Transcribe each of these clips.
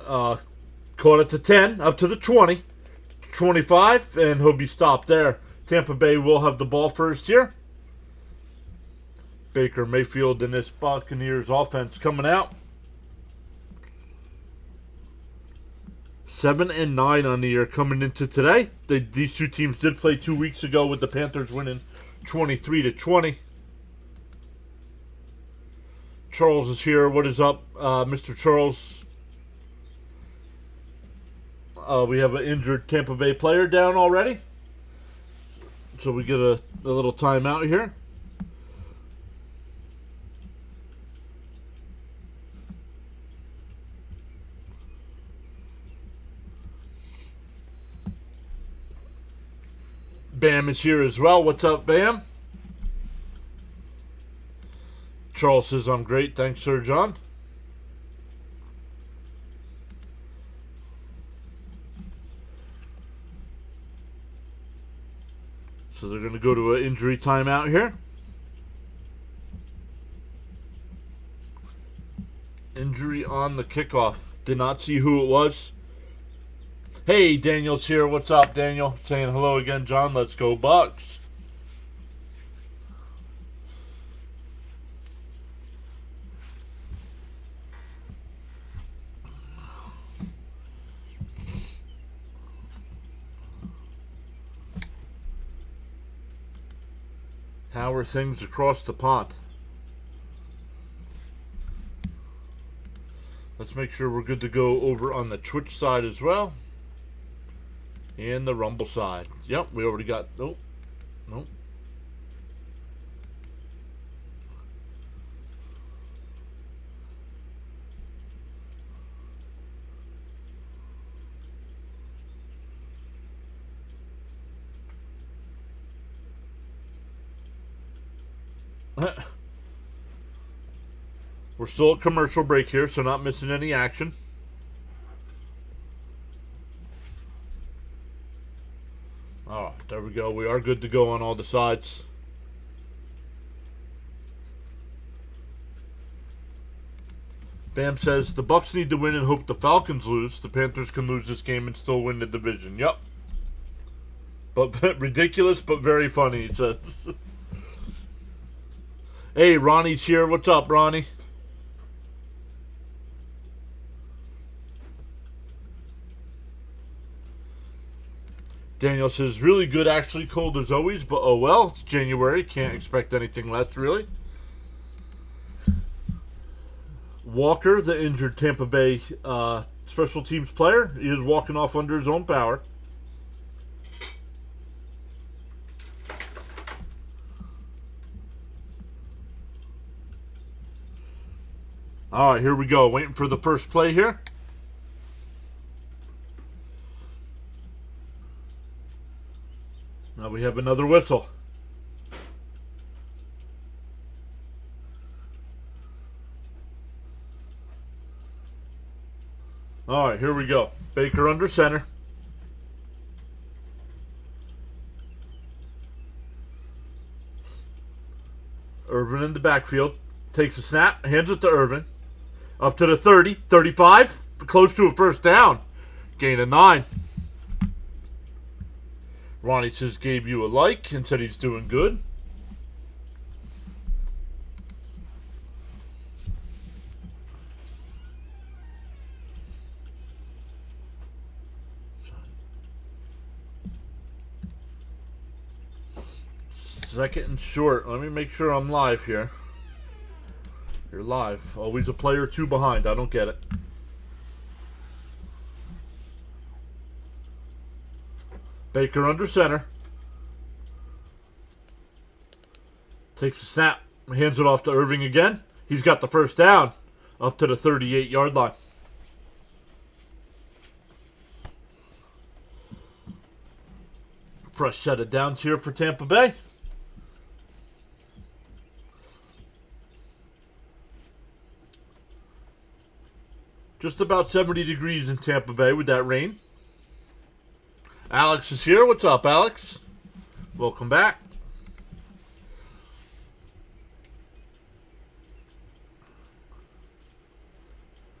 Caught it to 10, up to the 20, 25, and he'll be stopped there. Tampa Bay will have the ball first here. Baker Mayfield and this Buccaneers offense coming out. 7-9 on the year coming into today. These two teams did play 2 weeks ago with the Panthers winning 23-20. Charles is here. What is up, Mr. Charles? We have an injured Tampa Bay player down already. So we get a little timeout here. Bam is here as well. What's up, Bam? Charles says, I'm great. Thanks, Sir John. So they're going to go to an injury timeout here. Injury on the kickoff. Did not see who it was. Hey, Daniel's here. What's up, Daniel? Saying hello again, John. Let's go, Bucks. How are things across the pond? Let's make sure we're good to go over on the Twitch side as well. And the Rumble side. Yep, we already got... Nope. Nope. We're still at commercial break here, so not missing any action. Oh, there we go. We are good to go on all the sides. Bam says, the Bucks need to win and hope the Falcons lose. The Panthers can lose this game and still win the division. Yep. But ridiculous, but very funny, he says. Hey, Ronnie's here. What's up, Ronnie? Daniel says, really good, actually cold as always, but oh well, it's January, can't expect anything less, really. Walker, the injured Tampa Bay special teams player, he is walking off under his own power. All right, here we go, waiting for the first play here. Now we have another whistle. All right, here we go. Baker under center. Irvin in the backfield. Takes a snap, hands it to Irvin. Up to the 30, 35, close to a first down. Gain of 9. Ronnie says gave you a like and said he's doing good. Second and short. Let me make sure I'm live here. You're live. Always a player or two behind. I don't get it. Baker under center. Takes a snap. Hands it off to Irving again. He's got the first down. Up to the 38-yard line. Fresh set of downs here for Tampa Bay. Just about 70 degrees in Tampa Bay with that rain. Alex is here. What's up, Alex? Welcome back.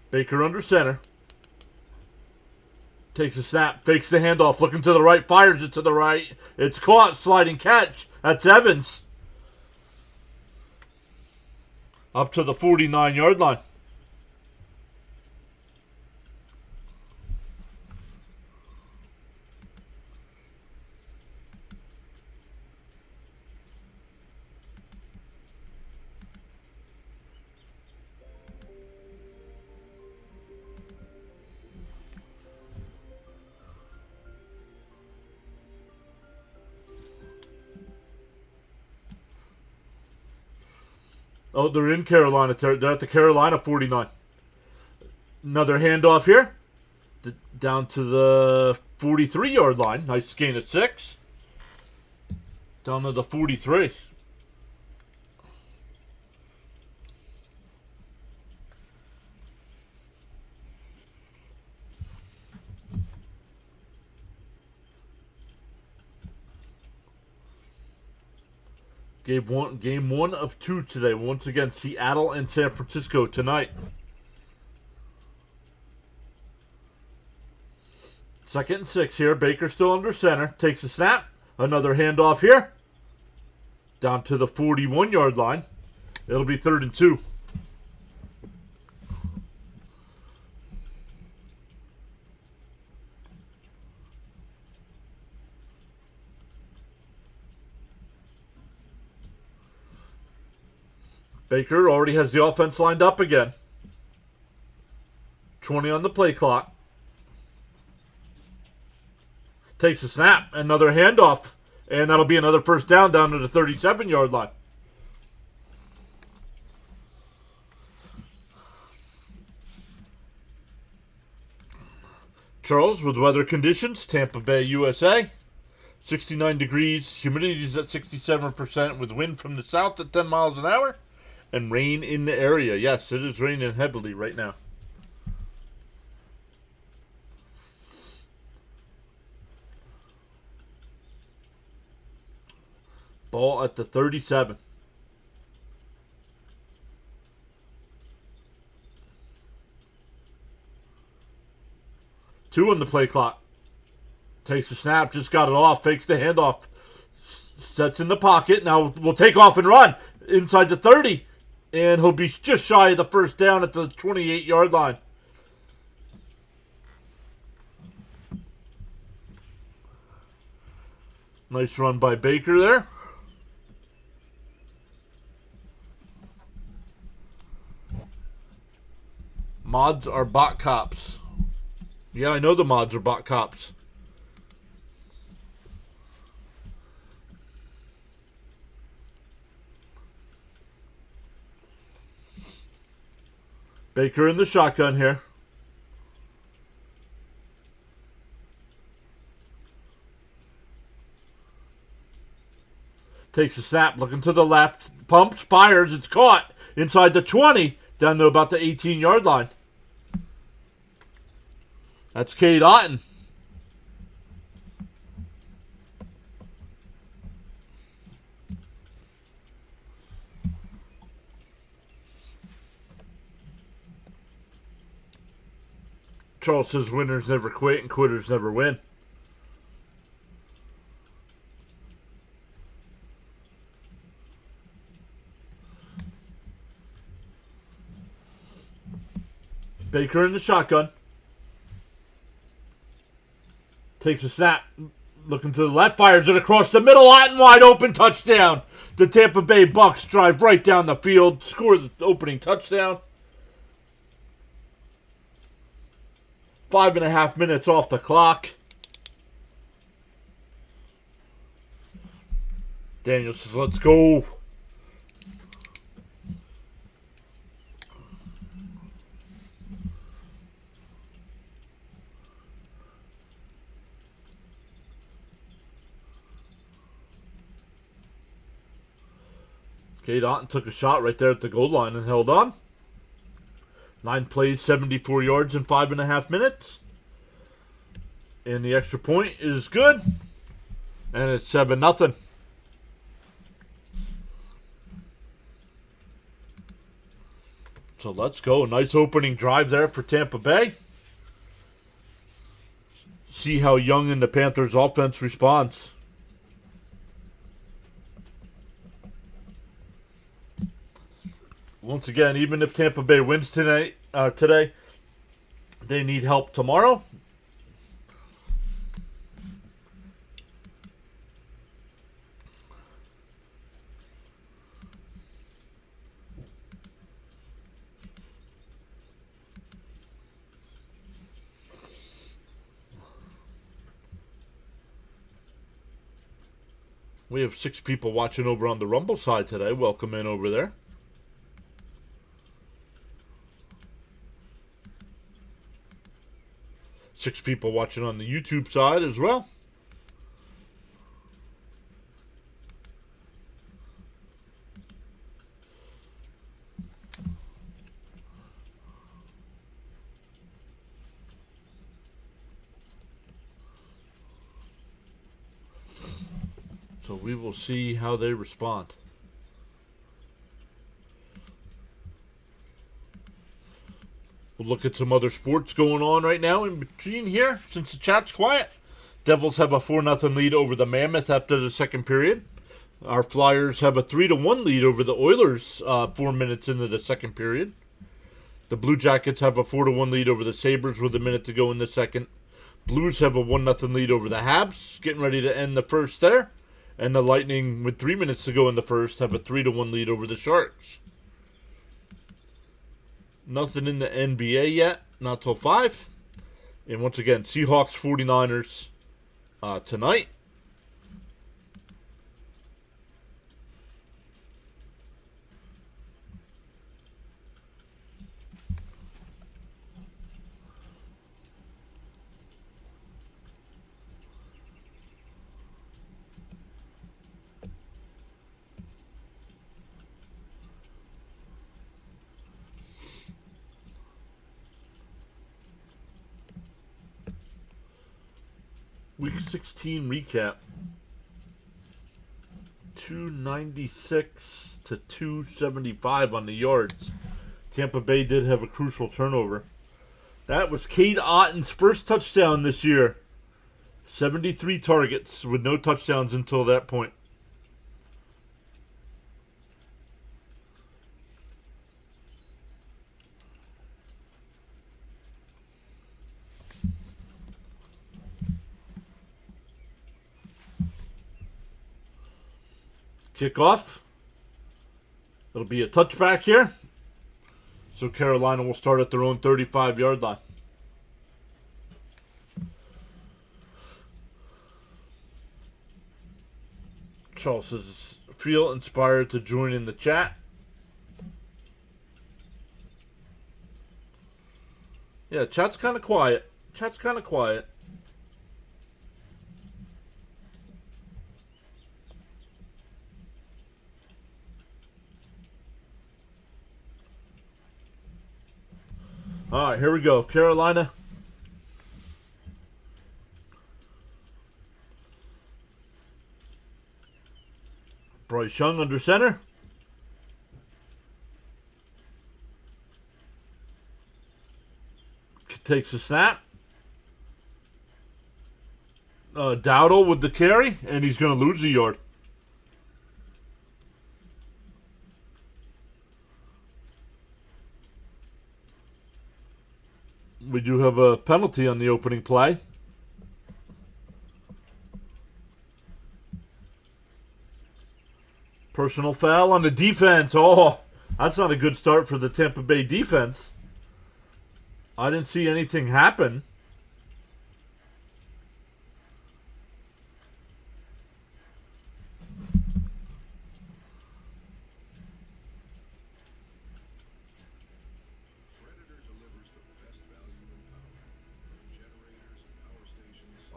Baker under center. Takes a snap, fakes the handoff, looking to the right, fires it to the right. It's caught, sliding catch. That's Evans. Up to the 49-yard line. Oh, they're in Carolina. They're at the Carolina 49. Another handoff here. Down to the 43-yard line. Nice gain of 6. Down to the 43. Game one of 2 today. Once again, Seattle and San Francisco tonight. Second and 6 here. Baker still under center. Takes a snap. Another handoff here. Down to the 41-yard line. It'll be 3rd and 2. Baker already has the offense lined up again. 20 on the play clock. Takes a snap. Another handoff. And that'll be another first down to the 37-yard line. Charles with weather conditions. Tampa Bay, USA. 69 degrees. Humidity is at 67% with wind from the south at 10 miles an hour. And rain in the area. Yes, it is raining heavily right now. Ball at the 37. Two on the play clock. Takes the snap, just got it off, fakes the handoff. Sets in the pocket. Now we'll take off and run inside the 30. And he'll be just shy of the first down at the 28-yard line. Nice run by Baker there. Mods are bot cops. Yeah, I know the mods are bot cops. Baker in the shotgun here. Takes a snap, looking to the left. Pumps, fires, it's caught. Inside the 20, down to about the 18-yard line. That's Cade Otton. Charles says winners never quit and quitters never win. Baker in the shotgun. Takes a snap. Looking to the left. Fires it across the middle. Otton wide open. Touchdown. The Tampa Bay Bucks drive right down the field. Score the opening touchdown. 5.5 minutes off the clock. Daniel says, let's go. Cade Otton took a shot right there at the goal line and held on. 9 plays, 74 yards in 5.5 minutes. And the extra point is good. And it's 7-0. So let's go. Nice opening drive there for Tampa Bay. see how Young and the Panthers offense responds. Once again, even if Tampa Bay wins today, they need help tomorrow. We have 6 people watching over on the Rumble side today. Welcome in over there. Six people watching on the YouTube side as well. So we will see how they respond. We'll look at some other sports going on right now in between here, since the chat's quiet. Devils have a 4-0 lead over the Mammoth after the second period. Our Flyers have a 3-1 lead over the Oilers 4 minutes into the second period. The Blue Jackets have a 4-1 lead over the Sabres with a minute to go in the second. Blues have a 1-0 lead over the Habs, getting ready to end the first there. And the Lightning, with 3 minutes to go in the first, have a 3-1 lead over the Sharks. Nothing in the NBA yet, not till 5. And once again, Seahawks 49ers tonight. Week 16 recap. 296 to 275 on the yards. Tampa Bay did have a crucial turnover. That was Cade Otton's first touchdown this year. 73 targets with no touchdowns until that point. Kickoff. It'll be a touchback here. So Carolina will start at their own 35-yard line. Charles says, feel inspired to join in the chat. Yeah, chat's kind of quiet. Chat's kind of quiet. All right, here we go. Carolina. Bryce Young under center. Takes the snap. Dowdle with the carry, and he's going to lose a yard. We do have a penalty on the opening play. Personal foul on the defense. Oh, that's not a good start for the Tampa Bay defense. I didn't see anything happen.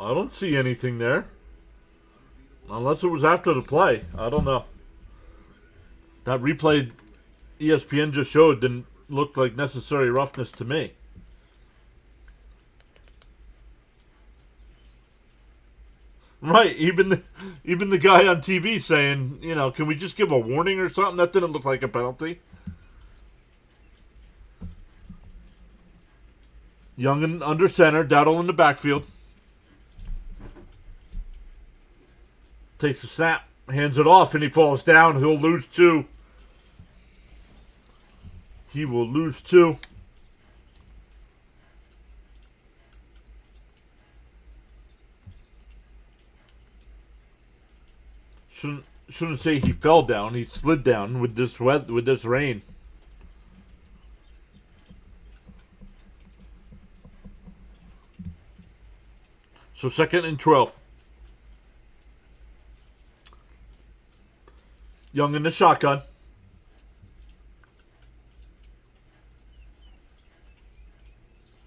I don't see anything there. Unless it was after the play. I don't know. That replay ESPN just showed didn't look like necessary roughness to me. Right, even the guy on TV saying, you know, can we just give a warning or something? That didn't look like a penalty. Young and under center, Dowdle in the backfield. takes a snap, hands it off, and he falls down. He'll lose 2. He will lose 2. Shouldn't say he fell down. He slid down with this rain. So 2nd and 12. Young in the shotgun.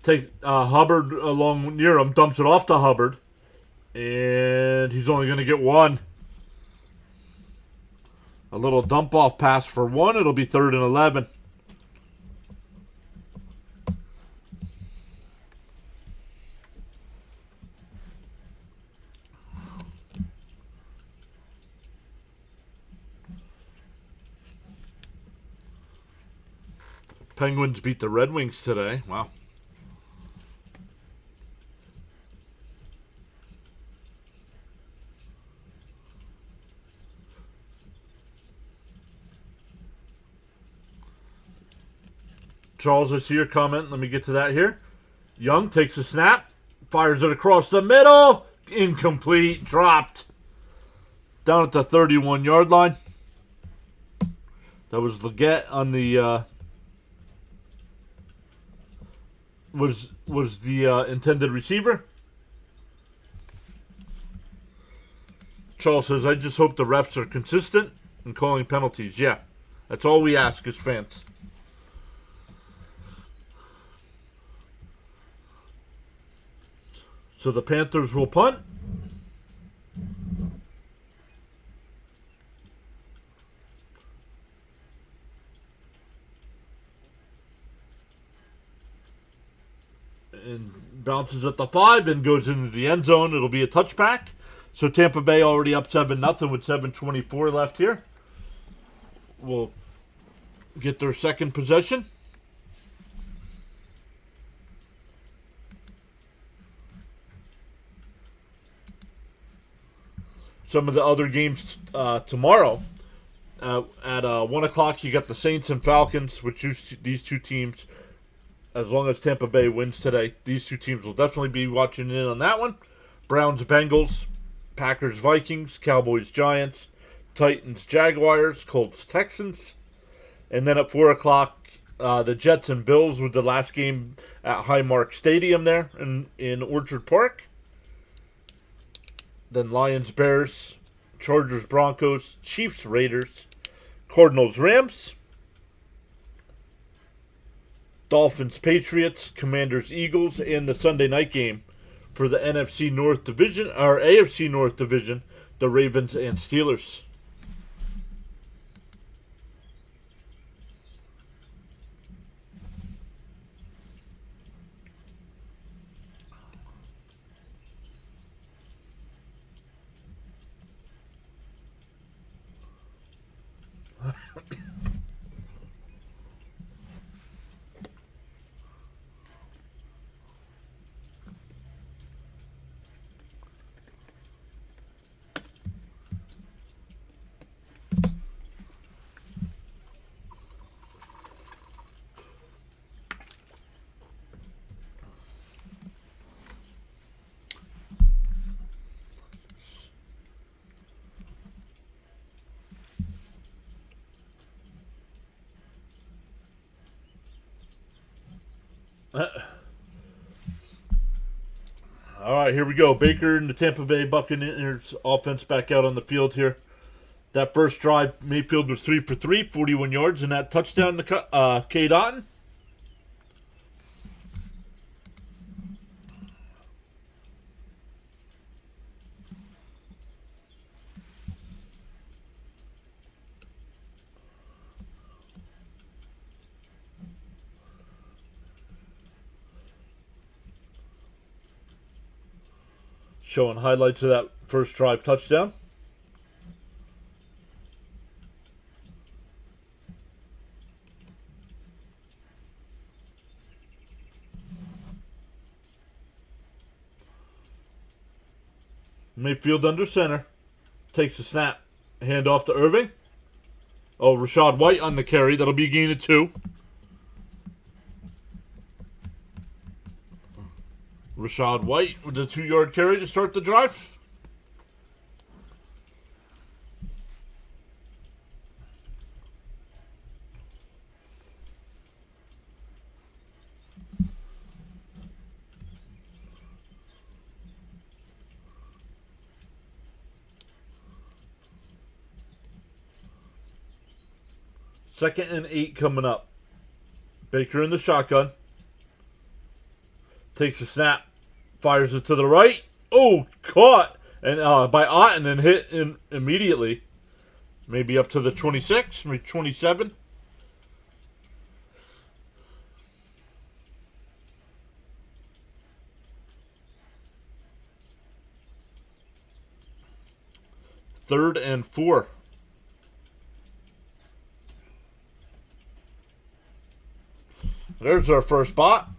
Take Hubbard along near him, dumps it off to Hubbard, and he's only going to get 1. A little dump off pass for 1. It'll be 3rd and 11. Penguins beat the Red Wings today. Wow. Charles, I see your comment. Let me get to that here. Young takes a snap, fires it across the middle. Incomplete. Dropped. Down at the 31-yard line. That was Leggett on the was the intended receiver. Charles says, I just hope the refs are consistent in calling penalties. Yeah, that's all we ask as fans. So the Panthers will punt. And bounces at the 5 and goes into the end zone. It'll be a touchback. So Tampa Bay already up 7-0 with 7:24 left here. Will get their second possession. Some of the other games tomorrow at 1 o'clock, you got the Saints and Falcons, which these two teams, as long as Tampa Bay wins today, these two teams will definitely be watching in on that one. Browns, Bengals, Packers, Vikings, Cowboys, Giants, Titans, Jaguars, Colts, Texans. And then at 4 o'clock, the Jets and Bills with the last game at Highmark Stadium there in Orchard Park. Then Lions, Bears, Chargers, Broncos, Chiefs, Raiders, Cardinals, Rams, Dolphins, Patriots, Commanders, Eagles, and the Sunday night game for the NFC North Division, or AFC North Division, the Ravens and Steelers. All right, here we go. Baker and the Tampa Bay Buccaneers offense back out on the field here. That first drive, Mayfield was 3 for 3, 41 yards, and that touchdown to Cade Otton. Showing highlights of that first drive touchdown. Mayfield under center. Takes the snap. Hand off to Irving. Oh, Rashad White on the carry. That'll be a gain of 2. Rashad White with the 2-yard carry to start the drive. Second and 8 coming up. Baker in the shotgun. Takes a snap. Fires it to the right. Oh, caught. And by Otten and hit immediately. Maybe up to the 26, maybe 27. Third and 4. There's our first spot.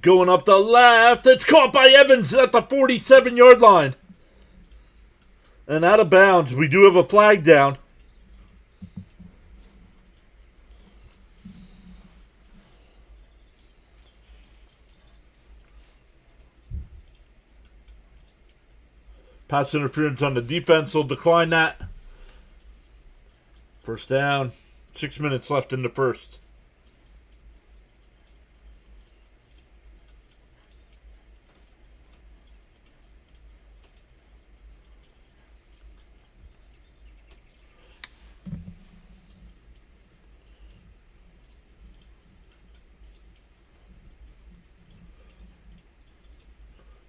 Going up the left. It's caught by Evans at the 47-yard line. And out of bounds. We do have a flag down. Pass interference on the defense will decline that. First down. 6 minutes left in the first.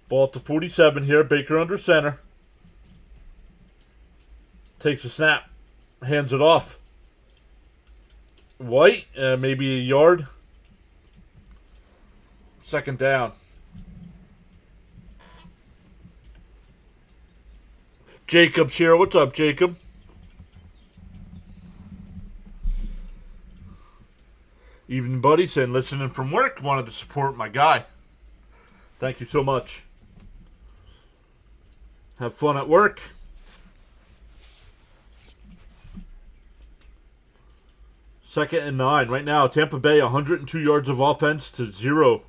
Ball at the 47 here. Baker under center. Takes a snap. Hands it off. White. Maybe a yard. Second down. Jacob's here. What's up, Jacob? Evening, buddy. Saying listening from work. Wanted to support my guy. Thank you so much. Have fun at work. Second and 9. Right now, Tampa Bay 102 yards of offense to 0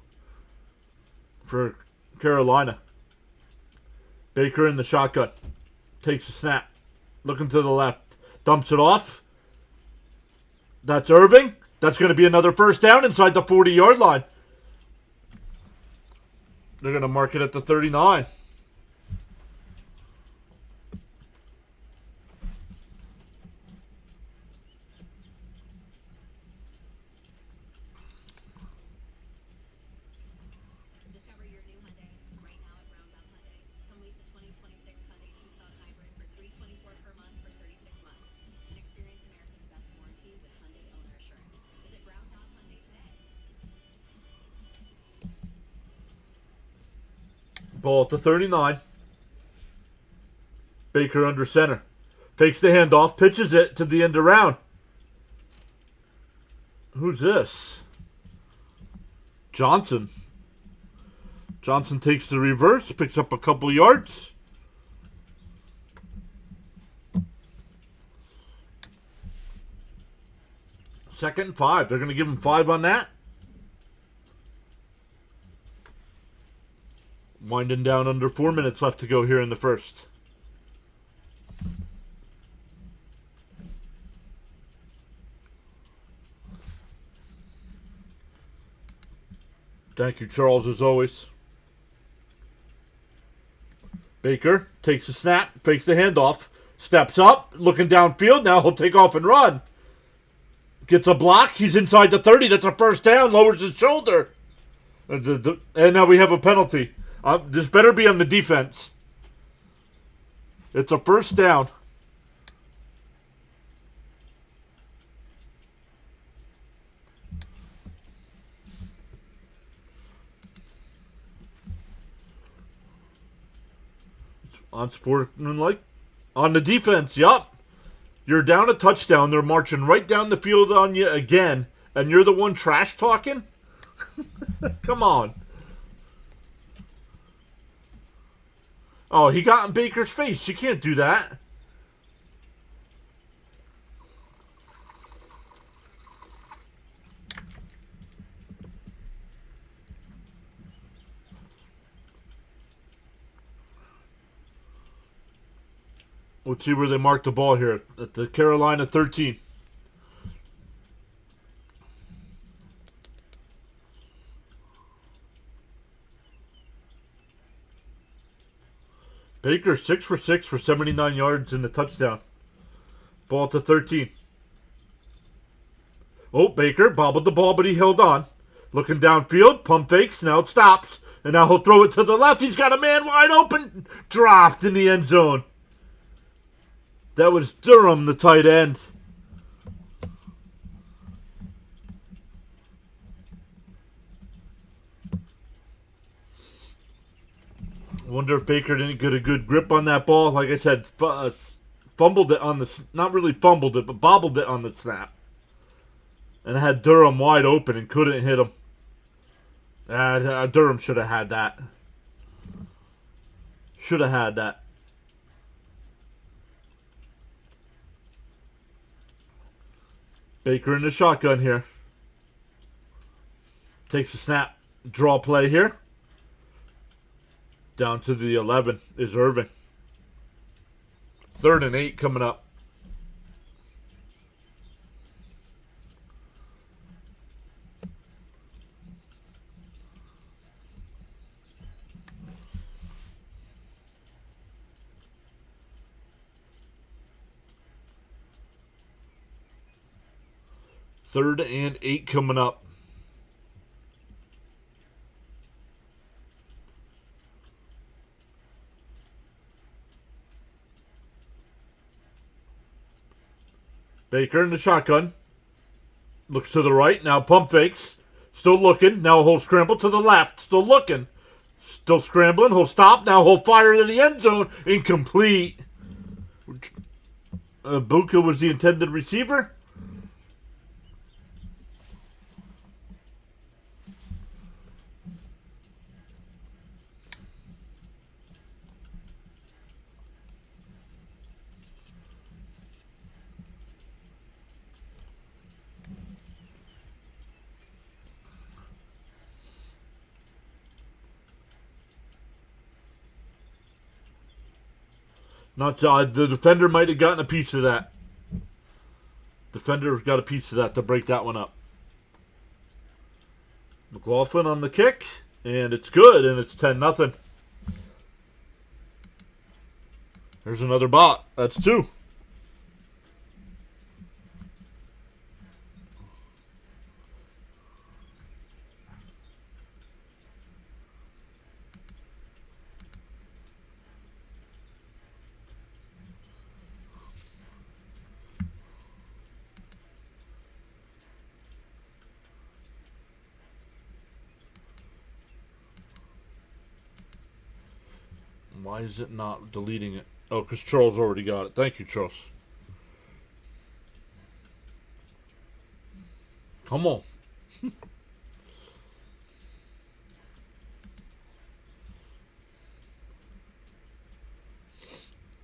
for Carolina. Baker in the shotgun. Takes a snap. Looking to the left. Dumps it off. That's Irving. That's going to be another first down inside the 40-yard line. They're going to mark it at the 39. Ball at the 39. Baker under center. Takes the handoff. Pitches it to the end around. Who's this? Johnson. Johnson takes the reverse. Picks up a couple yards. Second and 5. They're going to give him 5 on that. Winding down under 4 minutes left to go here in the first. Thank you, Charles, as always. Baker takes the snap, fakes the handoff, steps up, looking downfield. Now he'll take off and run. Gets a block. He's inside the 30. That's a first down. Lowers his shoulder. And now we have a penalty. This better be on the defense. It's a first down. On sportsmanlike. On the defense, yup. You're down a touchdown. They're marching right down the field on you again, and you're the one trash talking? Come on. Oh, he got in Baker's face. You can't do that. Let's see where they mark the ball here. At the Carolina 13. Baker 6 for 6 for 79 yards and a touchdown. Ball to 13. Oh, Baker bobbled the ball, but he held on. Looking downfield, pump fakes, now it stops. And now he'll throw it to the left. He's got a man wide open. Dropped in the end zone. That was Durham, the tight end. Wonder if Baker didn't get a good grip on that ball. Like I said, fumbled it on the... Not really fumbled it, but bobbled it on the snap. And had Durham wide open and couldn't hit him. Durham should have had that. Should have had that. Baker in the shotgun here. Takes a snap. Draw play here. Down to the 11 is Irving. 3rd and 8 coming up. Third and 8 coming up. Baker in the shotgun. Looks to the right. Now pump fakes. Still looking. Now he'll scramble to the left. Still looking. Still scrambling. He'll stop. Now he'll fire to the end zone. Incomplete. Buka was the intended receiver. Not the defender might have gotten a piece of that. Defender got a piece of that to break that one up. McLaughlin on the kick, and it's good, and it's 10-0. There's another bot. That's 2. Why is it not deleting it? Oh, because Charles already got it. Thank you, Charles. Come on.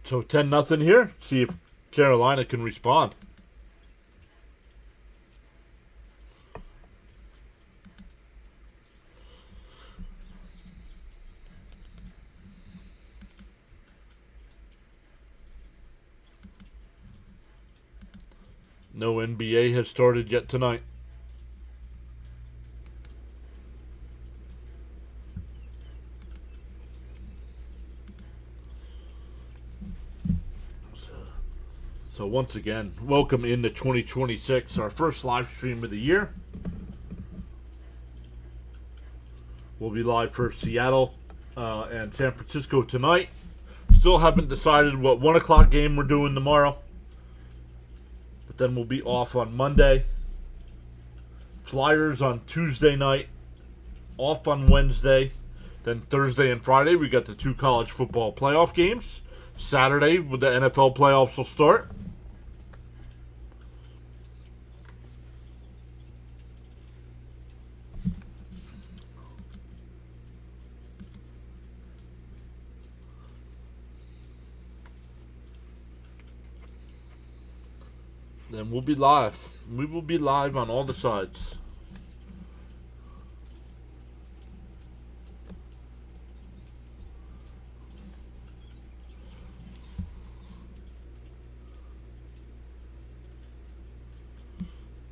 So 10-0 here. See if Carolina can respond. No NBA has started yet tonight. So once again, welcome into 2026, our first live stream of the year. We'll be live for Seattle and San Francisco tonight. Still haven't decided what 1 o'clock game we're doing tomorrow. But then we'll be off on Monday. Flyers on Tuesday night. Off on Wednesday. Then Thursday and Friday, we got the 2 college football playoff games. Saturday, with the NFL playoffs will start. Then we'll be live. We will be live on all the sides.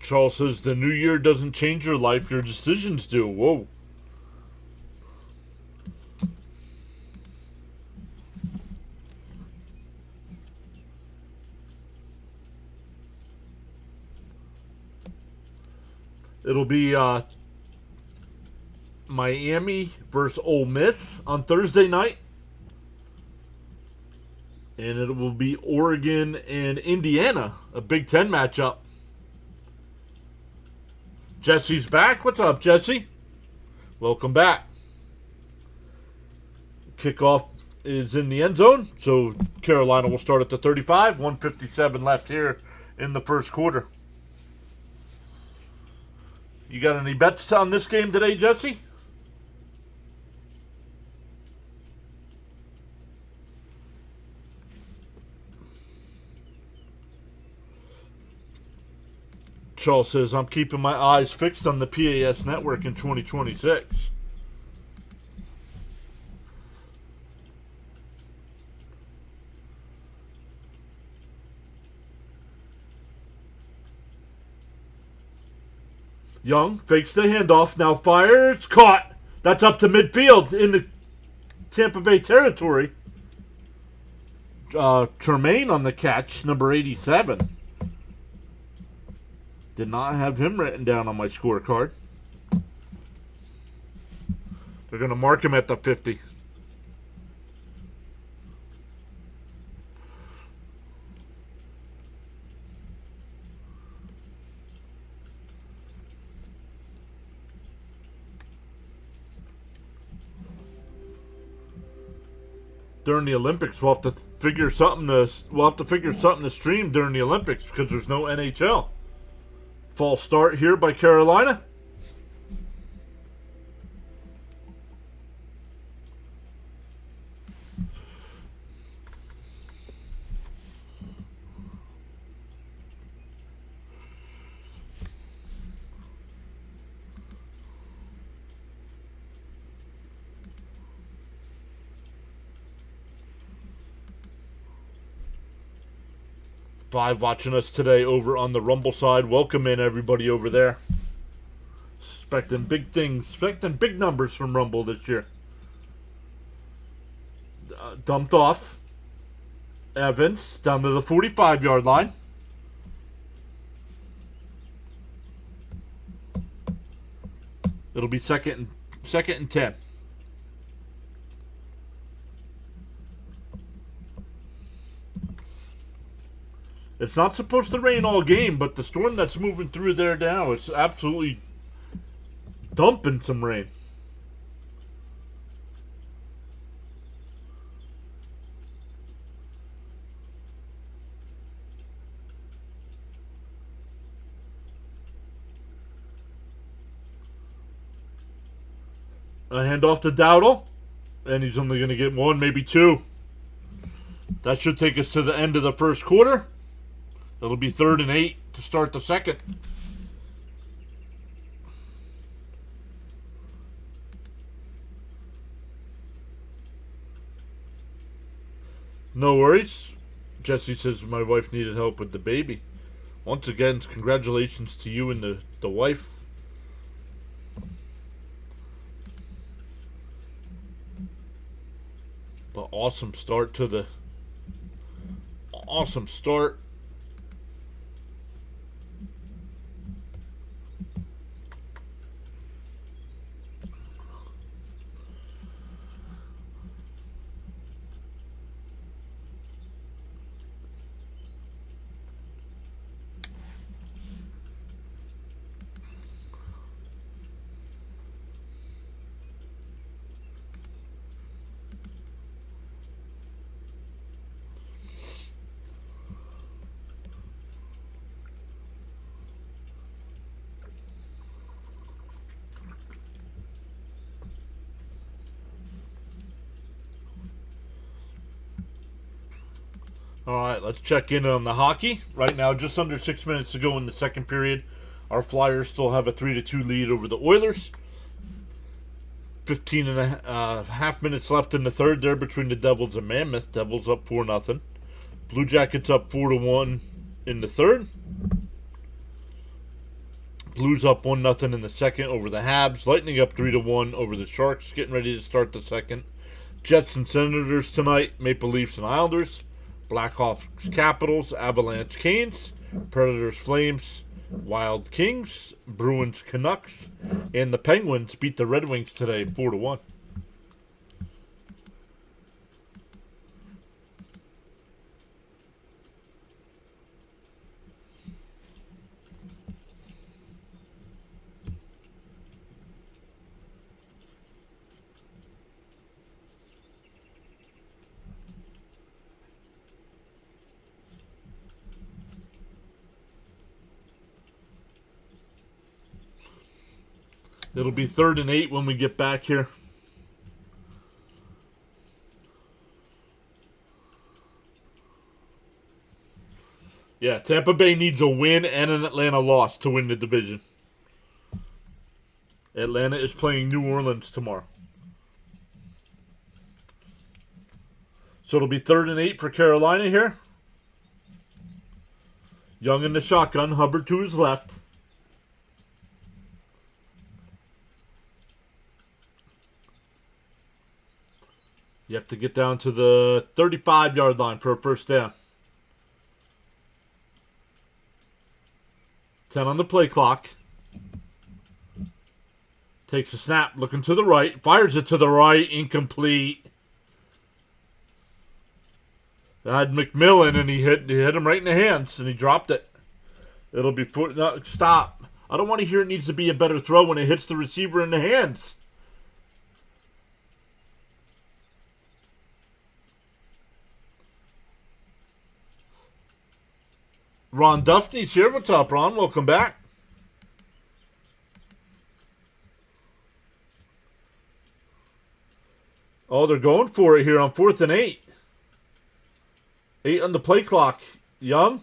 Charles says the new year doesn't change your life, your decisions do. Whoa. It'll be Miami versus Ole Miss on Thursday night. And it will be Oregon and Indiana, a Big Ten matchup. Jesse's back. What's up, Jesse? Welcome back. Kickoff is in the end zone, so Carolina will start at the 35. 1:57 left here in the first quarter. You got any bets on this game today, Jesse? Charles says, I'm keeping my eyes fixed on the PAS network in 2026. Young fakes the handoff, now fires, caught. That's up to midfield in the Tampa Bay territory. Tremaine on the catch, number 87. Did not have him written down on my scorecard. They're going to mark him at the 50. During the Olympics, we'll have to figure something to stream during the Olympics because there's no NHL. False start here by Carolina. Five watching us today over on the Rumble side. Welcome in everybody over there. Expecting big things, expecting big numbers from Rumble this year. Dumped off. Evans down to the 45-yard line. It'll be second and 10. It's not supposed to rain all game, but the storm that's moving through there now is absolutely dumping some rain. A handoff to Dowdle, and he's only going to get one, maybe two. That should take us to the end of the first quarter. It'll be 3rd and 8 to start the second. No worries. Jesse says my wife needed help with the baby. Once again, congratulations to you and the wife. But awesome start. All right, let's check in on the hockey. Right now, just under 6 minutes to go in the second period. Our Flyers still have a 3-2 lead over the Oilers. 15 and a half minutes left in the third there between the Devils and Mammoth. Devils up 4-0. Blue Jackets up 4-1 in the third. Blues up 1-0 in the second over the Habs. Lightning up 3-1 over the Sharks, getting ready to start the second. Jets and Senators tonight. Maple Leafs and Islanders. Blackhawks Capitals. Avalanche Canes. Predators Flames. Wild Kings. Bruins Canucks. And the Penguins beat the Red Wings today 4-1. It'll be 3rd and 8 when we get back here. Yeah, Tampa Bay needs a win and an Atlanta loss to win the division. Atlanta is playing New Orleans tomorrow. So it'll be 3rd and 8 for Carolina here. Young in the shotgun, Hubbard to his left. You have to get down to the 35-yard line for a first down. 10 on the play clock. Takes a snap, looking to the right. Fires it to the right, incomplete. That had McMillan, and he hit him right in the hands, and he dropped it. It'll be stop. I don't want to hear it needs to be a better throw when it hits the receiver in the hands. Ron Duffy's here. What's up, Ron? Welcome back. Oh, they're going for it here on 4th and 8. 8 on the play clock. Young.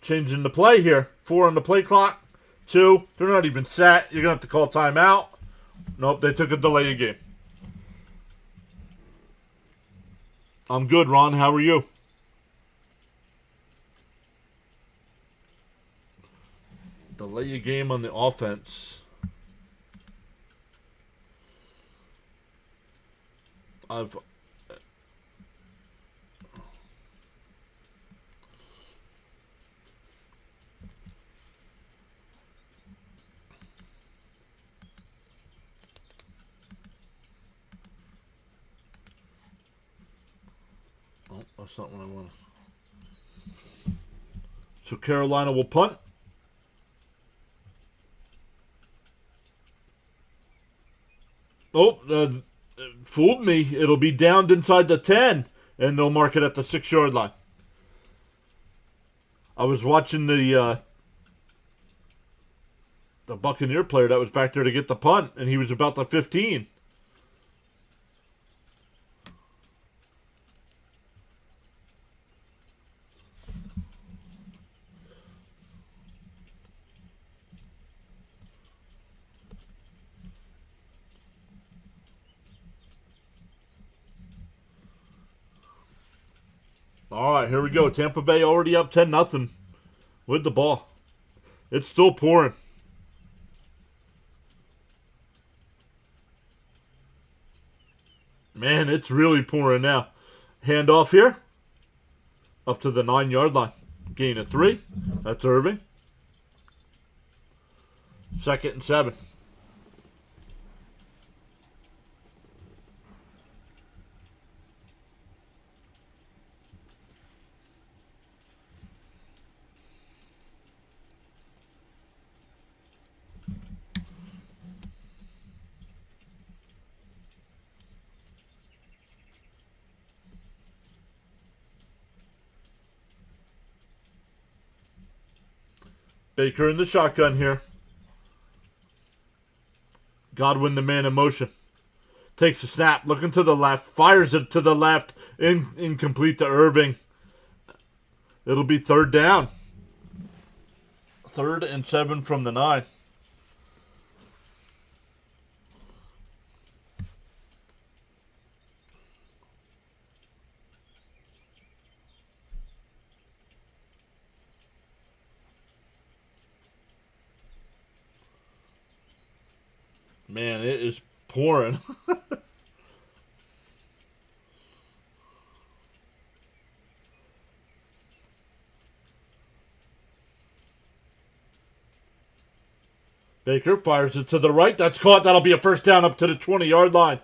Changing the play here. 4 on the play clock. 2. They're not even set. You're going to have to call timeout. Nope, they took a delay of game. I'm good, Ron. How are you? Delay a game on the offense. That's not what I want. So Carolina will punt. Oh, fooled me. It'll be downed inside the 10, and they'll mark it at the 6-yard line. I was watching the Buccaneer player that was back there to get the punt, and he was about the 15. All right, here we go. Tampa Bay already up 10-0 with the ball. It's still pouring. Man, it's really pouring now. Handoff here. Up to the 9-yard line. Gain of 3. That's Irving. 2nd and 7. Baker in the shotgun here. Godwin, the man in motion. Takes a snap, looking to the left, fires it to the left, incomplete to Irving. It'll be third down. 3rd and 7 from the 9. Man, it is pouring. Baker fires it to the right. That's caught. That'll be a first down up to the 20-yard line.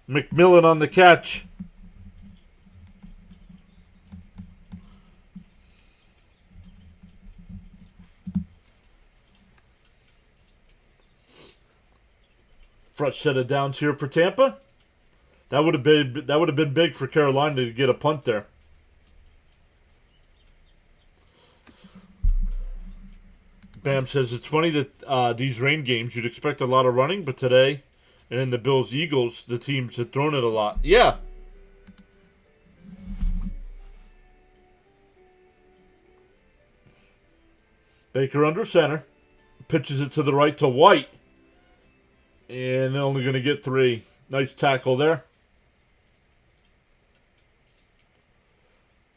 McMillan on the catch. Fresh set of downs here for Tampa. That would have been big for Carolina to get a punt there. Bam says it's funny that these rain games you'd expect a lot of running, but today and in the Bills-Eagles, the teams had thrown it a lot. Yeah. Baker under center. Pitches it to the right to White. And they're only going to get 3. Nice tackle there.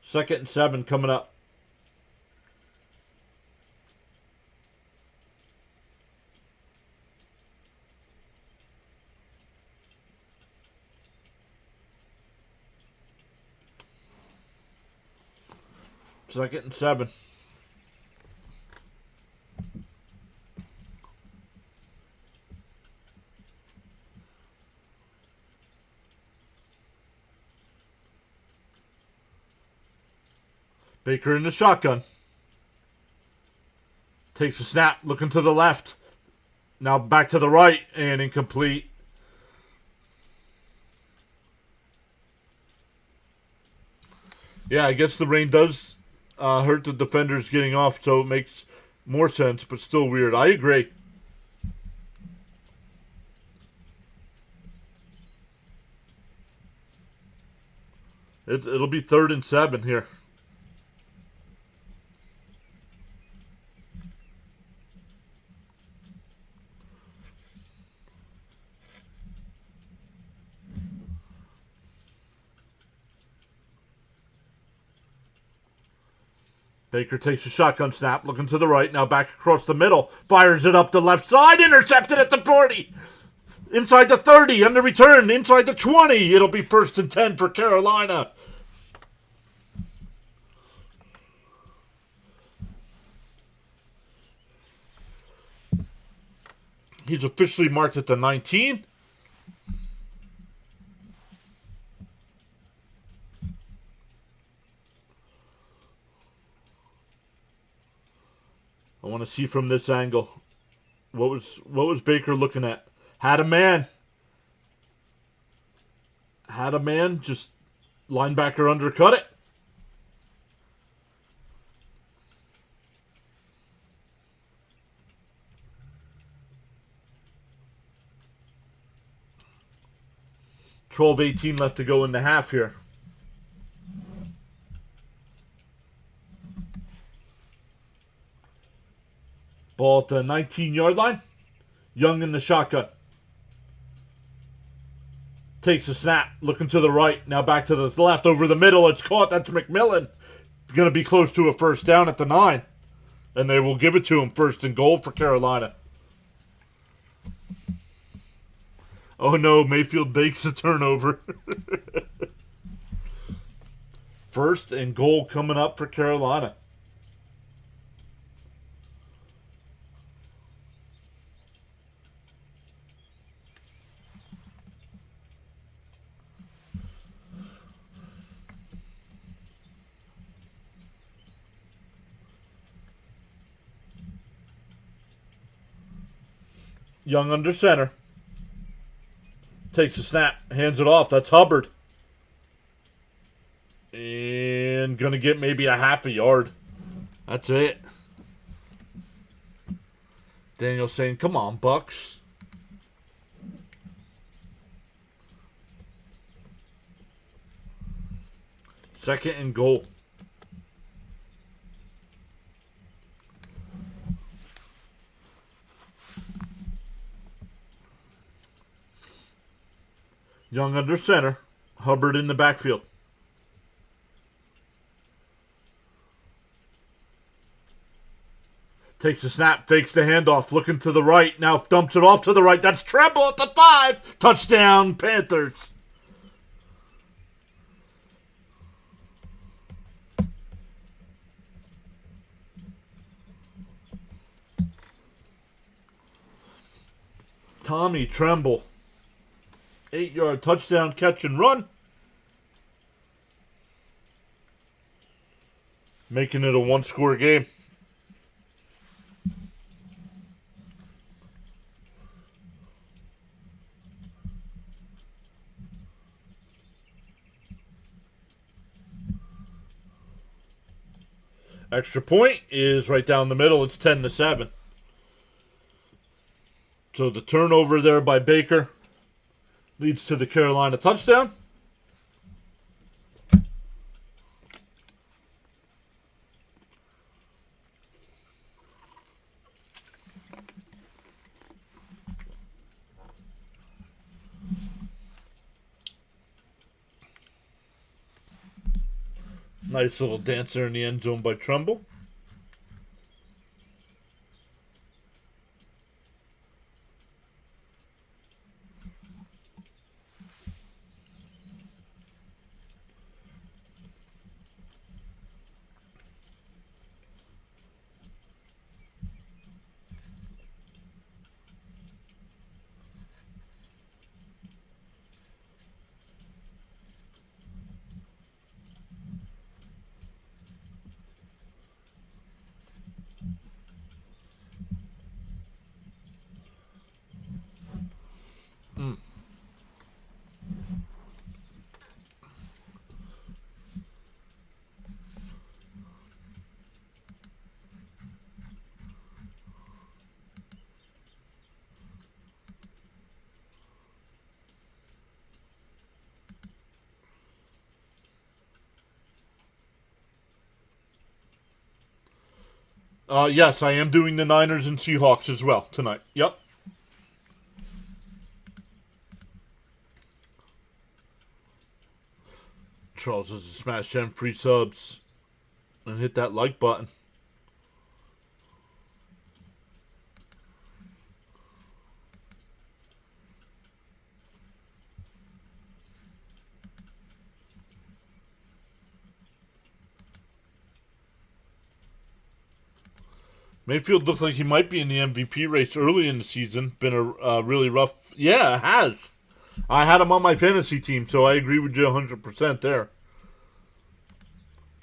2nd and 7 coming up. Second and 7. Baker in the shotgun. Takes a snap, looking to the left. Now back to the right, and incomplete. Yeah, I guess the rain does hurt the defenders getting off, so it makes more sense, but still weird. I agree. It'll be 3rd and 7 here. Baker takes a shotgun snap, looking to the right, now back across the middle, fires it up the left side, intercepted at the 40, inside the 30, on the return, inside the 20, it'll be 1st and 10 for Carolina. He's officially marked at the 19. I want to see from this angle. What was Baker looking at? Had a man. Just linebacker undercut it. $12:18 left to go in the half here. Ball at the 19-yard line. Young in the shotgun. Takes a snap. Looking to the right. Now back to the left. Over the middle. It's caught. That's McMillan. Going to be close to a first down at the 9. And they will give it to him. 1st and goal for Carolina. Oh no. Mayfield bakes a turnover. 1st and goal coming up for Carolina. Young under center. Takes a snap. Hands it off. That's Hubbard. And going to get maybe a half a yard. That's it. Daniel saying, come on, Bucks. Second and goal. Young under center. Hubbard in the backfield. Takes the snap, fakes the handoff, looking to the right. Now dumps it off to the right. That's Tremble at the 5. Touchdown, Panthers. Tommy Tremble. 8-yard touchdown catch and run. Making it a one-score game. Extra point is right down the middle. It's 10-7. So the turnover there by Baker leads to the Carolina touchdown. Nice little dancer in the end zone by Trumbull. Yes, I am doing the Niners and Seahawks as well tonight. Yep. Charles has to smash 10 free subs and hit that like button. Mayfield looks like he might be in the MVP race early in the season. Been a really rough... Yeah, it has. I had him on my fantasy team, so I agree with you 100% there.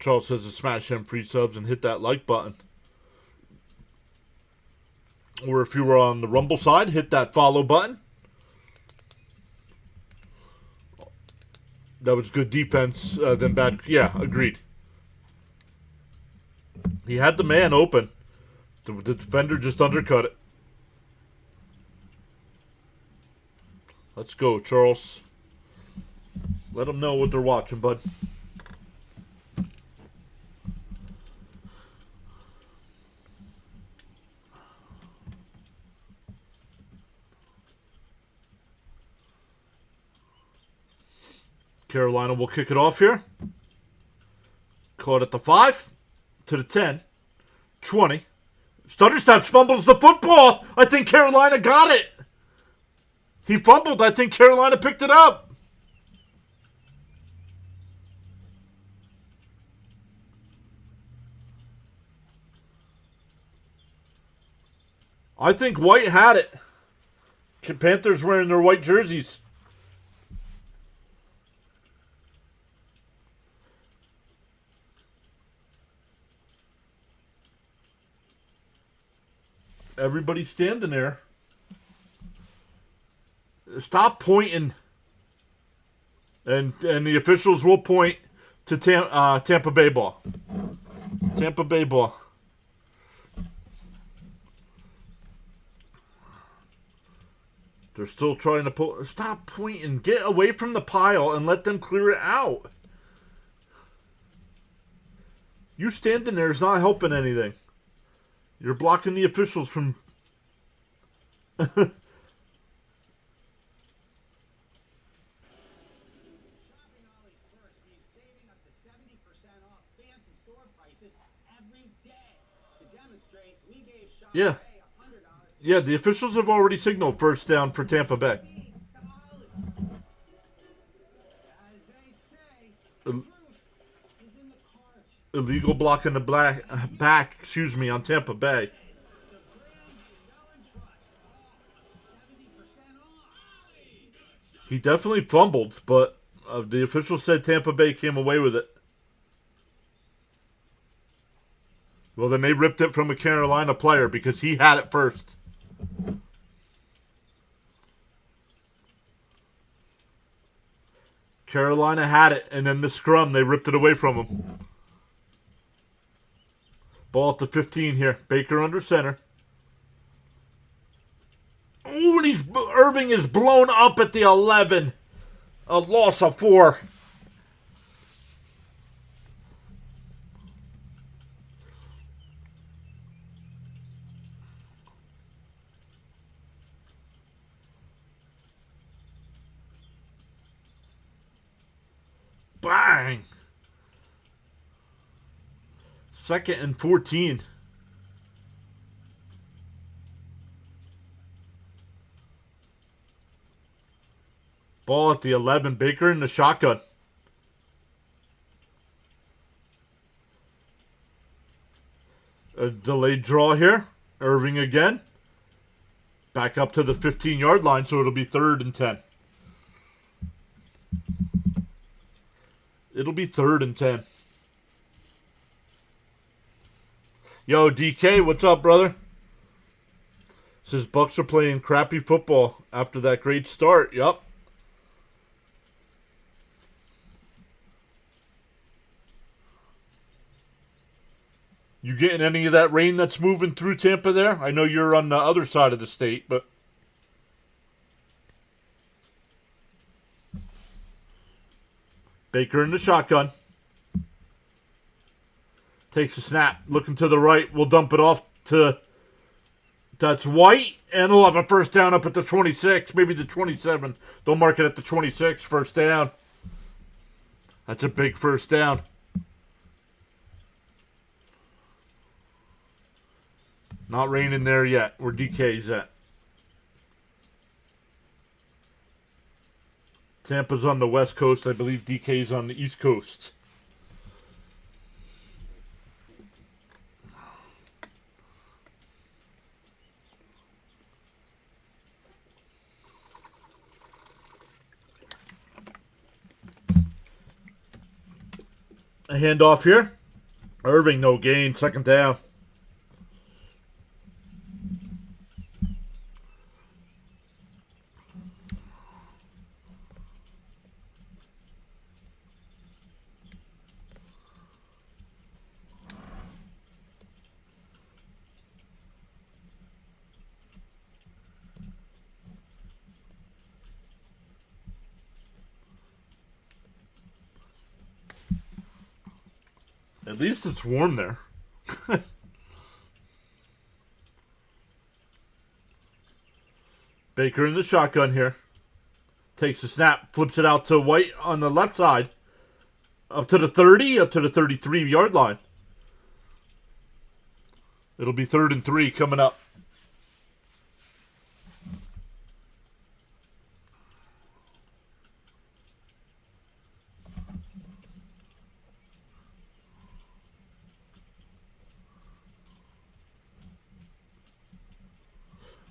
Charles says to smash them free subs and hit that like button. Or if you were on the Rumble side, hit that follow button. That was good defense than bad... Yeah, agreed. He had the man open. The defender just undercut it. Let's go, Charles. Let them know what they're watching, bud. Carolina will kick it off here. Caught at the 5 to the 10. 20. Stuttersteps fumbles the football. I think Carolina got it. He fumbled. I think Carolina picked it up. I think White had it. Panthers wearing their white jerseys. Everybody's standing there. Stop pointing. And the officials will point to Tampa Bay ball. Tampa Bay ball. They're still trying to pull. Stop pointing. Get away from the pile and let them clear it out. You standing there is not helping anything. You're blocking the officials from... Yeah. Yeah, the officials have already signaled first down for Tampa Bay. Illegal block in the back, on Tampa Bay. He definitely fumbled, but the officials said Tampa Bay came away with it. Well, then they ripped it from a Carolina player because he had it first. Carolina had it, and then the scrum, they ripped it away from him. Ball at the 15 here. Baker under center. Oh, and Irving is blown up at the 11. A loss of 4. Bang! 2nd and 14. Ball at the 11. Baker in the shotgun. A delayed draw here. Irving again. Back up to the 15-yard line, so it'll be 3rd and 10. It'll be 3rd and 10. Yo, DK, what's up, brother? Says Bucks are playing crappy football after that great start. Yup. You getting any of that rain that's moving through Tampa there? I know you're on the other side of the state, but... Baker in the shotgun. Takes a snap. Looking to the right. We'll dump it off to... That's White. And he'll have a first down up at the 26. Maybe the 27. They'll mark it at the 26. First down. That's a big first down. Not raining there yet, where DK's at. Tampa's on the west coast. I believe DK's on the east coast. A handoff here. Irving, no gain. 2nd down. At least it's warm there. Baker in the shotgun here. Takes the snap, flips it out to White on the left side. Up to the 30, up to the 33-yard line. It'll be 3rd and 3 coming up.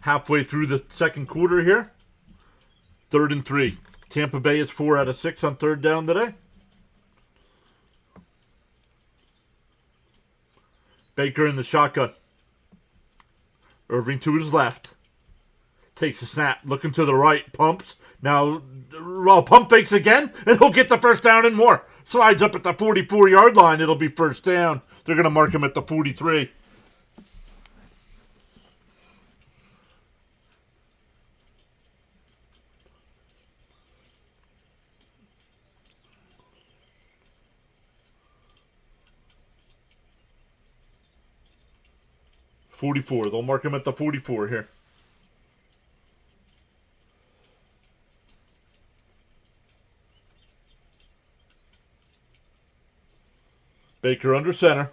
Halfway through the 2nd quarter here. 3rd and 3. Tampa Bay is 4 out of 6 on 3rd down today. Baker in the shotgun. Irving to his left. Takes a snap. Looking to the right. Pumps. Now, pump fakes again. And he'll get the first down and more. Slides up at the 44-yard line. It'll be first down. They're going to mark him at the 43. They'll mark him at the 44 here. Baker under center.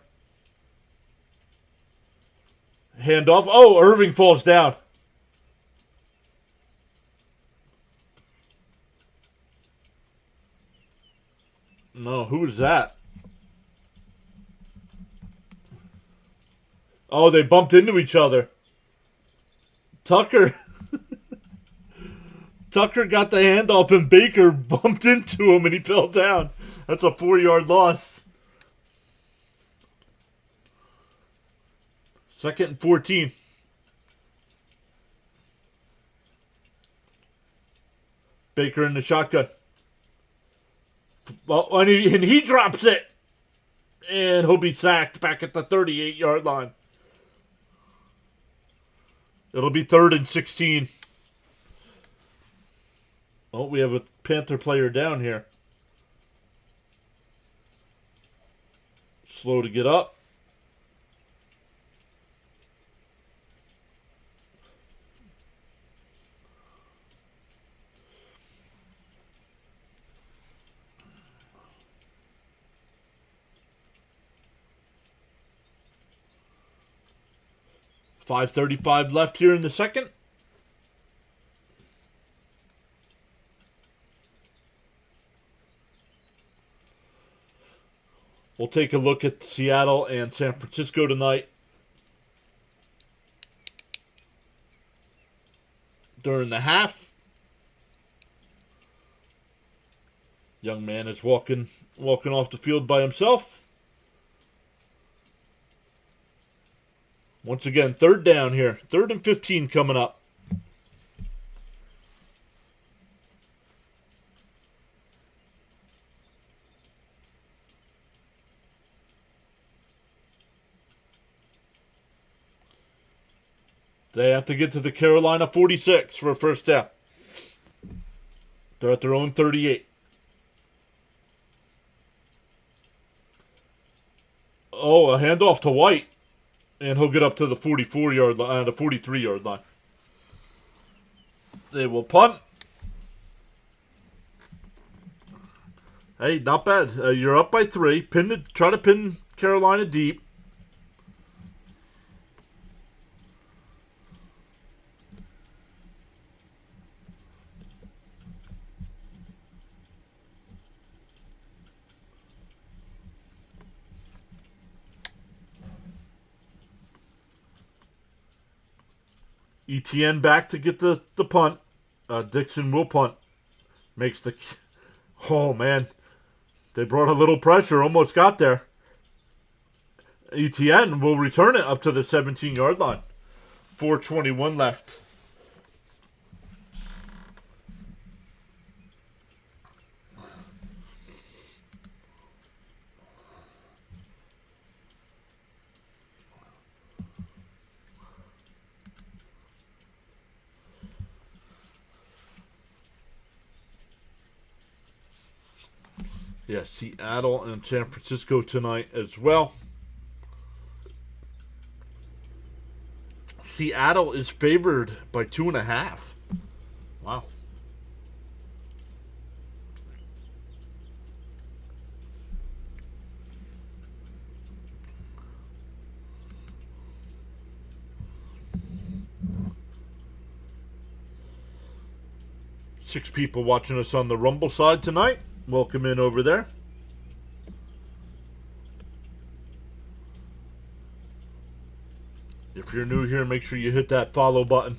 Handoff. Oh, Irving falls down. No, who was that? Oh, they bumped into each other. Tucker got the handoff and Baker bumped into him and he fell down. That's a 4-yard loss. 2nd and 14. Baker in the shotgun. Well, and he drops it. And he'll be sacked back at the 38-yard line. It'll be 3rd and 16. Oh, we have a Panther player down here. Slow to get up. .535 left here in the second. We'll take a look at Seattle and San Francisco tonight. During the half, young man is walking off the field by himself. Once again, 3rd down here. 3rd and 15 coming up. They have to get to the Carolina 46 for a first down. They're at their own 38. Oh, a handoff to White. And he'll get up to the 44-yard line, the 43-yard line. They will punt. Hey, not bad. You're up by 3. Try to pin Carolina deep. ETN back to get the punt. Dixon will punt. Makes the... Oh, man. They brought a little pressure. Almost got there. ETN will return it up to the 17-yard line. 4:21 left. Yeah, Seattle and San Francisco tonight as well. Seattle is favored by 2.5. Wow. Six people watching us on the Rumble side tonight. Welcome in over there. If you're new here, make sure you hit that follow button.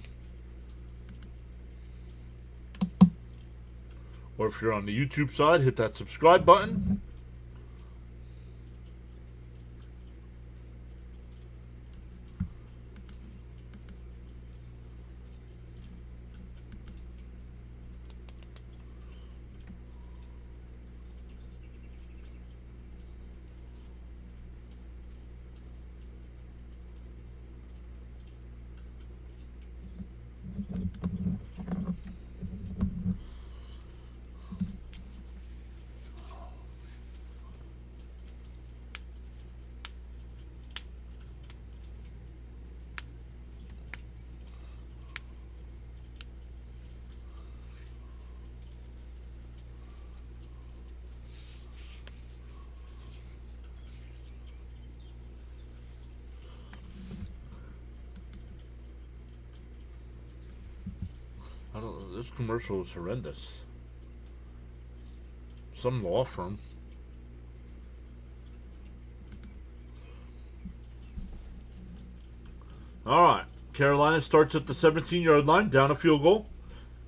Or if you're on the YouTube side, hit that subscribe button. This commercial is horrendous. Some law firm. Alright. Carolina starts at the 17-yard line, down a field goal.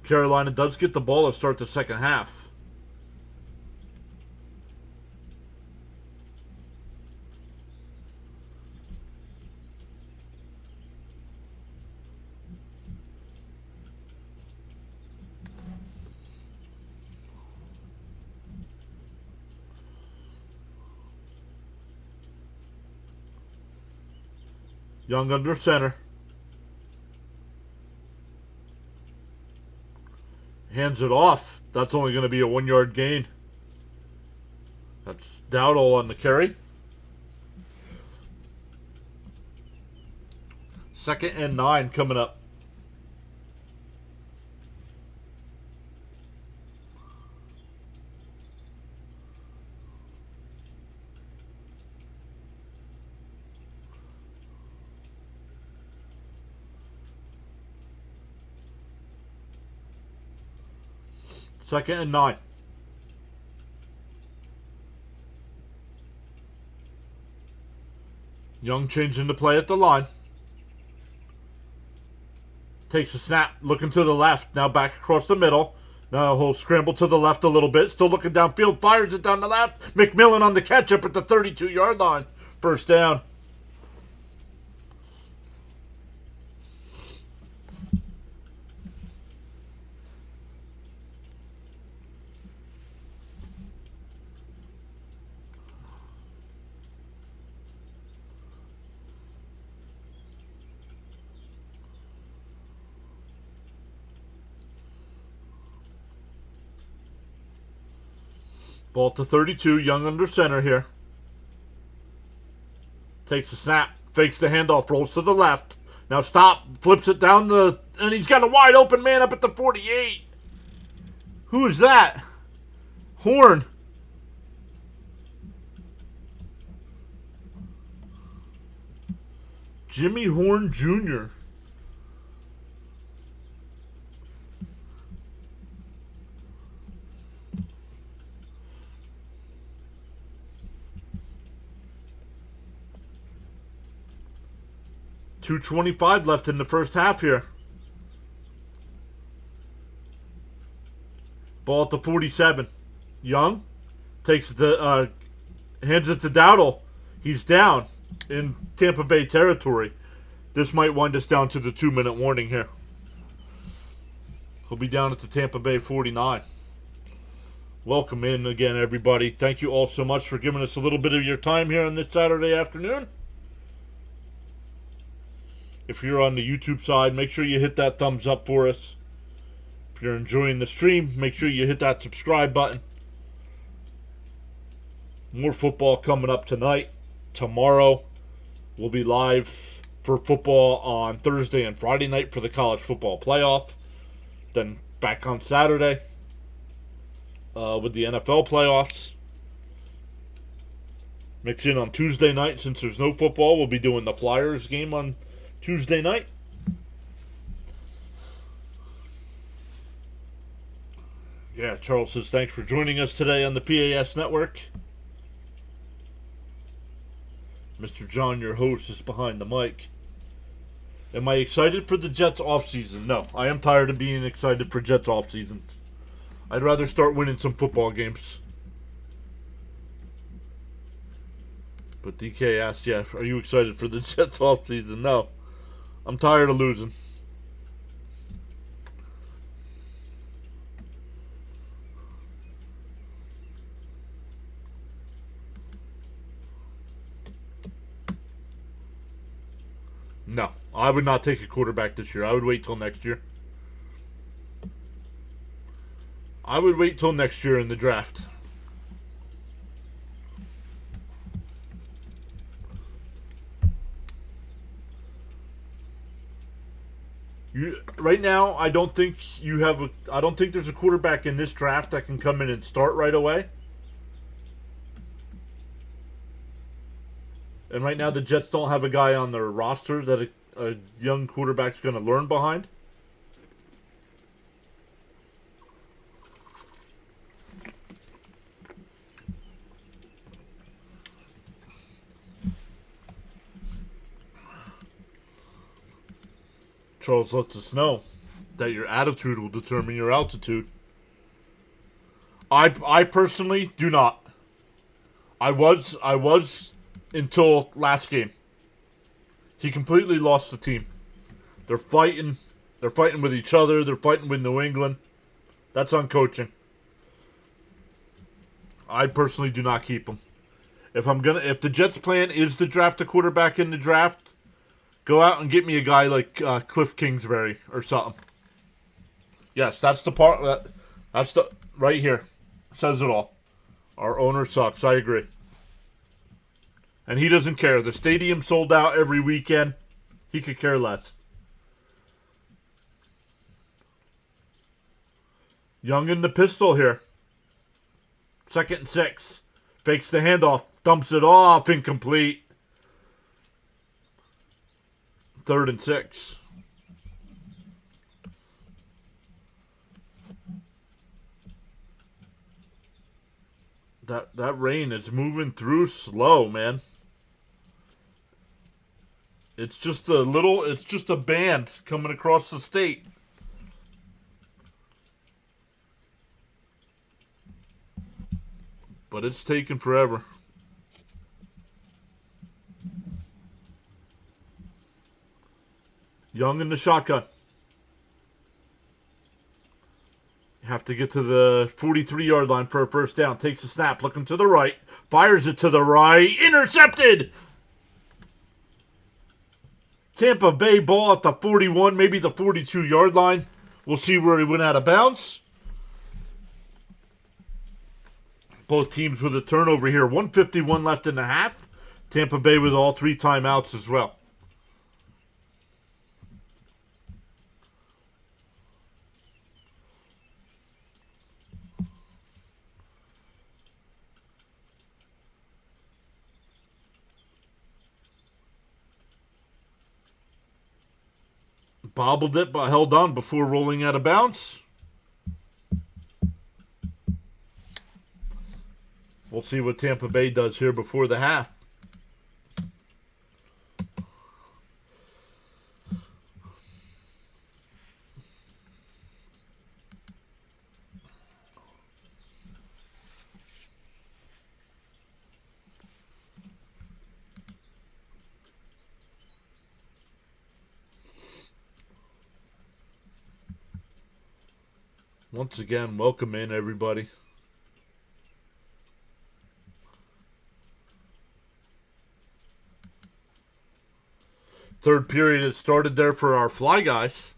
Carolina does get the ball to start the second half. Young under center. Hands it off. That's only going to be a 1-yard gain. That's Dowdle on the carry. 2nd and 9 coming up. Second and 9. Young changing the play at the line. Takes a snap, looking to the left. Now back across the middle. Now he'll scramble to the left a little bit. Still looking downfield. Fires it down the left. McMillan on the catch up at the 32-yard line. First down. Ball to 32, Young under center here. Takes the snap, fakes the handoff, rolls to the left. Now stop, flips it down and he's got a wide open man up at the 48. Who is that? Horn. Jimmy Horn Jr. .225 left in the first half here. Ball at the 47. Young takes the hands it to Dowdle. He's down in Tampa Bay territory. This might wind us down to the 2-minute warning here. He'll be down at the Tampa Bay 49. Welcome in again, everybody. Thank you all so much for giving us a little bit of your time here on this Saturday afternoon. If you're on the YouTube side, make sure you hit that thumbs up for us. If you're enjoying the stream, make sure you hit that subscribe button. More football coming up tonight. Tomorrow, we'll be live for football on Thursday and Friday night for the college football playoff. Then back on Saturday with the NFL playoffs. Mix in on Tuesday night. Since there's no football, we'll be doing the Flyers game on Tuesday night. Yeah, Charles says thanks for joining us today on the PAS Network. Mr. John, your host, is behind the mic. Am I excited for the Jets offseason? No, I am tired of being excited for Jets offseason. I'd rather start winning some football games. But DK asked, yeah, are you excited for the Jets offseason? No. I'm tired of losing. No, I would not take a quarterback this year. I would wait till next year. I would wait till next year in the draft. Right now, I don't think there's a quarterback in this draft that can come in and start right away. And right now, the Jets don't have a guy on their roster that a young quarterback's going to learn behind. Charles lets us know that your attitude will determine your altitude. I personally do not. I was until last game. He completely lost the team. They're fighting. They're fighting with each other. They're fighting with New England. That's on coaching. I personally do not keep him. If the Jets' plan is to draft a quarterback in the draft, go out and get me a guy like Cliff Kingsbury or something. Yes, that's the part. That's the right here. Says it all. Our owner sucks. I agree. And he doesn't care. The stadium sold out every weekend. He could care less. Young in the pistol here. 2nd and 6. Fakes the handoff. Dumps it off. Incomplete. 3rd and 6. That rain is moving through slow, man. It's just a band coming across the state. But it's taking forever. Young in the shotgun. You have to get to the 43-yard line for a first down. Takes a snap, looking to the right. Fires it to the right. Intercepted! Tampa Bay ball at the 41, maybe the 42-yard line. We'll see where he went out of bounds. Both teams with a turnover here. 1:51 left in the half. Tampa Bay with all 3 timeouts as well. Bobbled it, but held on before rolling out of bounds. We'll see what Tampa Bay does here before the half. Once again, welcome in, everybody. Third period has started there for our Fly guys.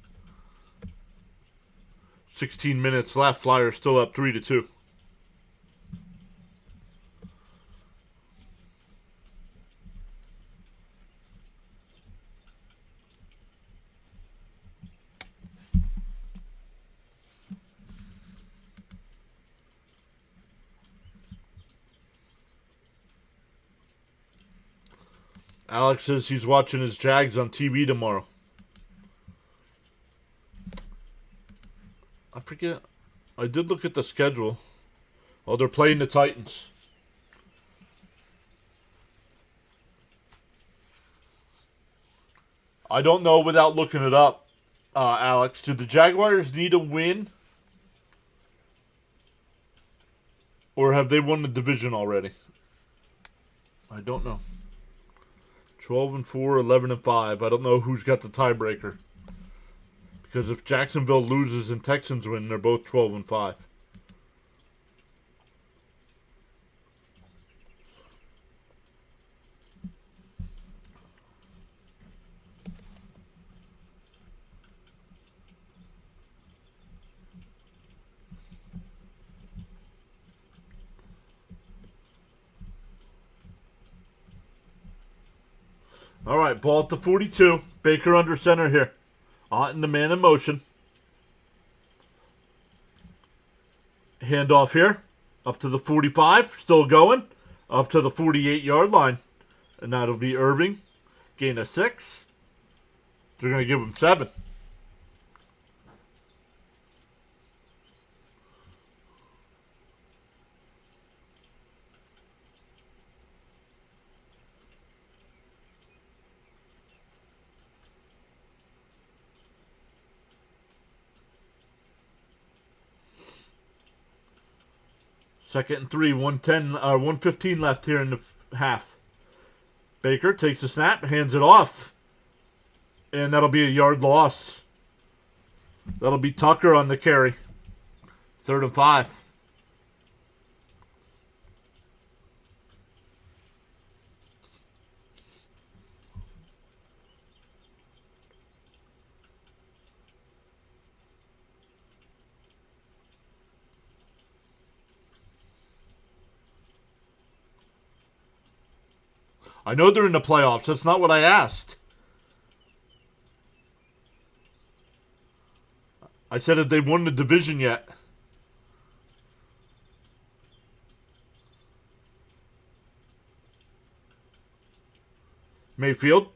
16 minutes left. Flyers still up 3-2. Alex says he's watching his Jags on TV tomorrow. I forget. I did look at the schedule. Oh, they're playing the Titans. I don't know without looking it up, Alex. Do the Jaguars need a win? Or have they won the division already? I don't know. 12-4, 11-5. I don't know who's got the tiebreaker. Because if Jacksonville loses and Texans win, they're both 12-5. All right, ball at the 42. Baker under center here. Otten the man in motion. Handoff here. Up to the 45. Still going. Up to the 48-yard line. And that'll be Irving. Gain of 6. They're going to give him 7. Second and 3, 115 left here in the half. Baker takes a snap, hands it off. And that'll be a yard loss. That'll be Tucker on the carry. 3rd and 5. I know they're in the playoffs. That's not what I asked. I said if they won the division yet. Mayfield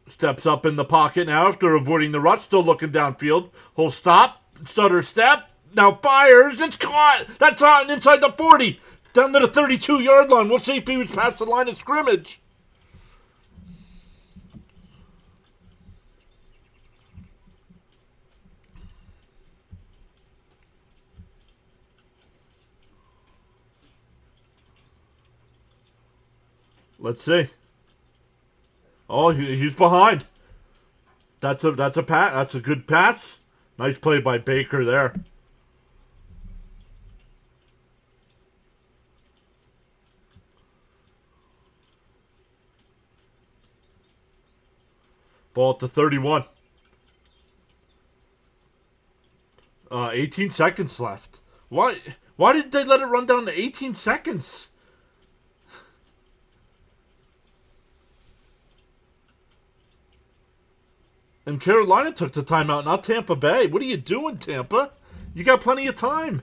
steps up in the pocket now after avoiding the rush. Still looking downfield. He'll stop. Stutter step. Now fires. It's caught. That's on inside the 40. Down to the 32-yard line. We'll see if he was past the line of scrimmage. Let's see. Oh, he's behind. That's a pass. That's a good pass. Nice play by Baker there. Ball at the 31. 18 seconds left. Why did they let it run down to 18 seconds? And Carolina took the timeout, not Tampa Bay. What are you doing, Tampa? You got plenty of time.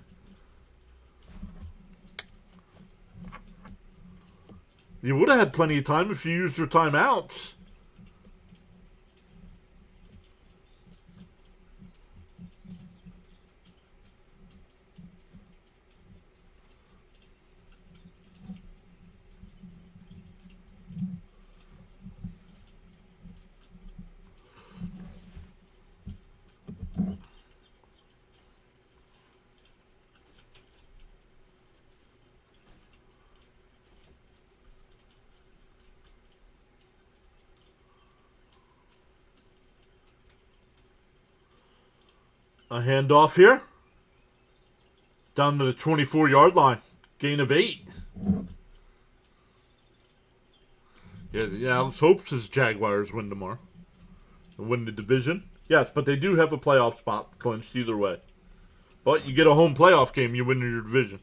You would have had plenty of time if you used your timeouts. A handoff here. Down to the 24-yard line. Gain of 8. Yeah, Alex hopes his Jaguars win tomorrow. And win the division. Yes, but they do have a playoff spot clinched either way. But you get a home playoff game, you win your division.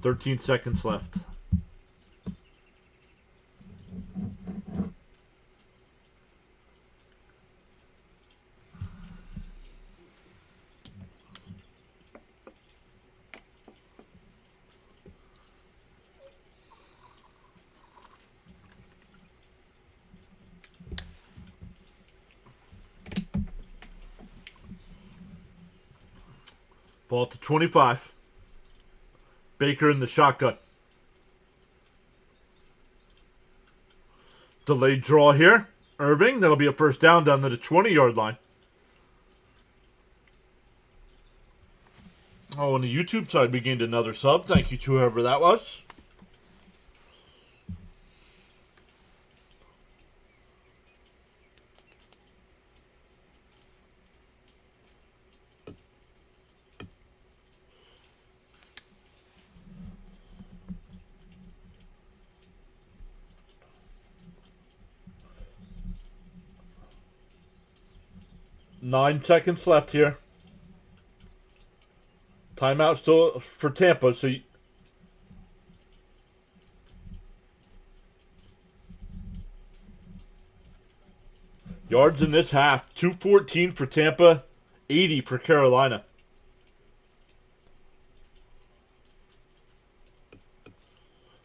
"13 seconds left. Ball at the 25. Baker in the shotgun. Delayed draw here. Irving. That'll be a first down to the 20-yard line. Oh, on the YouTube side, we gained another sub. Thank you to whoever that was. Nine seconds left here. Timeout still for Tampa, so yards in this half. 214 for Tampa, 80 for Carolina.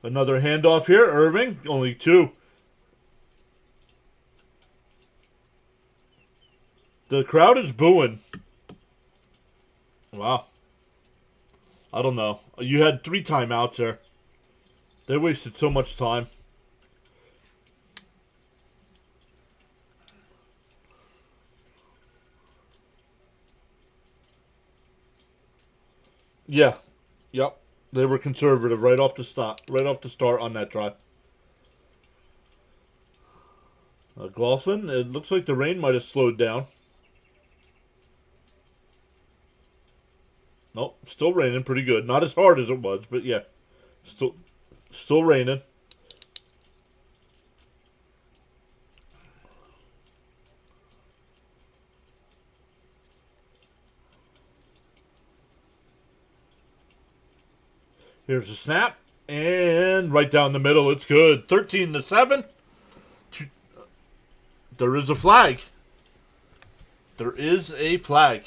Another handoff here. Irving, only 2. The crowd is booing. Wow. I don't know. You had 3 timeouts there. They wasted so much time. Yeah. Yep. They were conservative right off the start. Right off the start on that drive. Glosson, it looks like the rain might have slowed down. Nope, still raining pretty good. Not as hard as it was, but yeah, still raining. Here's a snap, and right down the middle, it's good. 13-7. There is a flag. There is a flag.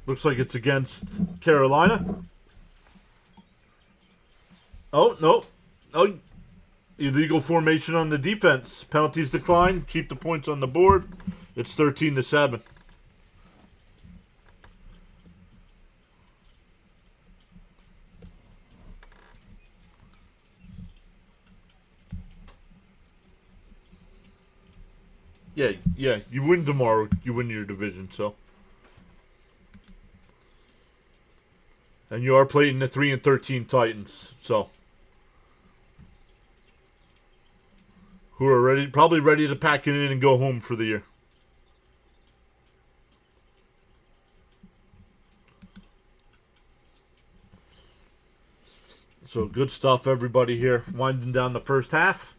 Looks like it's against Carolina. Oh, no. Oh, illegal formation on the defense. Penalties decline. Keep the points on the board. It's 13-7. Yeah. You win tomorrow, you win your division, so. And you are playing the 3-13 Titans, so. Who are probably ready to pack it in and go home for the year. So good stuff, everybody here. Winding down the first half.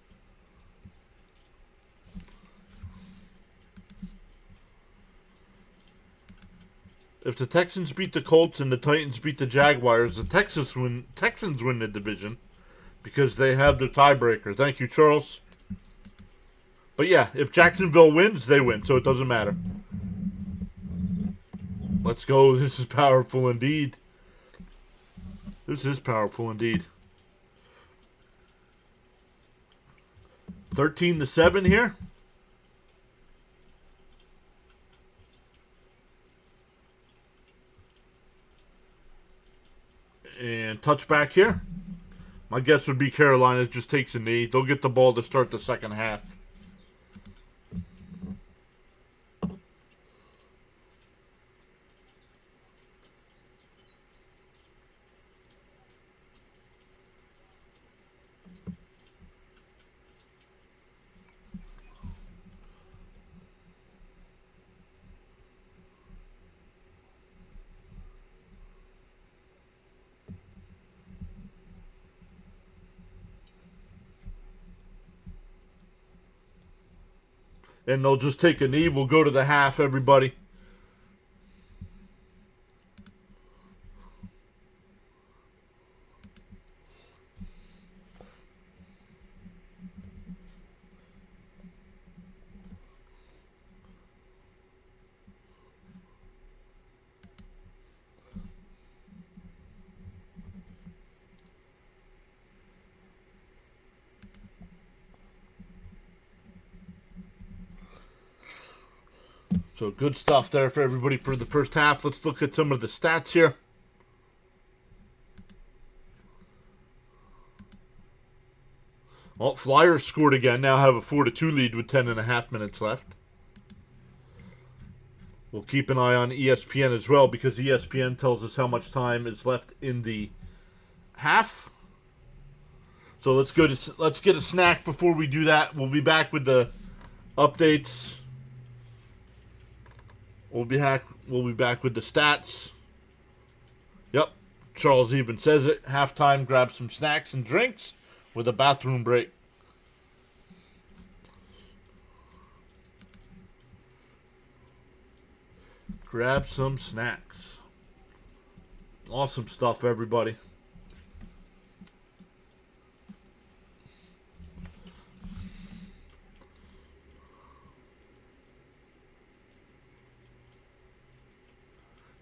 If the Texans beat the Colts and the Titans beat the Jaguars, the Texans win the division because they have their tiebreaker. Thank you, Charles. But yeah, if Jacksonville wins, they win, so it doesn't matter. Let's go. This is powerful indeed. This is powerful indeed. 13-7 here. And touchback here. My guess would be Carolina just takes a knee. They'll get the ball to start the second half. And they'll just take a knee. We'll go to the half, everybody. So good stuff there for everybody for the first half. Let's look at some of the stats here. Well, Flyers scored again. Now have a 4-2 lead with 10.5 minutes left. We'll keep an eye on ESPN as well because ESPN tells us how much time is left in the half. So let's get a snack before we do that. We'll be back with the updates. We'll be back with the stats. Yep, Charles even says it. Halftime, grab some snacks and drinks with a bathroom break. Grab some snacks. Awesome stuff, everybody.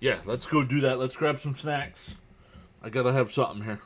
Yeah, let's go do that. Let's grab some snacks. I gotta have something here.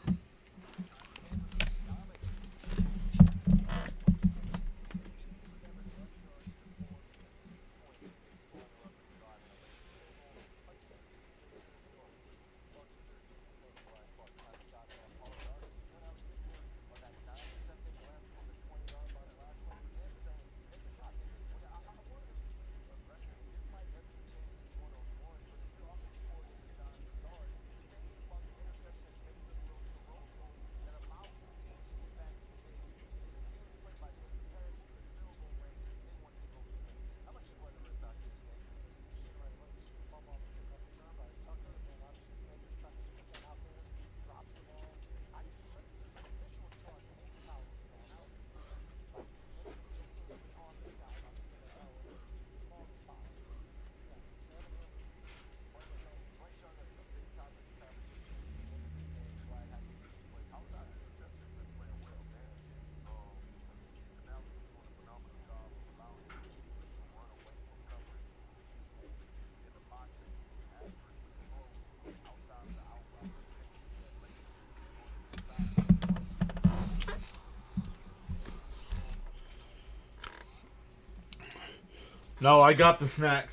No, I got the snacks.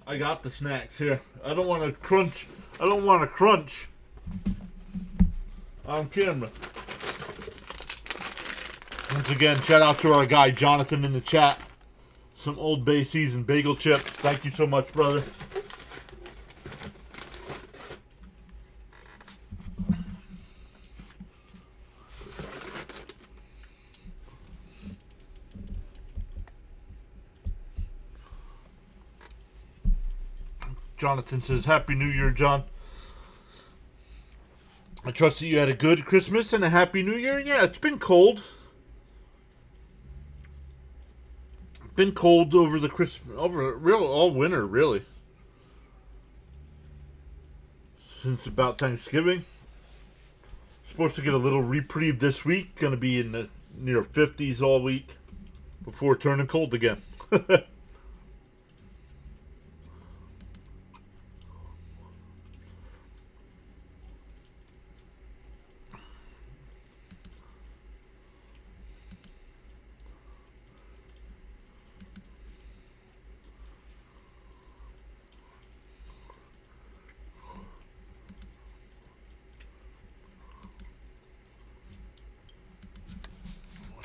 I got the snacks here. I don't want to crunch. I don't want to crunch on camera. Once again, shout out to our guy Jonathan in the chat. Some Old Bay seasoned bagel chips. Thank you so much, brother. Jonathan says, Happy New Year, John. I trust that you had a good Christmas and a Happy New Year. Yeah, it's been cold. Been cold over the Christmas, all winter, really. Since about Thanksgiving. Supposed to get a little reprieve this week. Going to be in the near 50s all week before turning cold again.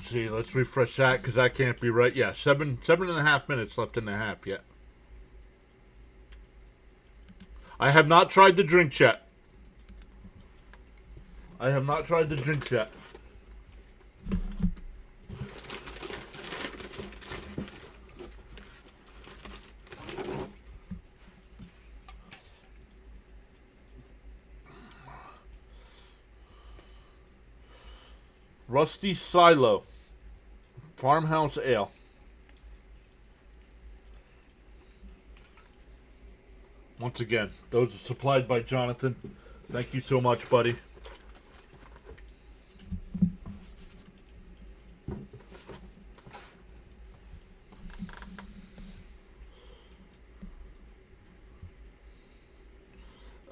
See, let's refresh that because that can't be right. Yeah, 7.5 minutes left in the half yet. I have not tried the drink yet. I have not tried the drink yet. Rusty Silo Farmhouse Ale. Once again, those are supplied by Jonathan. Thank you so much, buddy.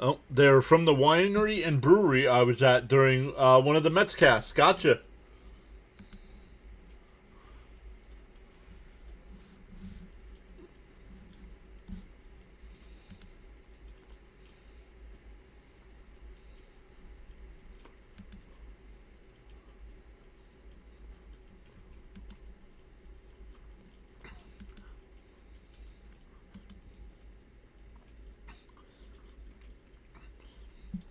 Oh, they're from the winery and brewery I was at during one of the Mets casts. Gotcha.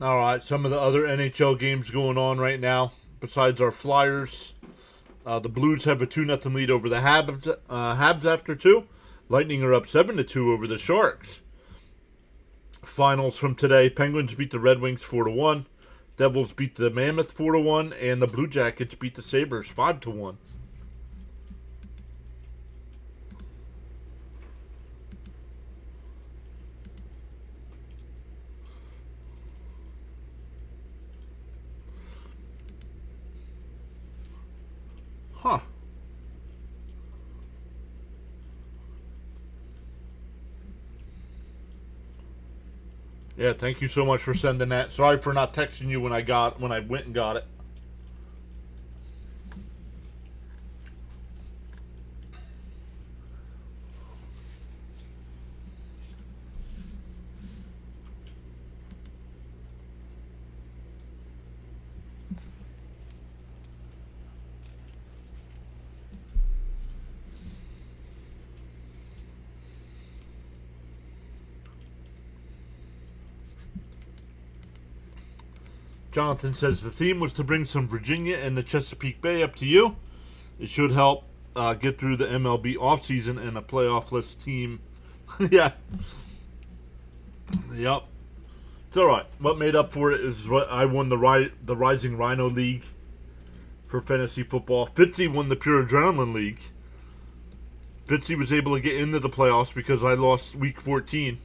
All right, some of the other NHL games going on right now, besides our Flyers. The Blues have a 2-0 lead over the Habs after 2. Lightning are up 7-2 over the Sharks. Finals from today, Penguins beat the Red Wings 4-1. Devils beat the Mammoth 4-1. And the Blue Jackets beat the Sabres 5-1. Huh. Yeah, thank you so much for sending that. Sorry for not texting you when I went and got it. Jonathan says the theme was to bring some Virginia and the Chesapeake Bay up to you. It should help get through the MLB offseason and a playoff-less team. Yeah. Yep. It's all right. What made up for it is what I won the Rising Rhino League for fantasy football. Fitzy won the Pure Adrenaline League. Fitzy was able to get into the playoffs because I lost week 14.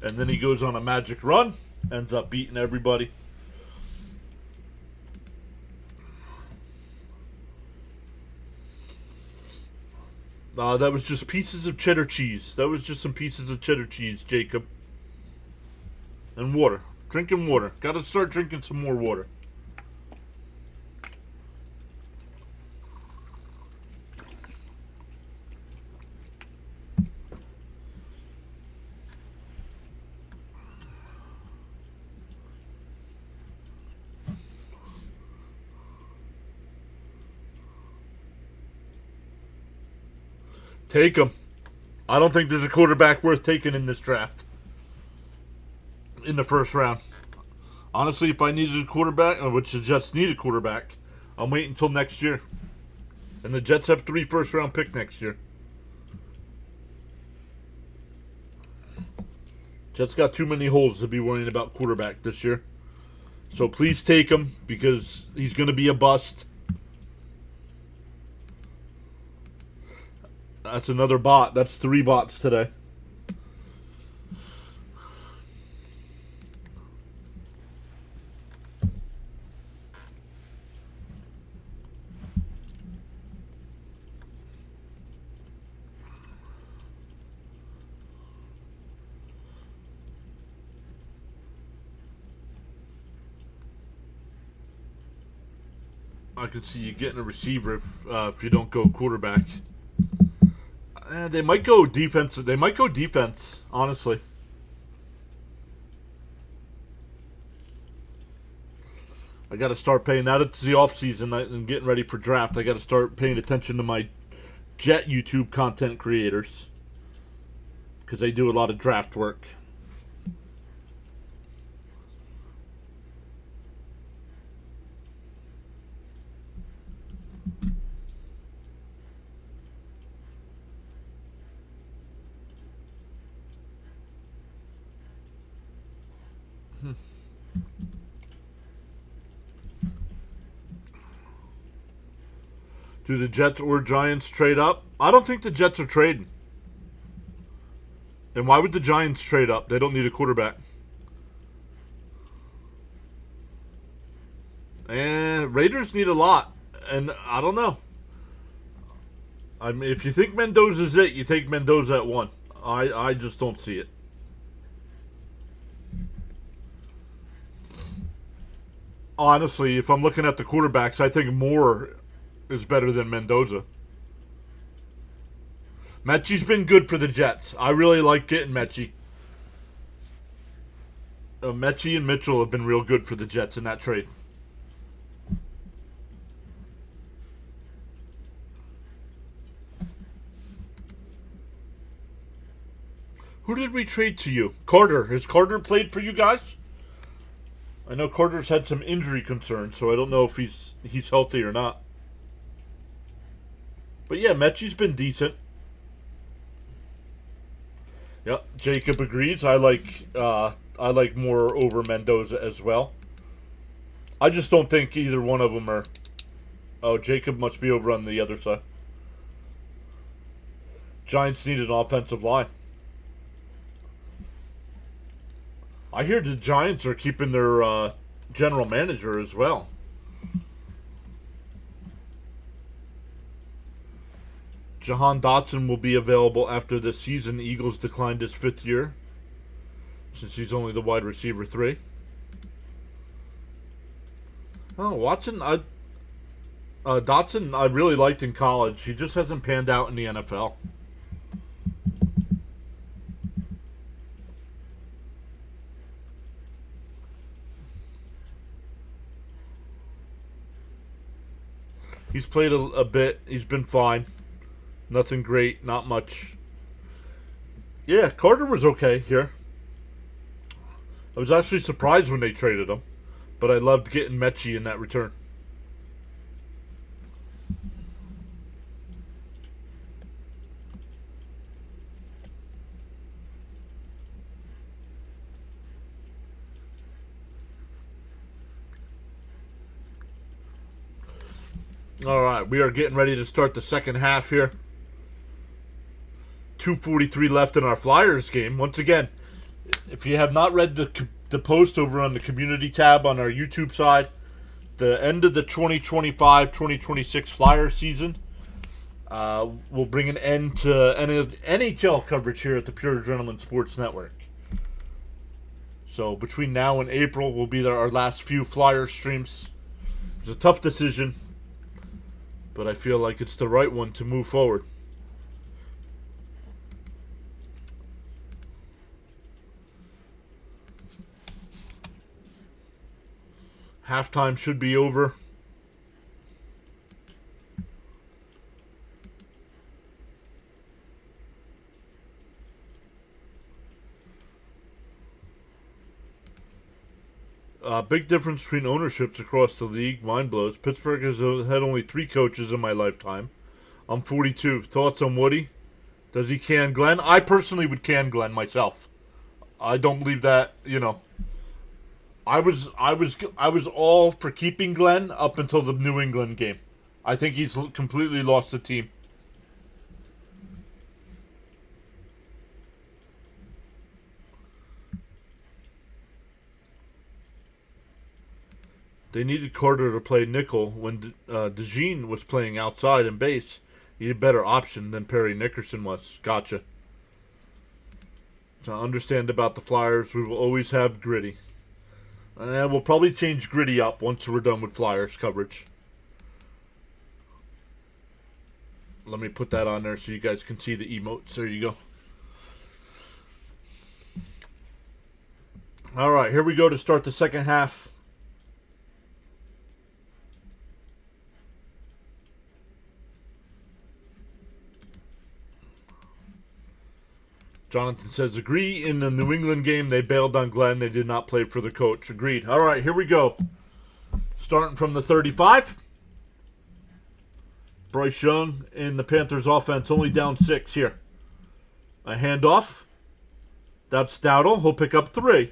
And then he goes on a magic run, ends up beating everybody. That was just pieces of cheddar cheese. That was just some pieces of cheddar cheese, Jacob. And water. Drinking water. Gotta start drinking some more water. Take him. I don't think there's a quarterback worth taking in this draft. In the first round. Honestly, if I needed a quarterback, which the Jets need a quarterback, I'm waiting until next year. And the Jets have 3 first-round picks next year. Jets got too many holes to be worrying about quarterback this year. So please take him because he's going to be a bust. That's another bot. That's 3 bots today. I could see you getting a receiver if you don't go quarterback. They might go defense. They might go defense, honestly. I got to start paying that. It's the off season and getting ready for draft. I got to start paying attention to my Jet YouTube content creators because they do a lot of draft work. Do the Jets or Giants trade up? I don't think the Jets are trading. And why would the Giants trade up? They don't need a quarterback. And Raiders need a lot. And I don't know. I mean, if you think Mendoza's it, you take Mendoza at 1. I just don't see it. Honestly, if I'm looking at the quarterbacks, I think Moore is better than Mendoza. Mechie's been good for the Jets. I really like getting Mechie. Mechie and Mitchell have been real good for the Jets in that trade. Who did we trade to you? Carter. Has Carter played for you guys? I know Carter's had some injury concerns, so I don't know if he's healthy or not. But yeah, Mechie's been decent. Yep, Jacob agrees. I like Moore over Mendoza as well. I just don't think either one of them are. Oh, Jacob must be over on the other side. Giants need an offensive line. I hear the Giants are keeping their general manager as well. Jahan Dotson will be available after this season. The Eagles declined his 5th year since he's only the wide receiver 3. Oh, Dotson I really liked in college. He just hasn't panned out in the NFL. He's played a bit. He's been fine. Nothing great, not much. Yeah, Carter was okay here. I was actually surprised when they traded him, but I loved getting Mechie in that return. All right, we are getting ready to start the second half here. 2:43 left in our Flyers game. Once again, if you have not read the post over on the community tab on our YouTube side, the end of the 2025-2026 Flyers season will bring an end to NHL coverage here at the Pure Adrenaline Sports Network. So between now and April will be our last few Flyers streams. It's a tough decision, but I feel like it's the right one to move forward. Halftime should be over. Big difference between ownerships across the league. Mind blows. Pittsburgh has had only 3 coaches in my lifetime. I'm 42. Thoughts on Woody? Does he can Glenn? I personally would can Glenn myself. I don't believe that, I was all for keeping Glenn up until the New England game. I think he's completely lost the team. They needed Carter to play nickel when DeJean was playing outside and base. He had a better option than Perry Nickerson was. Gotcha. To understand about the Flyers, we will always have Gritty. And we'll probably change Gritty up once we're done with Flyers coverage. Let me put that on there so you guys can see the emotes. There you go. All right, here we go to start the second half. Jonathan says, agree, in the New England game, they bailed on Glenn. They did not play for the coach. Agreed. All right, here we go. Starting from the 35. Bryce Young in the Panthers offense, only down 6 here. A handoff. That's Dowdle. He'll pick up 3.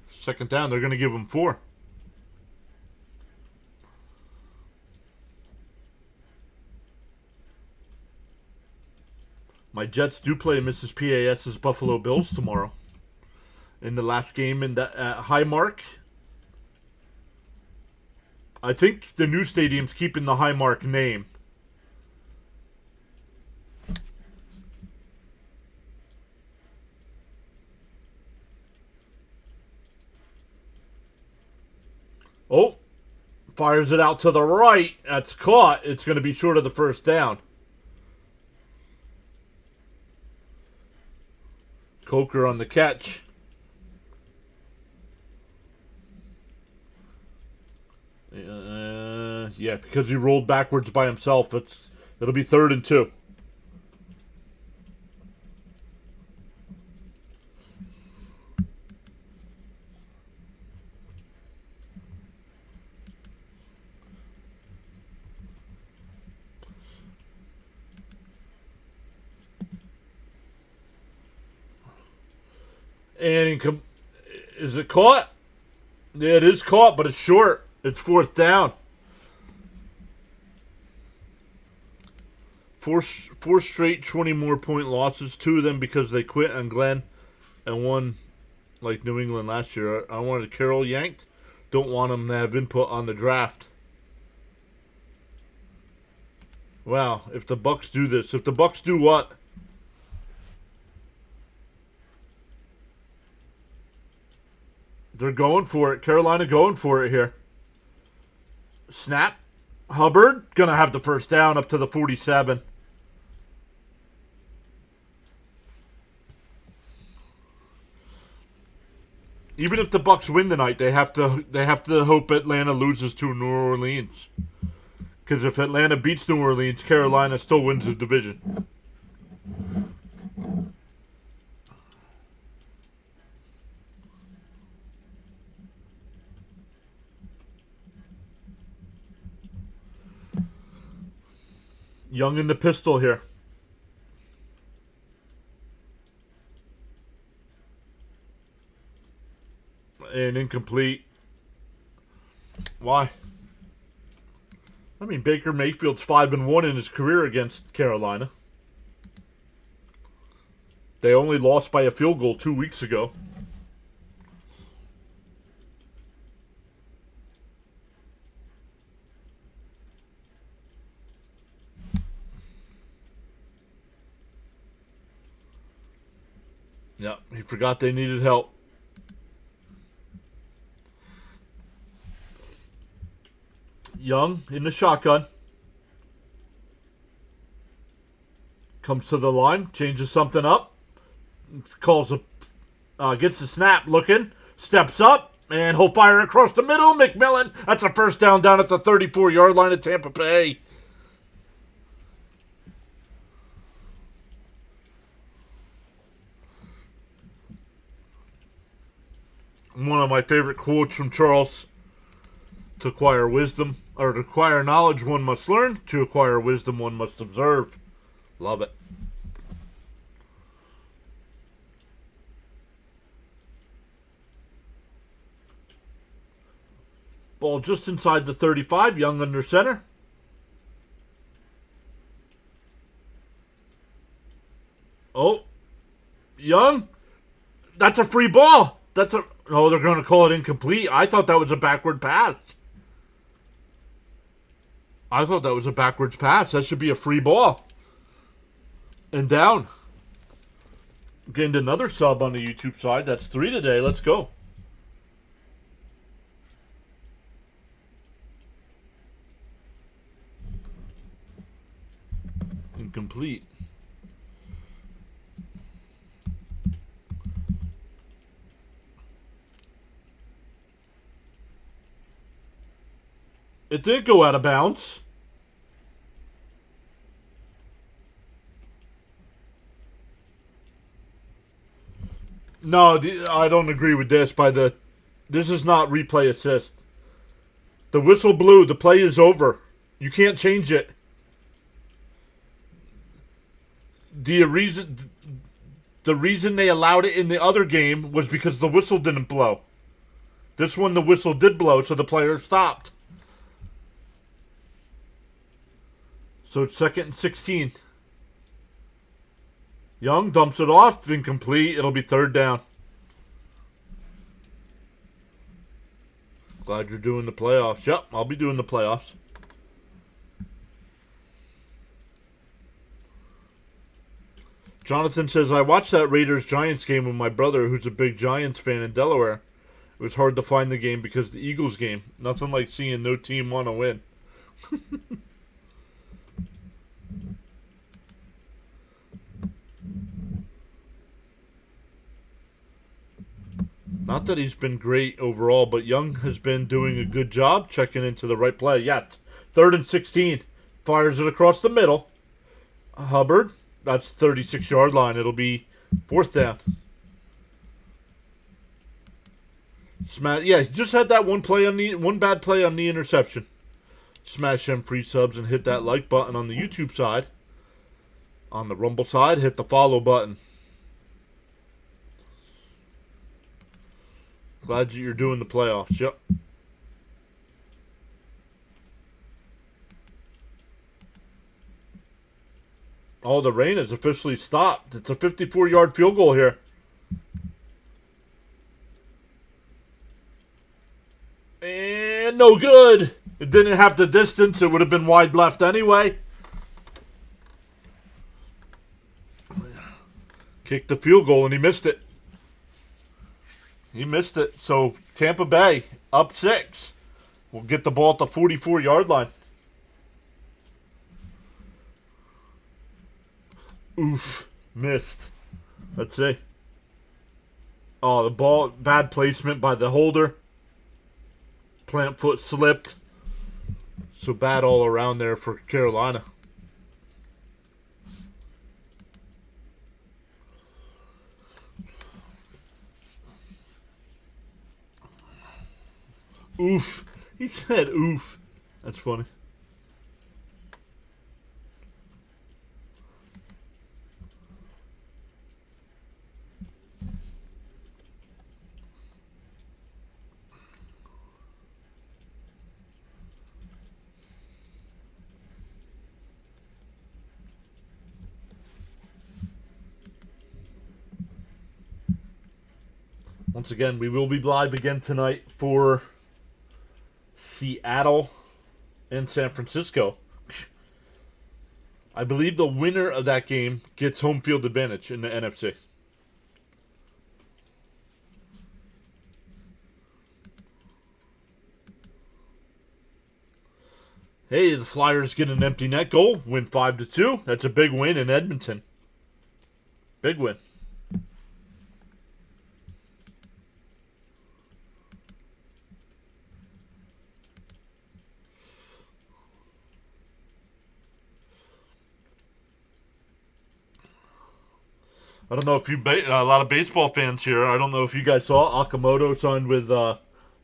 Second down, they're going to give him 4. My Jets do play Mrs. PAS's Buffalo Bills tomorrow. In the last game in the Highmark. I think the new stadium's keeping the Highmark name. Oh, fires it out to the right. That's caught. It's going to be short of the first down. Coker on the catch. Yeah, because he rolled backwards by himself. It'll be 3rd and 2. And is it caught? Yeah, it is caught, but it's short. It's 4th down. Four straight 20 more point losses. 2 of them because they quit on Glenn, and 1 like New England last year. I wanted Carroll yanked. Don't want him to have input on the draft. Wow, if the Bucks do this, if the Bucks do what? They're going for it. Carolina going for it here. Snap. Hubbard going to have the first down up to the 47. Even if the Bucks win tonight, they have to hope Atlanta loses to New Orleans. Because if Atlanta beats New Orleans, Carolina still wins the division. Young in the pistol here. And incomplete. Why? I mean, Baker Mayfield's 5-1 in his career against Carolina. They only lost by a field goal 2 weeks ago. Yeah, he forgot they needed help. Young in the shotgun. Comes to the line, changes something up. Gets the snap looking. Steps up, and he'll fire across the middle. McMillan, that's a first down at the 34-yard line of Tampa Bay. One of my favorite quotes from Charles. To acquire wisdom, or to acquire knowledge, one must learn. To acquire wisdom, one must observe. Love it. Ball just inside the 35. Young under center. Oh. Young. That's a free ball. No, they're going to call it incomplete. I thought that was a backward pass. That should be a free ball. And down. Gained another sub on the YouTube side. That's 3 today. Let's go. Incomplete. It did go out of bounds. No, I don't agree with this. This is not replay assist. The whistle blew. The play is over. You can't change it. The reason they allowed it in the other game was because the whistle didn't blow. This one, the whistle did blow, so the player stopped. So it's 2nd and 16. Young dumps it off. Incomplete. It'll be 3rd down. Glad you're doing the playoffs. Yep, I'll be doing the playoffs. Jonathan says, I watched that Raiders-Giants game with my brother, who's a big Giants fan in Delaware. It was hard to find the game because the Eagles game. Nothing like seeing no team want to win. Not that he's been great overall, but Young has been doing a good job checking into the right play. Yes, 3rd and 16. Fires it across the middle. Hubbard, that's 36-yard line. It'll be 4th down. Yeah, he just had that one bad play on the interception. Smash them free subs and hit that like button on the YouTube side. On the Rumble side, hit the follow button. Glad you're doing the playoffs. Yep. Oh, the rain has officially stopped. It's a 54-yard field goal here. And no good. It didn't have the distance. It would have been wide left anyway. Kicked the field goal and he missed it. So Tampa Bay up 6. We'll get the ball at the 44-yard line. Oof. Missed. Let's see. Oh, the ball, bad placement by the holder. Plant foot slipped. So bad all around there for Carolina. Oof. He said oof. That's funny. Once again, we will be live again tonight for Seattle and San Francisco. I believe the winner of that game gets home field advantage in the NFC. Hey, the Flyers get an empty net goal, win 5-2. That's a big win in Edmonton. Big win. I don't know if a lot of baseball fans here. I don't know if you guys saw Okamoto signed with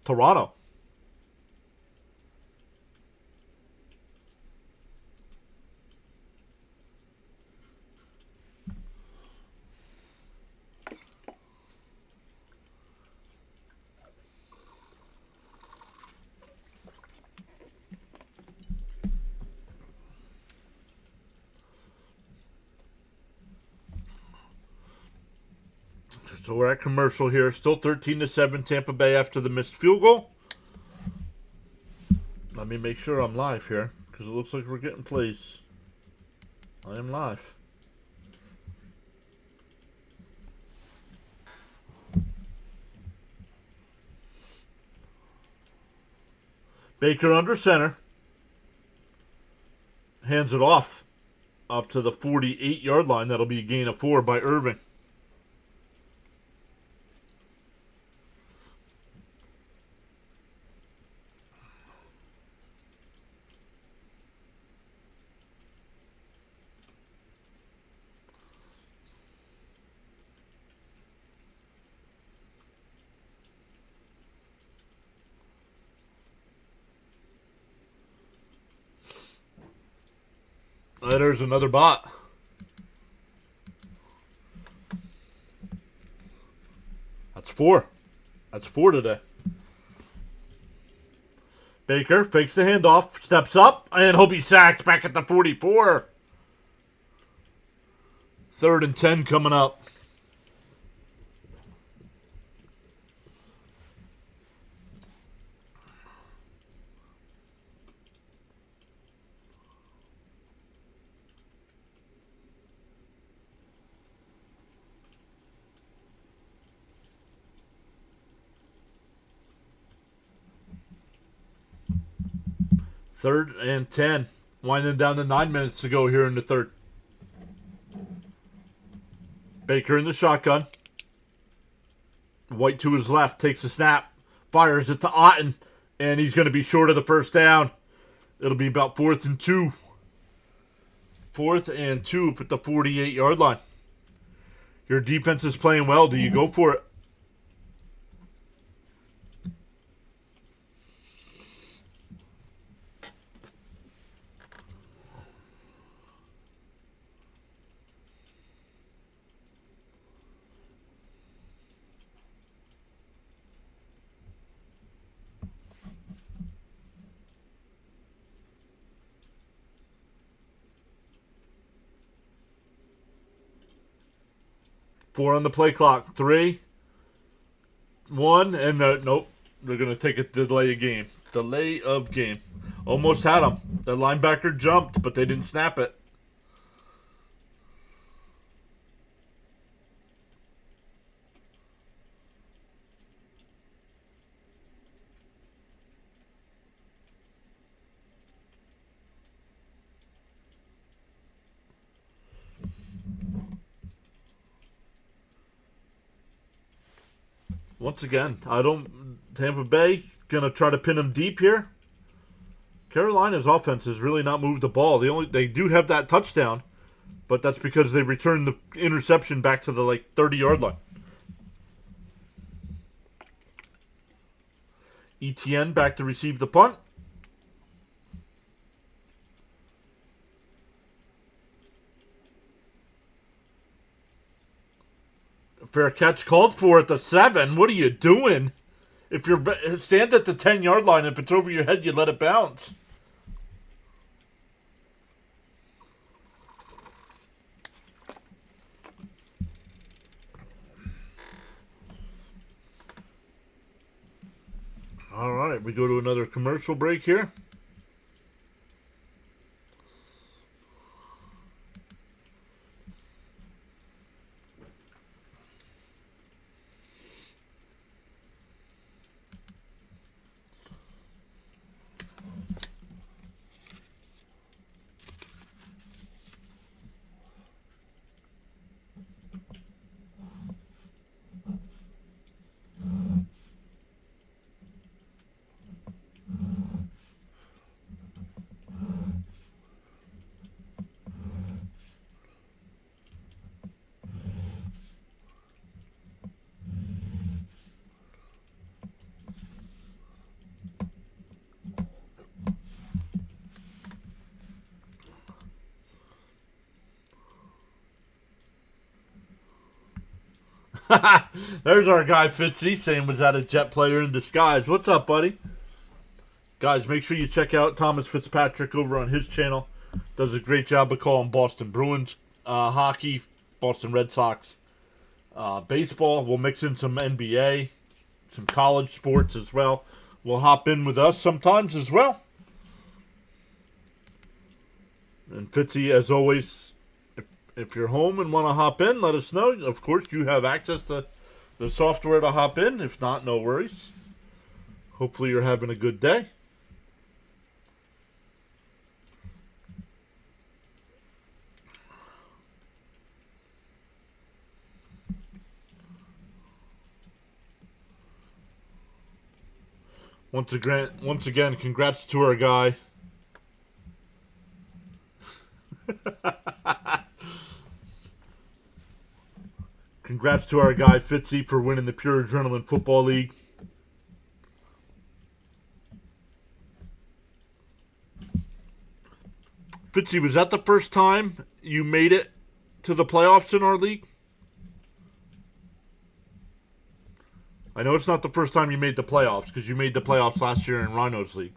Toronto. So we're at commercial here. Still 13-7 Tampa Bay after the missed field goal. Let me make sure I'm live here because it looks like we're getting plays. I am live. Baker under center. Hands it off up to the 48-yard line. That'll be a gain of 4 by Irving. There's another bot. That's 4. That's 4 today. Baker fakes the handoff, steps up, and he'll be sacked back at the 44. 3rd and 10 coming up. Third and 10. Winding down to 9 minutes to go here in the third. Baker in the shotgun. White to his left. Takes a snap. Fires it to Otten. And he's going to be short of the first down. It'll be about 4th and 2. 4th and 2 at the 48-yard line. Your defense is playing well. Do you go for it? Four on the play clock. 3, 1, and nope. They're going to take a delay of game. Delay of game. Almost had him. The linebacker jumped, but they didn't snap it. Once again, Tampa Bay gonna try to pin them deep here. Carolina's offense has really not moved the ball. They do have that touchdown, but that's because they returned the interception back to the 30-yard line. ETN back to receive the punt. Fair catch called for at the 7. What are you doing? If you're stand at the 10-yard line, if it's over your head, you let it bounce. All right, we go to another commercial break here. There's our guy Fitzy saying was that a Jet player in disguise. What's up, buddy? Guys, make sure you check out Thomas Fitzpatrick over on his channel. Does a great job of calling Boston Bruins hockey, Boston Red Sox baseball. We'll mix in some NBA, some college sports as well. We'll hop in with us sometimes as well. And Fitzy, as always, if you're home and want to hop in, let us know. Of course, you have access to the software to hop in. If not, no worries. Hopefully you're having a good day. Once again, congrats to our guy. Congrats to our guy Fitzy for winning the Pure Adrenaline Football League. Fitzy, was that the first time you made it to the playoffs in our league? I know it's not the first time you made the playoffs because you made the playoffs last year in Rhino's league.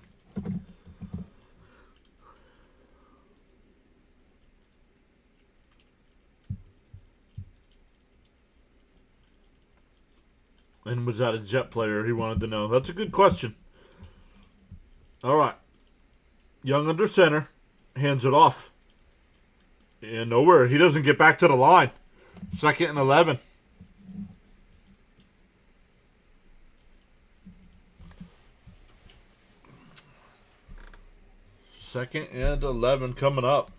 And was that a Jet player? He wanted to know. That's a good question. All right. Young under center. Hands it off. And nowhere. He doesn't get back to the line. 2nd and 11. Second and 11 coming up.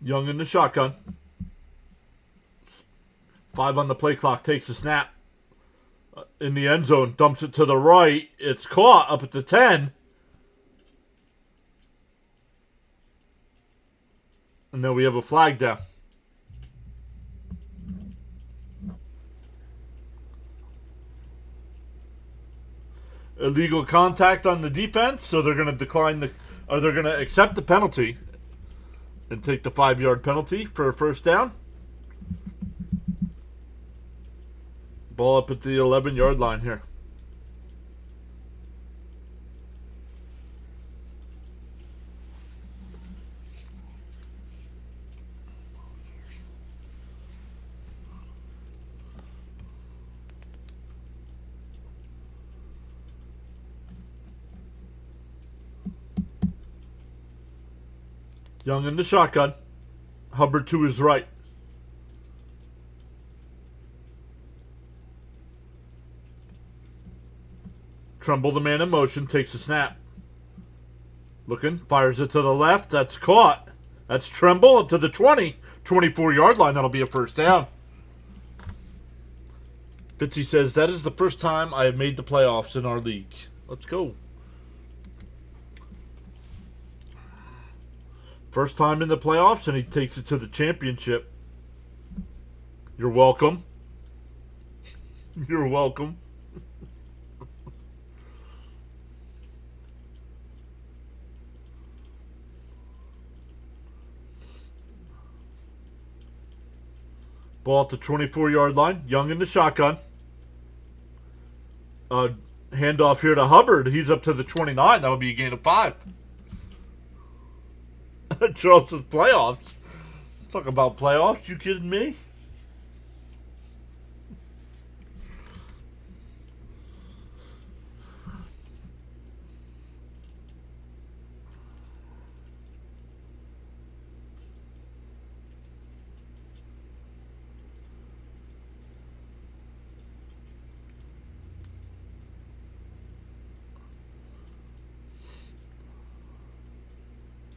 Young in the shotgun. 5 on the play clock. Takes the snap. In the end zone. Dumps it to the right. It's caught up at the 10. And then we have a flag down. Illegal contact on the defense. So they're going to decline they're going to accept the penalty. And take the 5-yard penalty for a first down. Ball up at the 11-yard line here. Young in the shotgun. Hubbard to his right. Trumbull, the man in motion, takes a snap. Looking, fires it to the left. That's caught. That's Trumbull up to the 20. 24-yard line. That'll be a first down. Fitzy says, that is the first time I have made the playoffs in our league. Let's go. First time in the playoffs, and he takes it to the championship. You're welcome. You're welcome. Ball at the 24-yard line. Young in the shotgun. Handoff here to Hubbard. He's up to the 29. That'll be a gain of 5. Charles says playoffs. Talk about playoffs. You kidding me?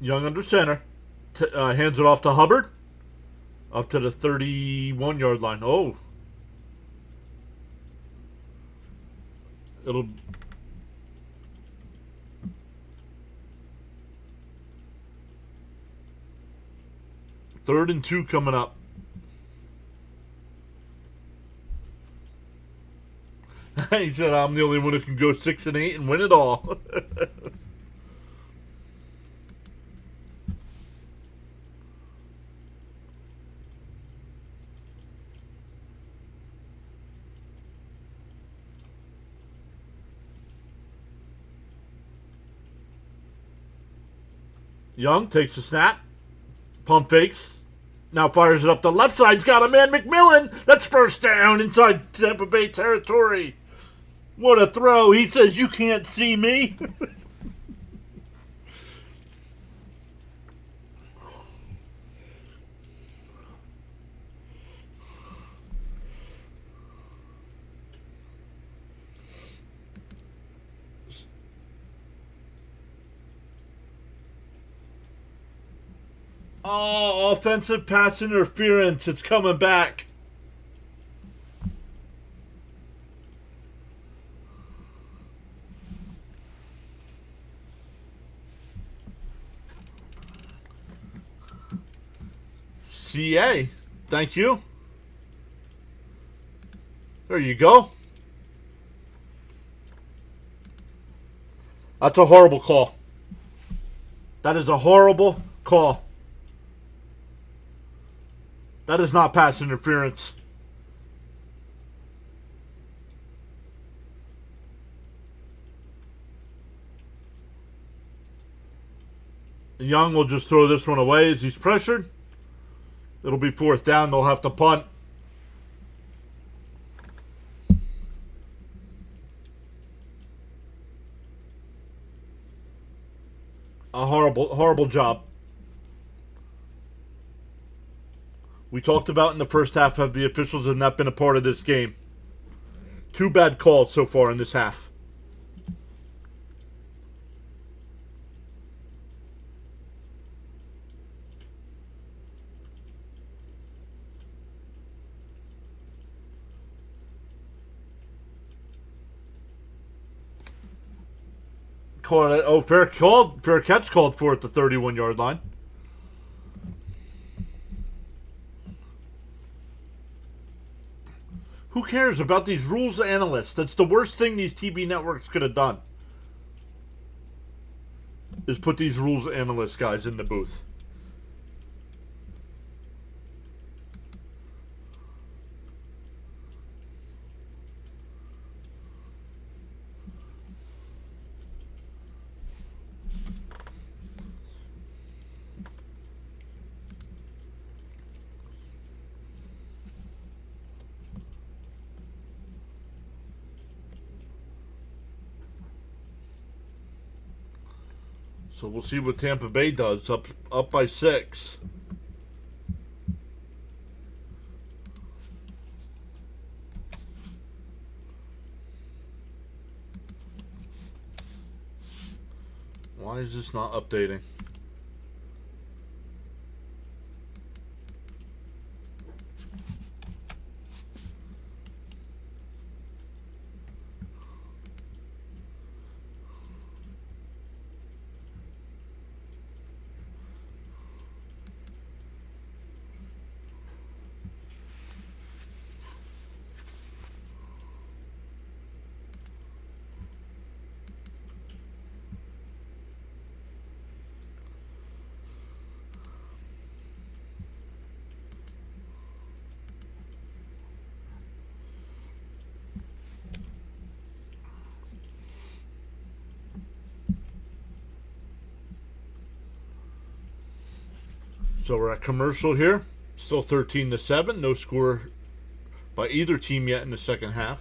Young under center. Hands it off to Hubbard. Up to the 31-yard line. Oh. It'll... 3rd and 2 coming up. He said, I'm the only one who can go 6-8 and win it all. Young takes the snap. Pump fakes. Now fires it up the left side. He's got a man, McMillan. That's first down inside Tampa Bay territory. What a throw. He says, you can't see me. Oh, offensive pass interference. It's coming back. CA. Thank you. There you go. That's a horrible call. That is a horrible call. That is not pass interference. Young will just throw this one away as he's pressured. It'll be 4th down. They'll have to punt. A horrible job. We talked about in the first half how the officials have not been a part of this game. 2 bad calls so far in this half. Fair catch called for at the 31-yard line. Who cares about these rules analysts? That's the worst thing these TV networks could have done. Is put these rules analyst guys in the booth. So we'll see what Tampa Bay does. Up by 6. Why is this not updating? So we're at commercial here. Still 13-7. No score by either team yet in the second half.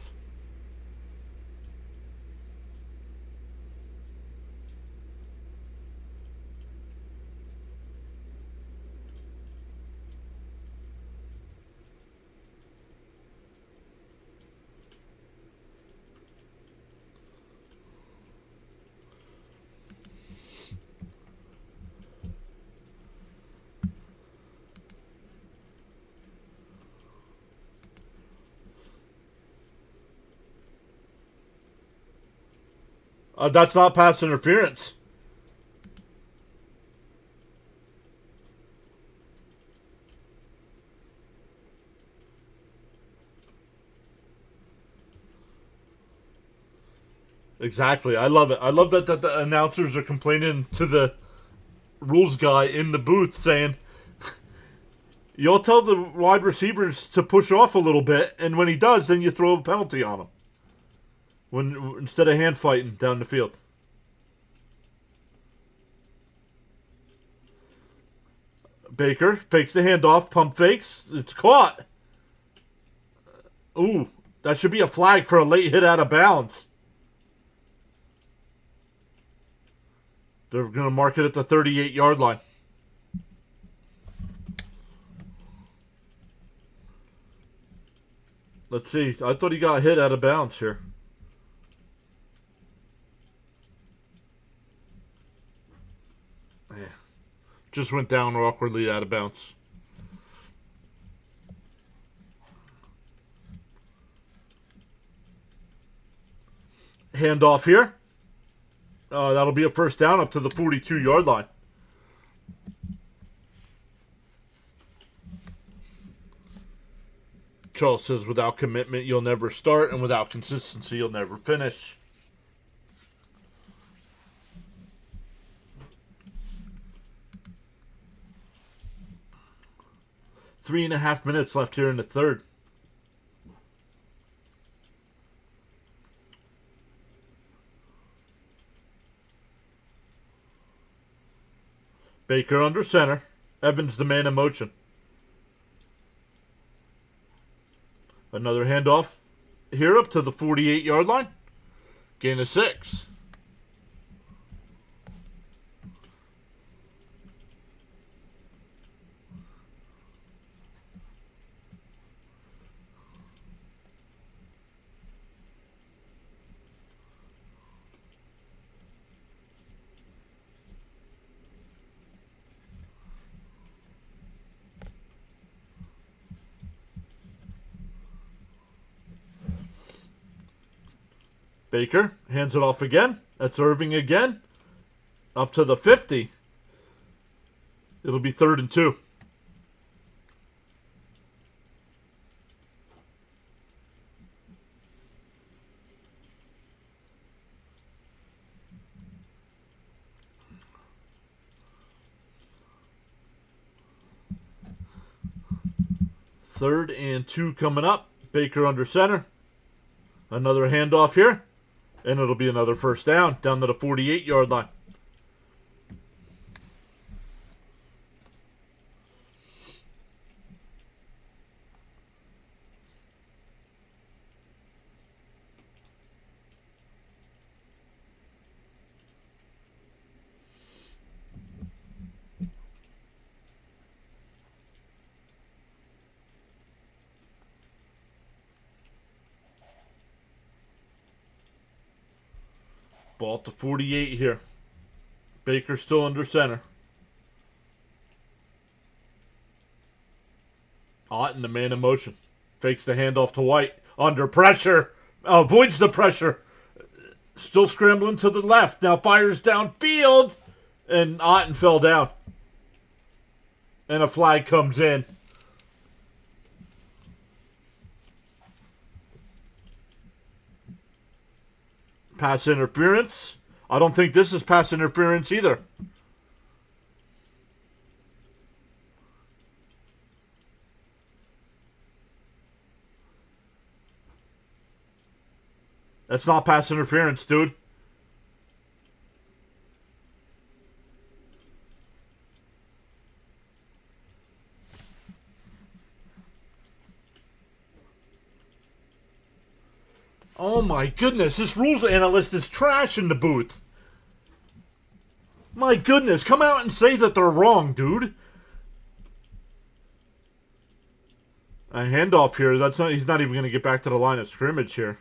That's not pass interference. Exactly. I love it. I love that the announcers are complaining to the rules guy in the booth saying, you'll tell the wide receivers to push off a little bit, and when he does, then you throw a penalty on him. Instead of hand fighting down the field. Baker fakes the handoff, pump fakes. It's caught. Ooh, that should be a flag for a late hit out of bounds. They're going to mark it at the 38-yard line. Let's see. I thought he got hit out of bounds here. Yeah. Just went down awkwardly out of bounds. Handoff here. That'll be a first down up to the 42-yard line. Charles says, without commitment, you'll never start, and without consistency, you'll never finish. Three and a half minutes left here in the third. Baker under center. Evans the man in motion. Another handoff here up to the 48-yard line. Gain of 6. Baker hands it off again. That's Irving again. Up to the 50. It'll be 3rd and 2. Third and 2 coming up. Baker under center. Another handoff here. And it'll be another first down to the 48-yard line. Ball at the 48 here. Baker still under center. Otten, the man in motion. Fakes the handoff to White. Under pressure. Avoids the pressure. Still scrambling to the left. Now fires downfield. And Otten fell down. And a flag comes in. Pass interference. I don't think this is pass interference either. That's not pass interference, dude. Oh my goodness, this rules analyst is trash in the booth. My goodness, come out and say that they're wrong, dude. A handoff here. He's not even going to get back to the line of scrimmage here.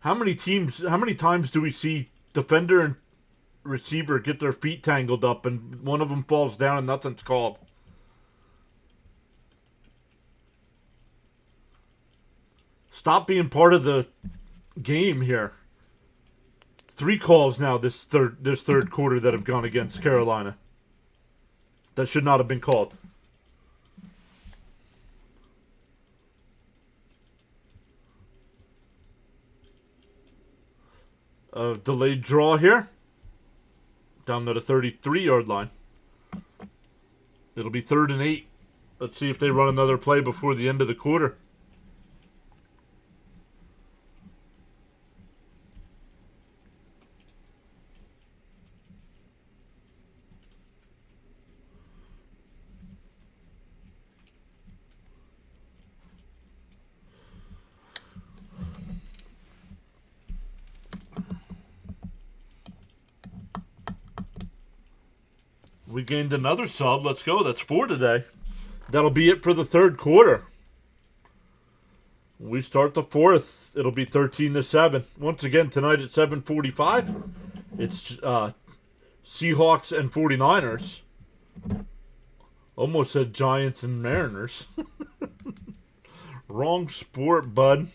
How many times do we see defender and receiver get their feet tangled up and one of them falls down and nothing's called? Stop being part of the game here. 3 calls now this third quarter that have gone against Carolina. That should not have been called. Delayed draw here. Down to the 33-yard line. It'll be 3rd and 8. Let's see if they run another play before the end of the quarter. We gained another sub. Let's go. That's 4 today. That'll be it for the 3rd quarter. We start the 4th. It'll be 13-7. Once again, tonight at 7:45, it's Seahawks and 49ers. Almost said Giants and Mariners. Wrong sport, bud.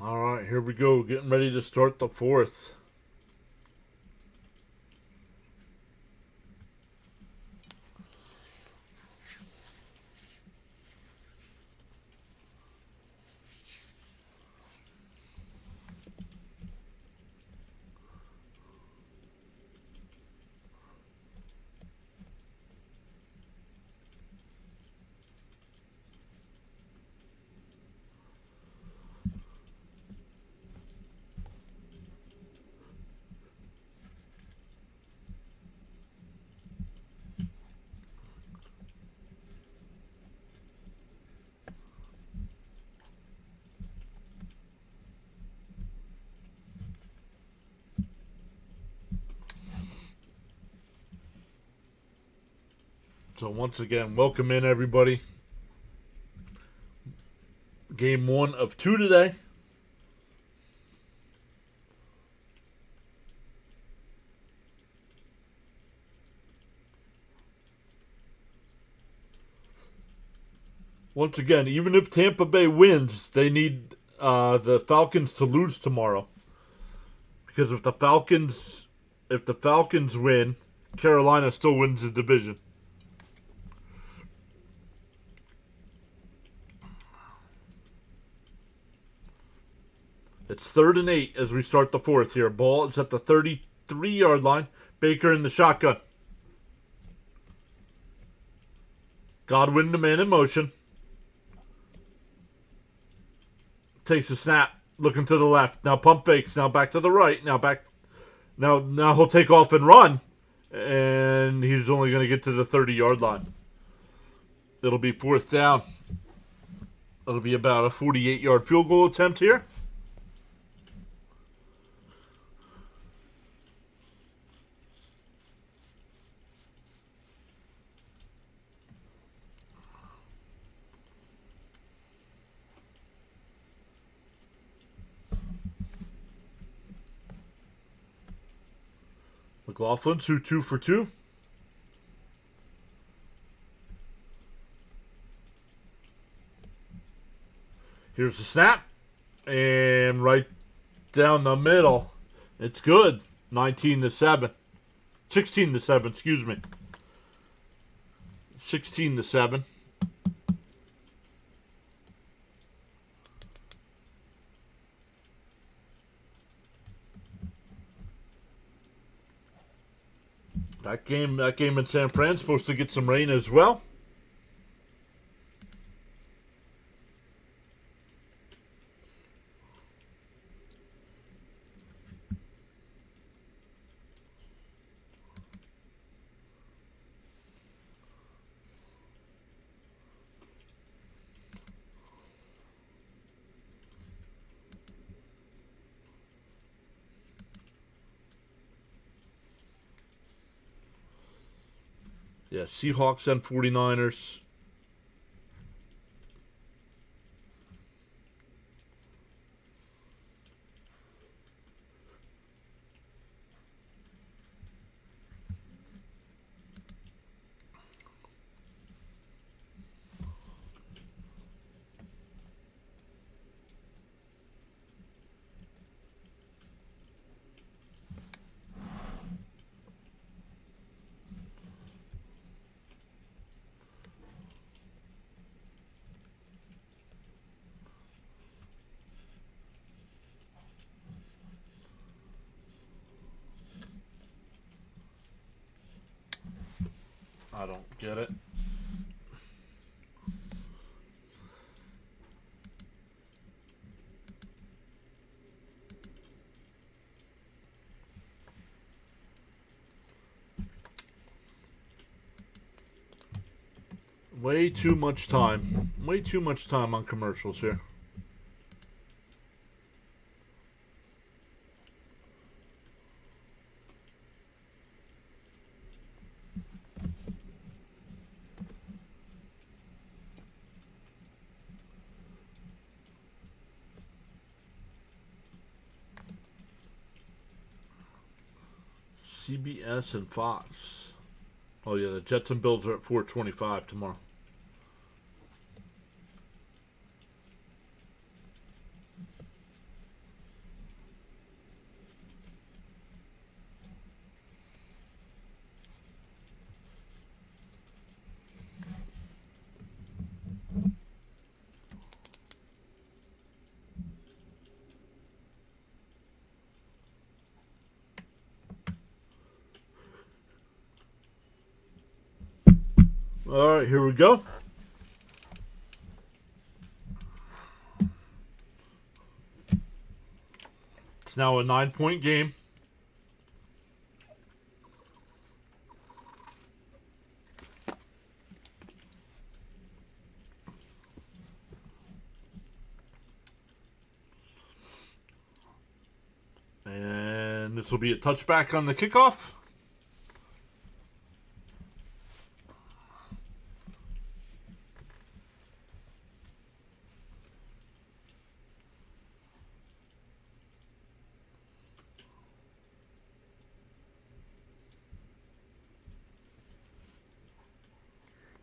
All right, here we go. Getting ready to start the 4th. So once again, welcome in everybody. Game 1 of 2 today. Once again, even if Tampa Bay wins, they need the Falcons to lose tomorrow. Because if the Falcons win, Carolina still wins the division. It's 3rd and 8 as we start the 4th here. Ball is at the 33-yard line. Baker in the shotgun. Godwin, the man in motion. Takes a snap. Looking to the left. Now pump fakes. Now back to the right. Now back. Now he'll take off and run. And he's only going to get to the 30-yard line. It'll be 4th down. It'll be about a 48-yard field goal attempt here. McLaughlin, 2 for 2. Here's the snap. And right down the middle. It's good. 19-7. 16-7, excuse me. 16-7. That game in San Fran is supposed to get some rain as well. Yeah, Seahawks and 49ers. I don't get it. Way too much time. Way too much time on commercials here. CBS and Fox. Oh yeah, the Jets and Bills are at 4:25 tomorrow. All right, here we go. It's now a 9-point game. And this will be a touchback on the kickoff.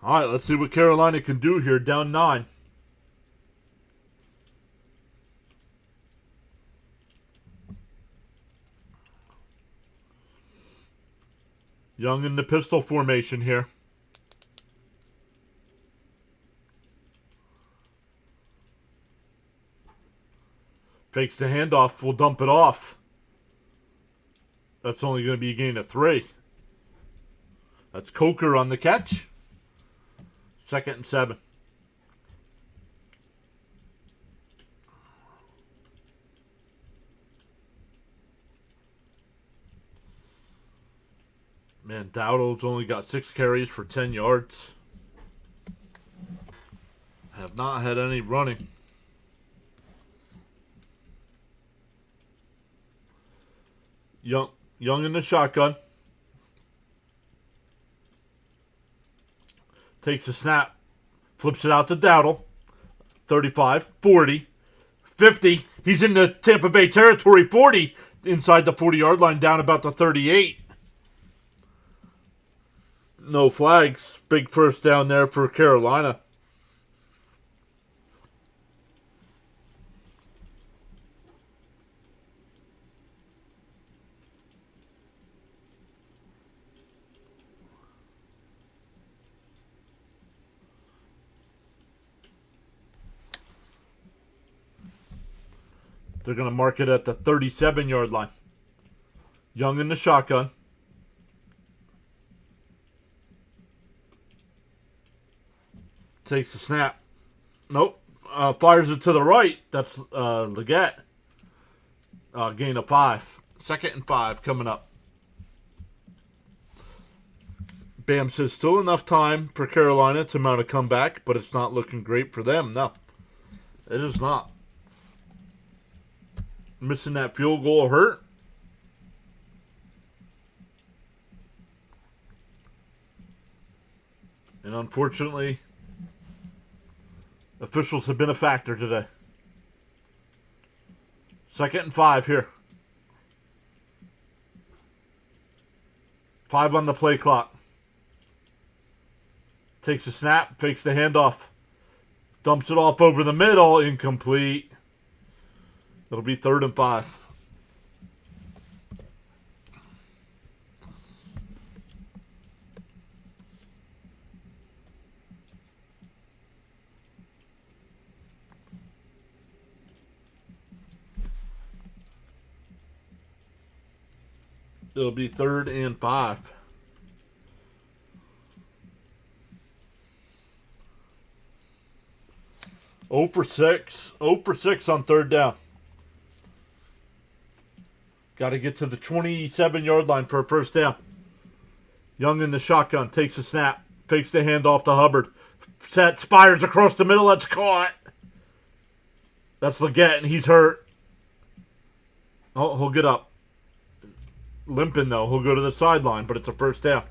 All right, let's see what Carolina can do here, down 9. Young in the pistol formation here. Fakes the handoff, will dump it off. That's only going to be a gain of 3. That's Coker on the catch. 2nd and 7. Man, Dowdle's only got 6 carries for 10 yards. Have not had any running. Young in the shotgun. Takes a snap. Flips it out to Dowdle. 35, 40, 50. He's in the Tampa Bay territory. 40 inside the 40-yard line, down about the 38. No flags. Big first down there for Carolina. They're going to mark it at the 37-yard line. Young in the shotgun. Takes the snap. Nope. Fires it to the right. That's Leggett. Gain of 5. 2nd and 5 coming up. Bam says still enough time for Carolina to mount a comeback, but it's not looking great for them. No, it is not. Missing that field goal hurt. And unfortunately, officials have been a factor today. 2nd and 5 here. 5 on the play clock. Takes a snap, fakes the handoff. Dumps it off over the middle, incomplete. It'll be 3rd and 5. It'll be 3rd and 5. Oh for 6 on 3rd down. Got to get to the 27-yard line for a 1st down. Young in the shotgun, takes a snap, fakes the handoff to Hubbard. Sets, fires across the middle, that's caught. That's Leggett, and he's hurt. Oh, he'll get up. Limping, though. He'll go to the sideline, but it's a 1st down.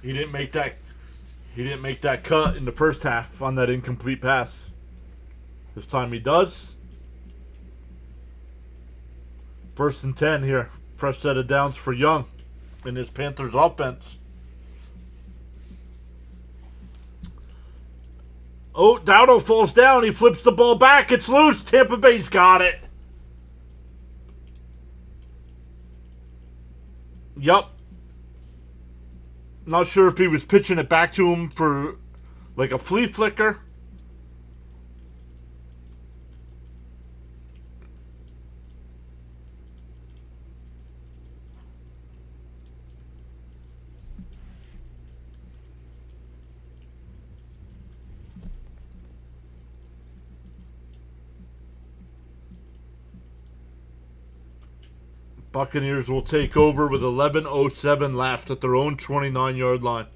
He didn't make that cut in the 1st half on that incomplete pass. This time he does. 1st and 10 here. Fresh set of downs for Young in this Panthers offense. Oh, Dowdle falls down. He flips the ball back. It's loose. Tampa Bay's got it. Yup. Not sure if he was pitching it back to him for like a flea flicker. Buccaneers will take over with 11:07 left at their own 29-yard line.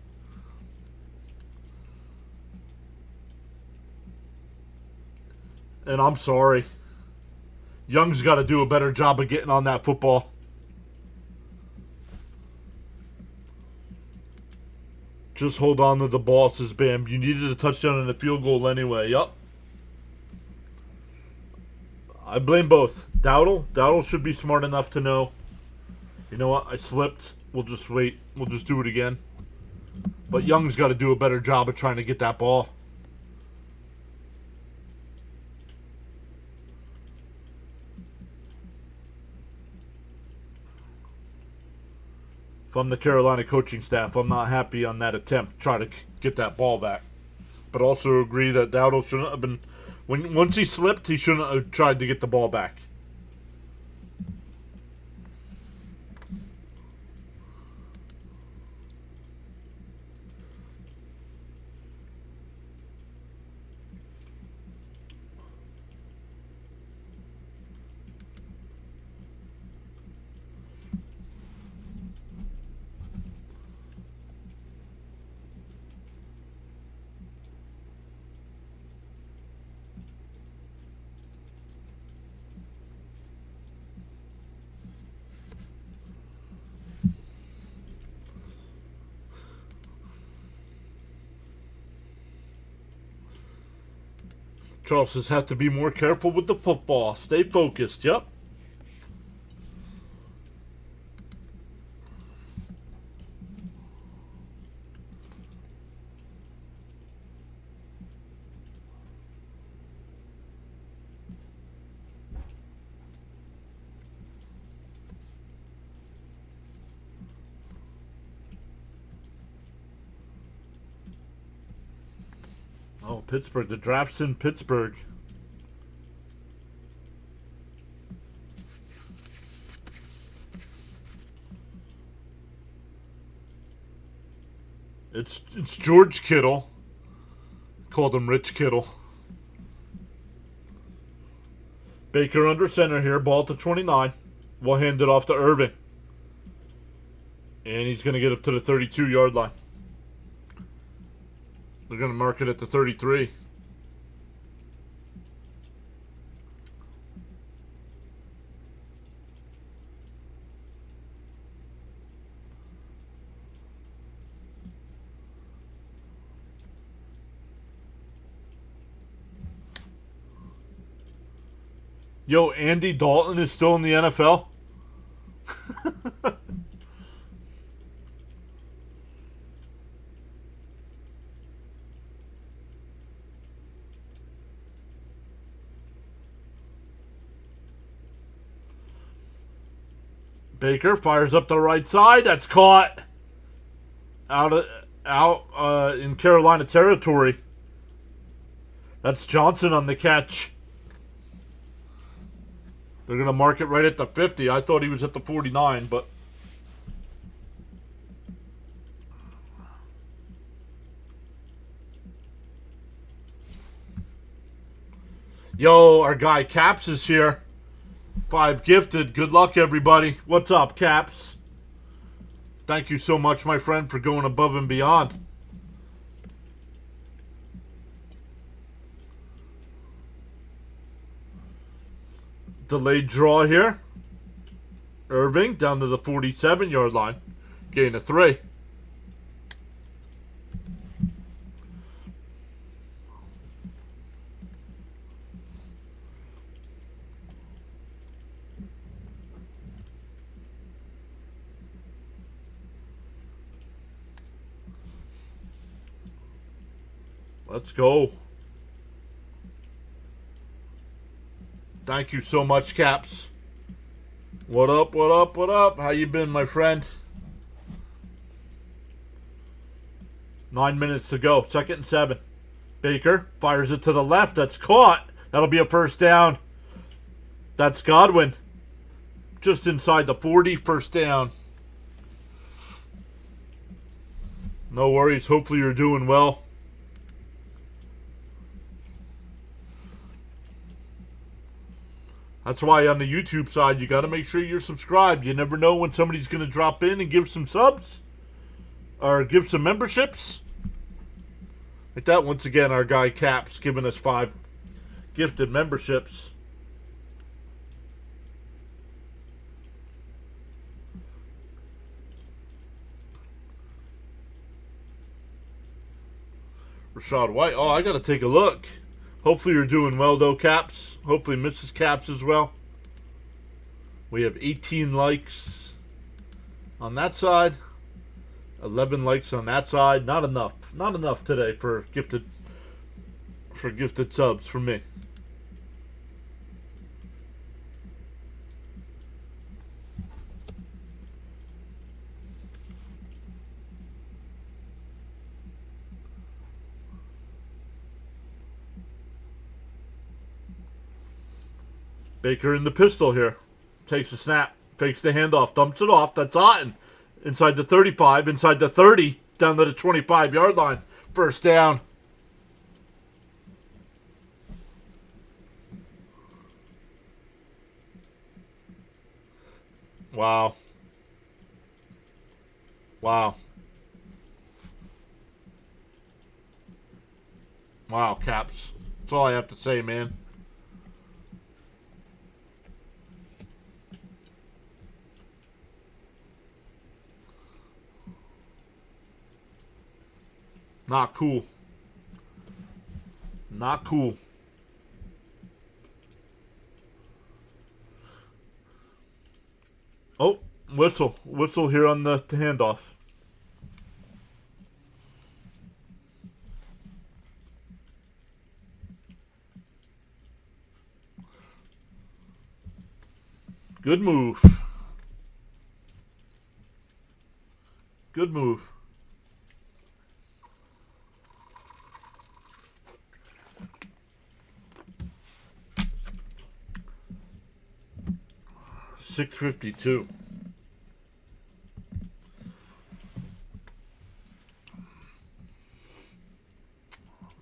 And I'm sorry. Young's got to do a better job of getting on that football. Just hold on to the ball, says Bam. You needed a touchdown and a field goal anyway. Yup. I blame both. Dowdle should be smart enough to know, you know what, I slipped. We'll just wait. We'll just do it again. But Young's got to do a better job of trying to get that ball. If I'm the Carolina coaching staff, I'm not happy on that attempt to try to get that ball back. But also agree that Dowdle shouldn't have been... Once he slipped, he shouldn't have tried to get the ball back. Charles says, have to be more careful with the football. Stay focused. Yep. Oh, Pittsburgh. The draft's in Pittsburgh. It's George Kittle. Called him Rich Kittle. Baker under center here. Ball to 29. We'll hand it off to Irving. And he's going to get up to the 32-yard line. They're going to mark it at the 33. Yo, Andy Dalton is still in the NFL? Baker fires up the right side. That's caught out in Carolina territory. That's Johnson on the catch. They're going to mark it right at the 50. I thought he was at the 49, but... Yo, our guy Caps is here. 5 gifted. Good luck, everybody. What's up, Caps? Thank you so much, my friend, for going above and beyond. Delayed draw here. Irving down to the 47-yard line. Gain of 3. Let's go. Thank you so much, Caps. What up, what up, what up? How you been, my friend? 9 minutes to go. 2nd and 7. Baker fires it to the left. That's caught. That'll be a first down. That's Godwin. Just inside the 40. First down. No worries. Hopefully you're doing well. That's why on the YouTube side, you got to make sure you're subscribed. You never know when somebody's going to drop in and give some subs or give some memberships. Like that, once again, our guy Caps giving us 5 gifted memberships. Rashad White. Oh, I got to take a look. Hopefully you're doing well, though, Caps. Hopefully Mrs. Caps as well. We have 18 likes on that side. 11 likes on that side. Not enough. Not enough today for gifted subs for me. Baker in the pistol here. Takes the snap. Fakes the handoff. Dumps it off. That's Otten. Inside the 35. Inside the 30. Down to the 25-yard line. First down. Wow. Wow. Wow, Caps. That's all I have to say, man. Not cool. Not cool. Oh, whistle. Whistle here on the handoff. Good move. Good move. $6.52.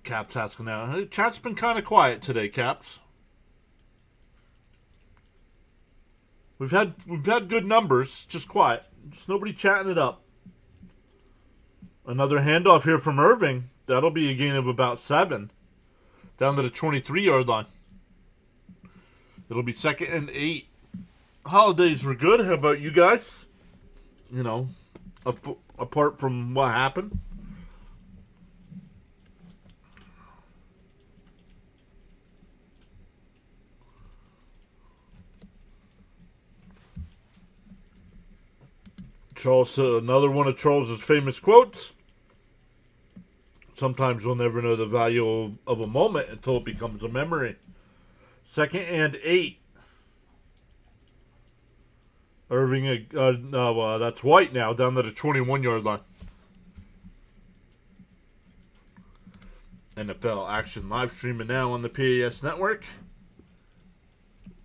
Caps asking now. Hey, chat's been kind of quiet today, Caps. We've had good numbers, just quiet. Just nobody chatting it up. Another handoff here from Irving. That'll be a gain of about 7. Down to the 23-yard line. It'll be 2nd and 8. Holidays were good. How about you guys? You know, apart from what happened. Charles, another one of Charles's famous quotes. Sometimes we'll never know the value of a moment until it becomes a memory. 2nd and 8. Irving, that's White now, down to the 21-yard line. NFL action live streaming now on the PAS network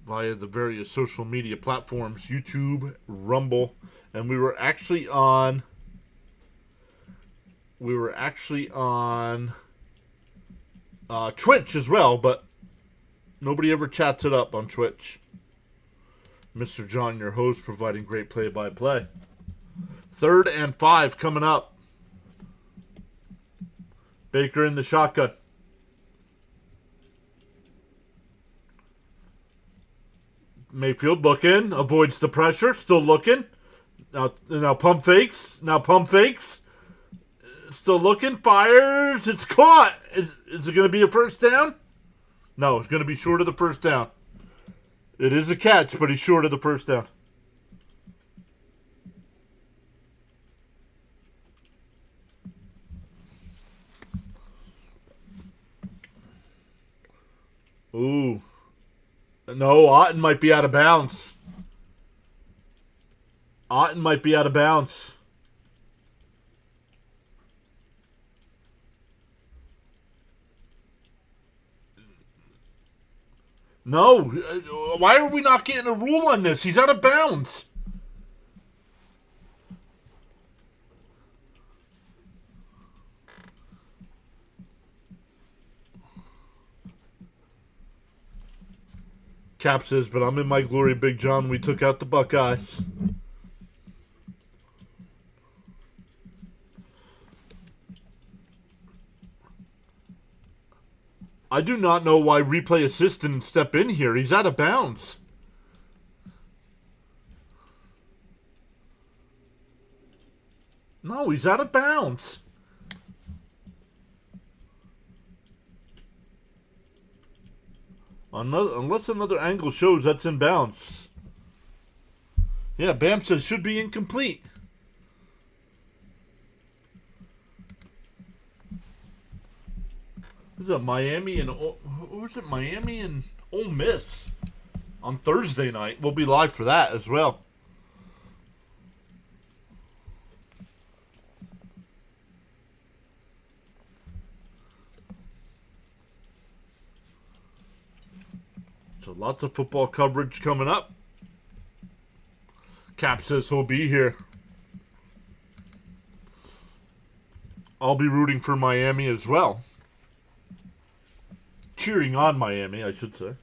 via the various social media platforms, YouTube, Rumble, and we were actually on Twitch as well, but nobody ever chats it up on Twitch. Mr. John, your host, providing great play-by-play. 3rd and 5 coming up. Baker in the shotgun. Mayfield looking, avoids the pressure, still looking. Now pump fakes. Still looking, fires. It's caught. Is it going to be a first down? No, it's going to be short of the first down. It is a catch, but he's short of the first down. Ooh. No, Otten might be out of bounds. No. Why are we not getting a rule on this? He's out of bounds. Cap says, but I'm in my glory, Big John. We took out the Buckeyes. I do not know why replay assist didn't step in here. He's out of bounds. No, he's out of bounds. Unless another angle shows that's in bounds. Yeah, Bam says should be incomplete. Is it Miami and Miami and Ole Miss on Thursday night? We'll be live for that as well. So lots of football coverage coming up. Cap says he'll be here. I'll be rooting for Miami as well. Cheering on Miami, I should say.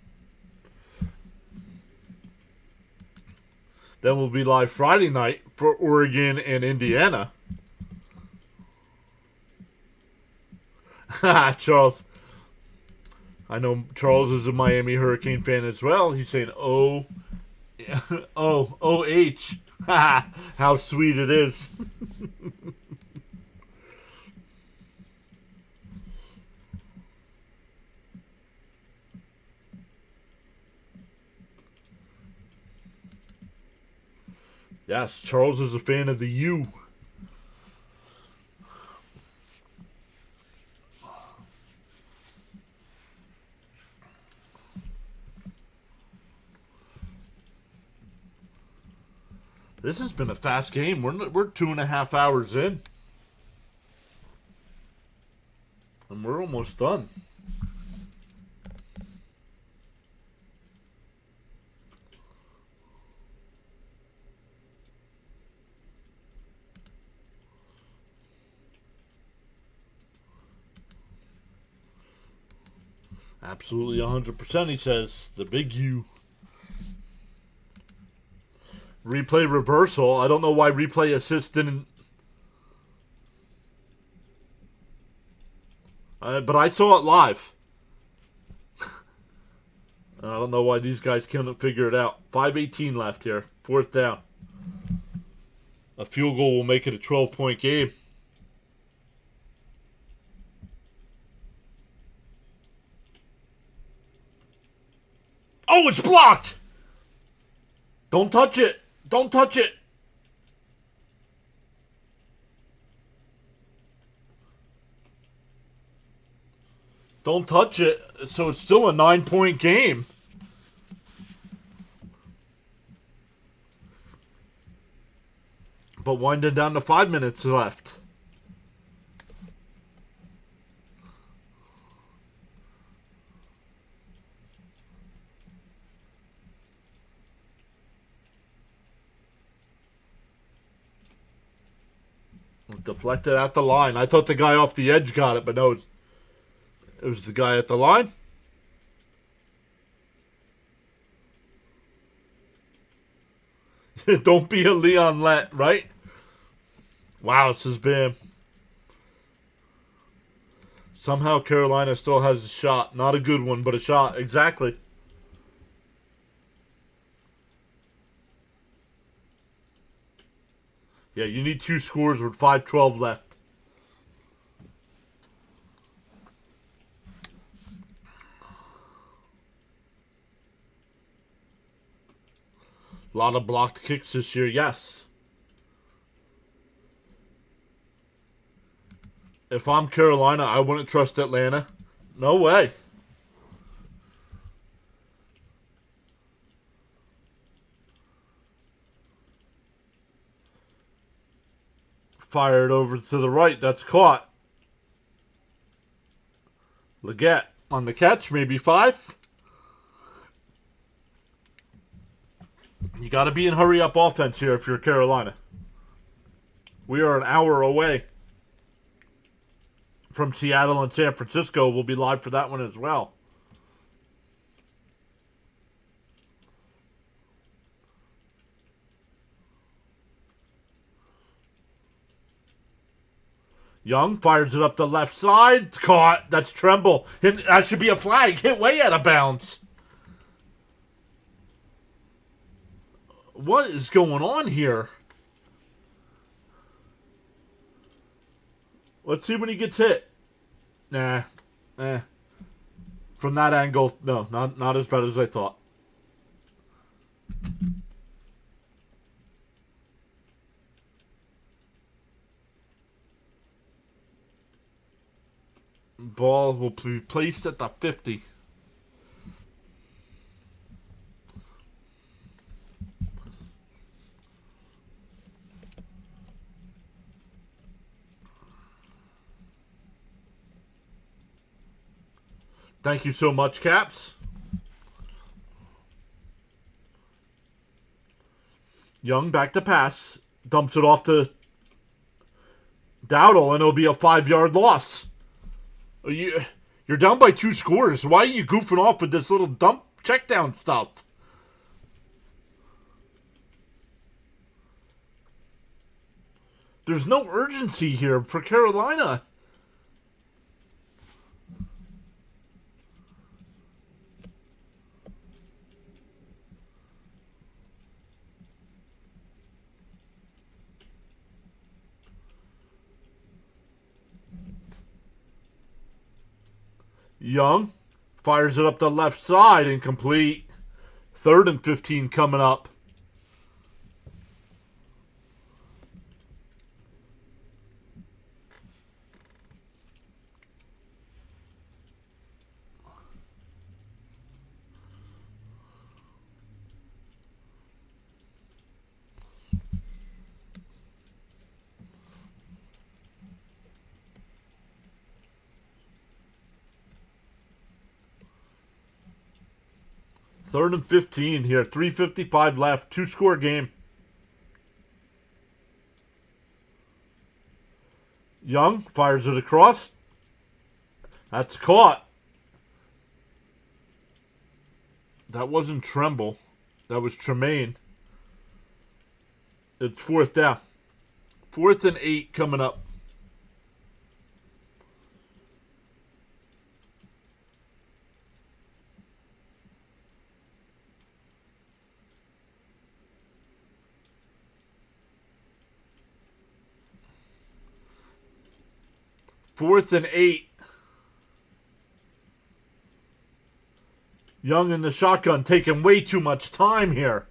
Then we'll be live Friday night for Oregon and Indiana. Charles. I know Charles is a Miami Hurricane fan as well. He's saying, O-H. How sweet it is. Yes, Charles is a fan of the U. This has been a fast game. We're 2.5 hours in. And we're almost done. Absolutely 100%, he says. The big U. Replay reversal. I don't know why replay assist didn't. But I saw it live. I don't know why these guys couldn't figure it out. 5:18 left here. 4th down. A field goal will make it a 12-point game. Oh, it's blocked! Don't touch it! Don't touch it! Don't touch it. So it's still a 9-point game. But winding down to 5 minutes left. Deflected at the line. I thought the guy off the edge got it, but no. It was the guy at the line. Don't be a Leon Lett, right? Wow, this has been... Somehow Carolina still has a shot. Not a good one, but a shot. Exactly. Yeah, you need 2 scores with 5:12 left. A lot of blocked kicks this year, yes. If I'm Carolina, I wouldn't trust Atlanta. No way. Fired over to the right. That's caught. Leggett on the catch. Maybe 5. You got to be in hurry-up offense here if you're Carolina. We are an hour away from Seattle and San Francisco. We'll be live for that one as well. Young fires it up the left side. Caught. That's Tremble. That should be a flag. Hit way out of bounds. What is going on here? Let's see when he gets hit. Nah. From that angle, no, not as bad as I thought. Ball will be placed at the 50. Thank you so much, Caps. Young back to pass. Dumps it off to Dowdle, and it'll be a 5-yard loss. You're down by 2 scores. Why are you goofing off with this little dump check down stuff? There's no urgency here for Carolina. Young fires it up the left side, incomplete. 3rd and 15 coming up. Third and 15 here. 3:55 left. 2-score game. Young fires it across. That's caught. That wasn't Tremble. That was Tremaine. It's 4th down. 4th and 8 coming up. 4th and 8. Young in the shotgun, taking way too much time here.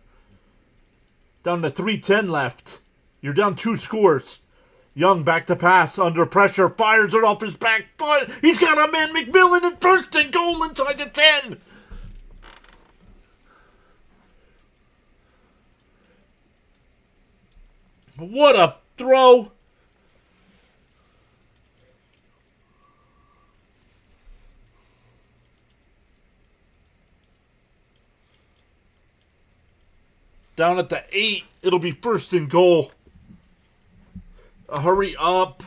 Down to 3:10 left. You're down 2 scores. Young back to pass, under pressure, fires it off his back foot. He's got a man, McMillan, in 1st and goal inside the 10. What a throw. Down at the 8, it'll be 1st and goal. Hurry up.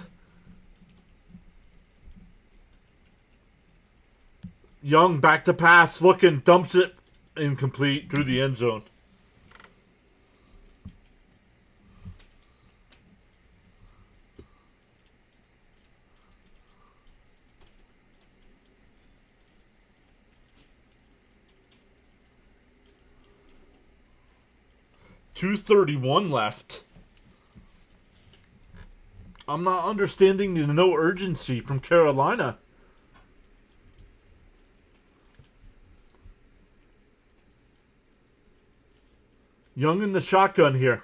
Young back to pass, looking, dumps it, incomplete through the end zone. .231 left. I'm not understanding the no urgency from Carolina. Young in the shotgun here.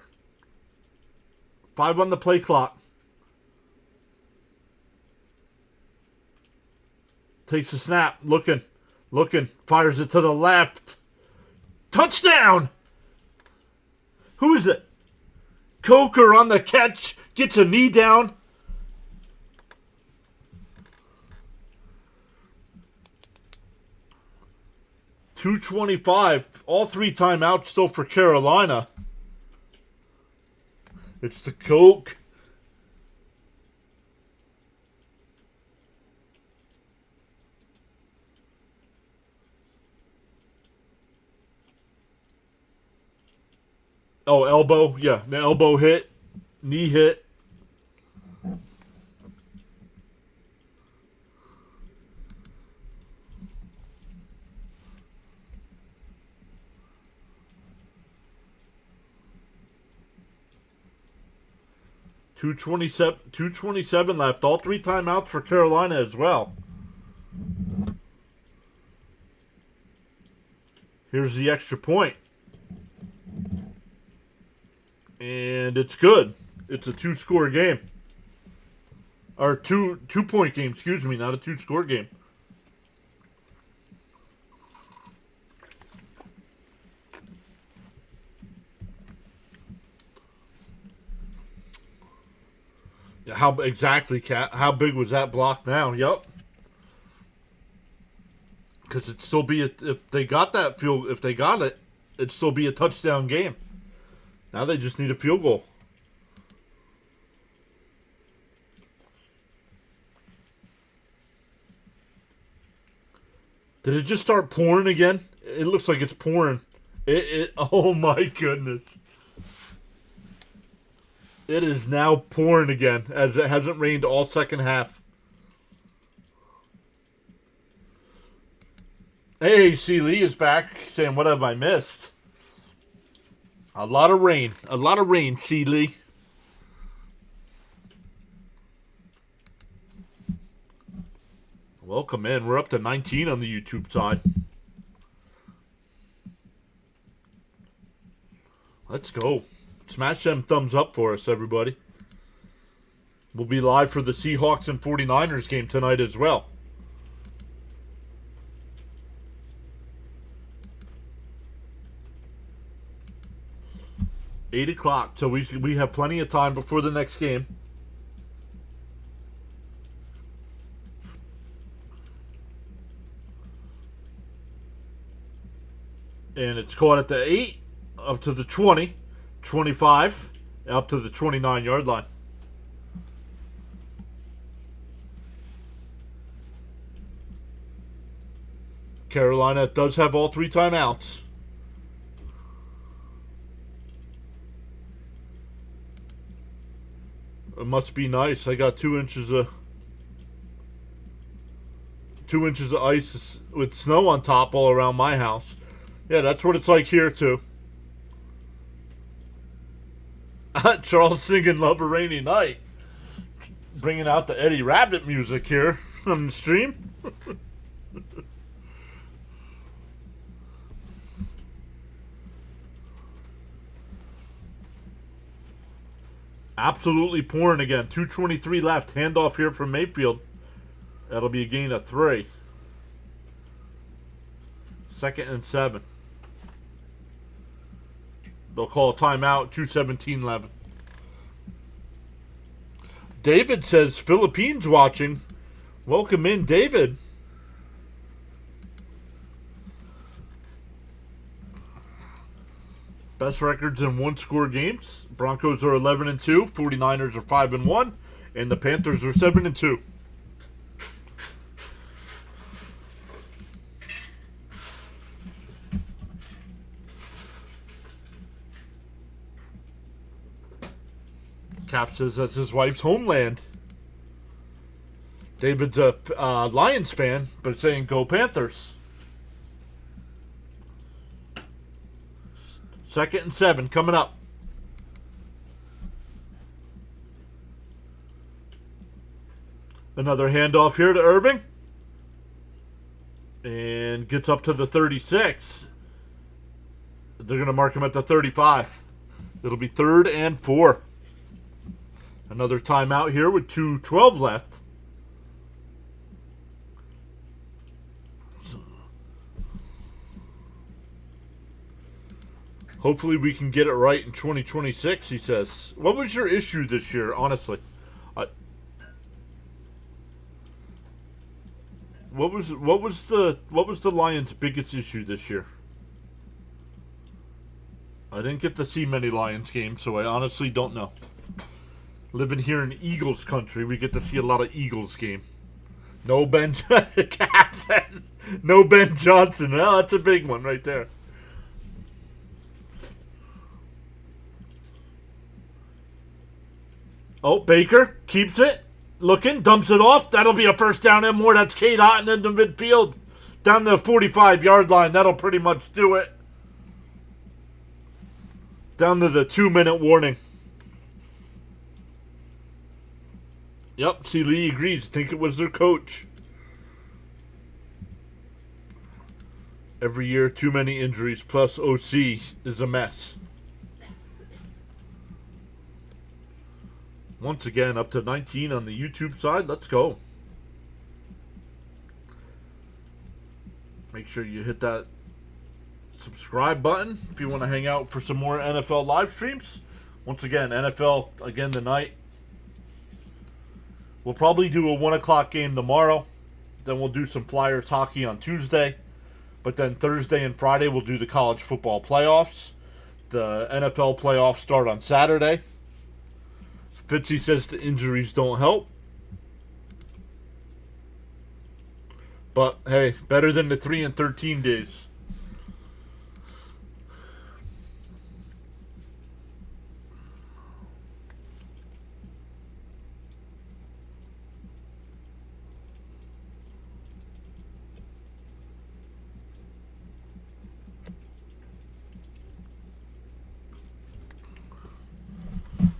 5 on the play clock. Takes a snap. Looking. Fires it to the left. Touchdown! Who is it? Coker on the catch. Gets a knee down. .225. All 3 timeouts still for Carolina. It's the Coke. Oh, elbow. Yeah, the elbow hit. Knee hit. .227 left. All 3 timeouts for Carolina as well. Here's the extra point. And it's good. It's a 2-score game. Or two-point game, excuse me, not a 2-score game. Yeah, how exactly, Cat? How big was that block now? Yep. Because it'd still be if they got that field, if they got it, it'd still be a touchdown game. Now they just need a field goal. Did it just start pouring again? It looks like it's pouring. Oh my goodness. It is now pouring again, as it hasn't rained all second half. Hey, C. Lee is back saying, what have I missed? A lot of rain. A lot of rain, C. Lee. Welcome in. We're up to 19 on the YouTube side. Let's go. Smash them thumbs up for us, everybody. We'll be live for the Seahawks and 49ers game tonight as well. $8 o'clock, so we have plenty of time before the next game. And it's caught at the 8, up to the 20, 25, up to the 29-yard line. Carolina does have all 3 timeouts. It must be nice. I got 2 inches of ice with snow on top all around my house. Yeah, that's what it's like here too. Charles singing "Love a Rainy Night." bringing out the Eddie Rabbit music here on the stream. Absolutely pouring again. 2:23 left. Handoff here from Mayfield. That'll be a gain of 3. 2nd and 7. They'll call a timeout. 2:17 left. David says Philippines watching. Welcome in, David. Best records in one-score games. Broncos are 11-2. 49ers are 5-1. And the Panthers are 7-2. Cap says that's his wife's homeland. David's a Lions fan, but saying go Panthers. 2nd and 7 coming up. Another handoff here to Irving. And gets up to the 36. They're going to mark him at the 35. It'll be 3rd and 4. Another timeout here with 2:12 left. Hopefully we can get it right in 2026, he says. What was your issue this year, honestly? What was the Lions' biggest issue this year? I didn't get to see many Lions games, so I honestly don't know. Living here in Eagles country, we get to see a lot of Eagles game. No Ben Cap says, no Ben Johnson. Well, that's a big one right there. Oh, Baker keeps it. Looking, dumps it off. That'll be a first down and more. That's Cade Otton in the midfield. Down the 45-yard line. That'll pretty much do it. Down to the 2-minute warning. Yep, see, Lee agrees. Think it was their coach. Every year, too many injuries, plus OC is a mess. Once again, up to 19 on the YouTube side. Let's go. Make sure you hit that subscribe button if you want to hang out for some more NFL live streams. Once again, NFL again tonight. We'll probably do a 1 o'clock game tomorrow. Then we'll do some Flyers hockey on Tuesday. But then Thursday and Friday we'll do the college football playoffs. The NFL playoffs start on Saturday. Fitzy says the injuries don't help. But, hey, better than the 3-13 days.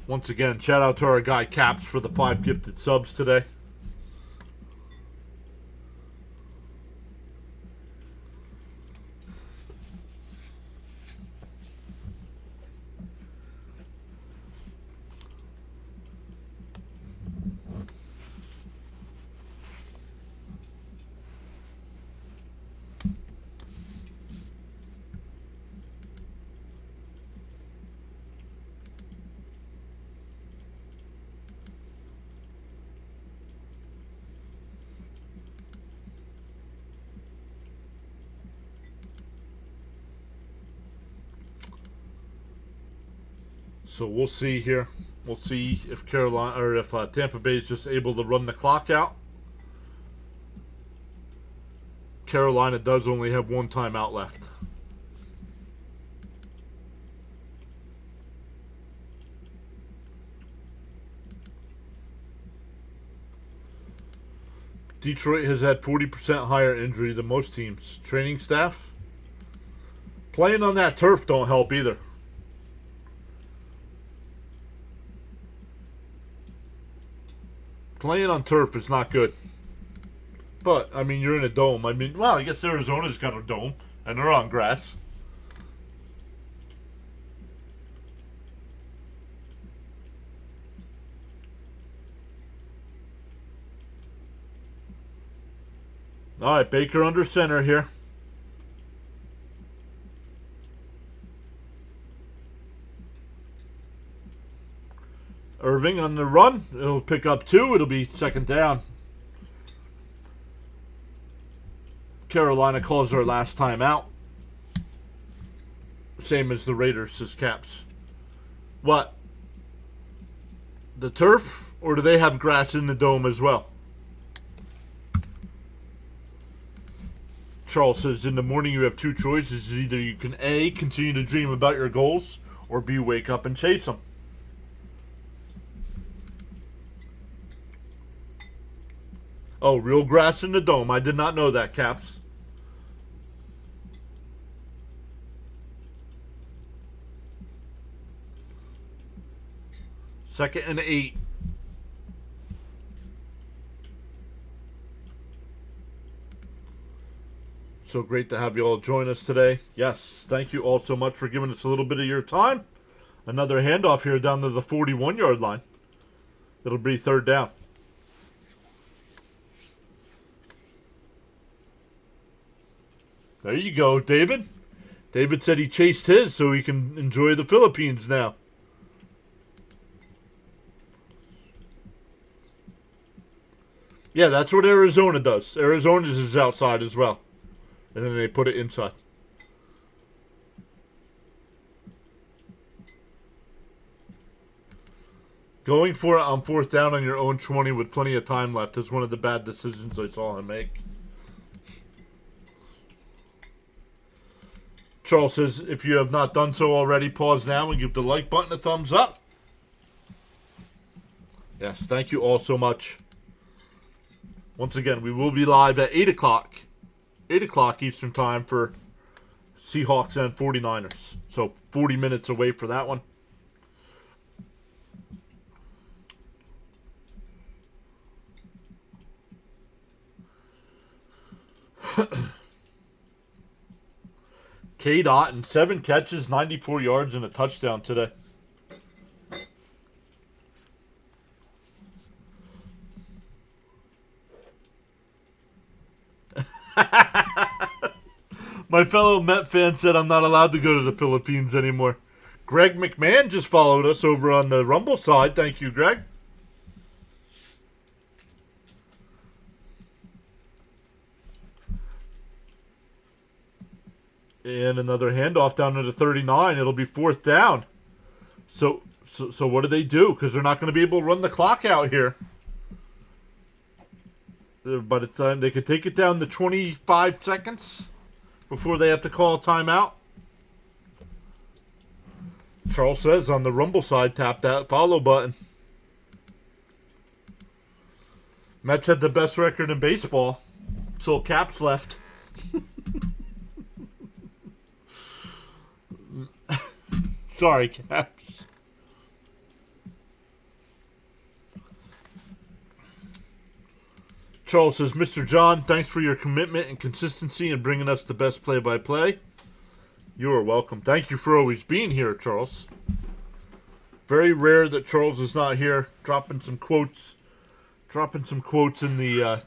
Once again, shout out to our guy Caps for the 5 gifted subs today. So we'll see here. We'll see if Carolina or if Tampa Bay is just able to run the clock out. Carolina does only have 1 timeout left. Detroit has had 40% higher injury than most teams. Training staff playing on that turf don't help either. Playing on turf is not good. But, I mean, you're in a dome. I mean, well, I guess Arizona's got a dome, and they're on grass. All right, Baker under center here. Irving on the run. It'll pick up 2. It'll be second down. Carolina calls their last time out. Same as the Raiders, says Caps. What? The turf? Or do they have grass in the dome as well? Charles says, in the morning you have 2 choices. Either you can A, continue to dream about your goals, or B, wake up and chase them. Oh, real grass in the dome. I did not know that, Caps. Second and 8. So great to have you all join us today. Yes, thank you all so much for giving us a little bit of your time. Another handoff here down to the 41-yard line. It'll be third down. There you go, David. David said he chased his so he can enjoy the Philippines now. Yeah, that's what Arizona does. Arizona's is outside as well. And then they put it inside. Going for it on fourth down on your own 20 with plenty of time left is one of the bad decisions I saw him make. Charles says, if you have not done so already, pause now and give the like button a thumbs up. Yes, thank you all so much. Once again, we will be live at 8 o'clock. 8 o'clock Eastern Time for Seahawks and 49ers. So 40 minutes away for that one. K-Dot and 7 catches, 94 yards, and a touchdown today. My fellow Met fan said I'm not allowed to go to the Philippines anymore. Greg McMahon just followed us over on the Rumble side. Thank you, Greg. And another handoff down to the 39. It'll be fourth down. So what do they do? Because they're not going to be able to run the clock out here. By the time they could take it down to 25 seconds before they have to call a timeout. Charles says on the Rumble side, tap that follow button. Mets had the best record in baseball until Caps left. Sorry, Caps. Charles says, Mr. John, thanks for your commitment and consistency in bringing us the best play-by-play. You are welcome. Thank you for always being here, Charles. Very rare that Charles is not here, dropping some quotes in the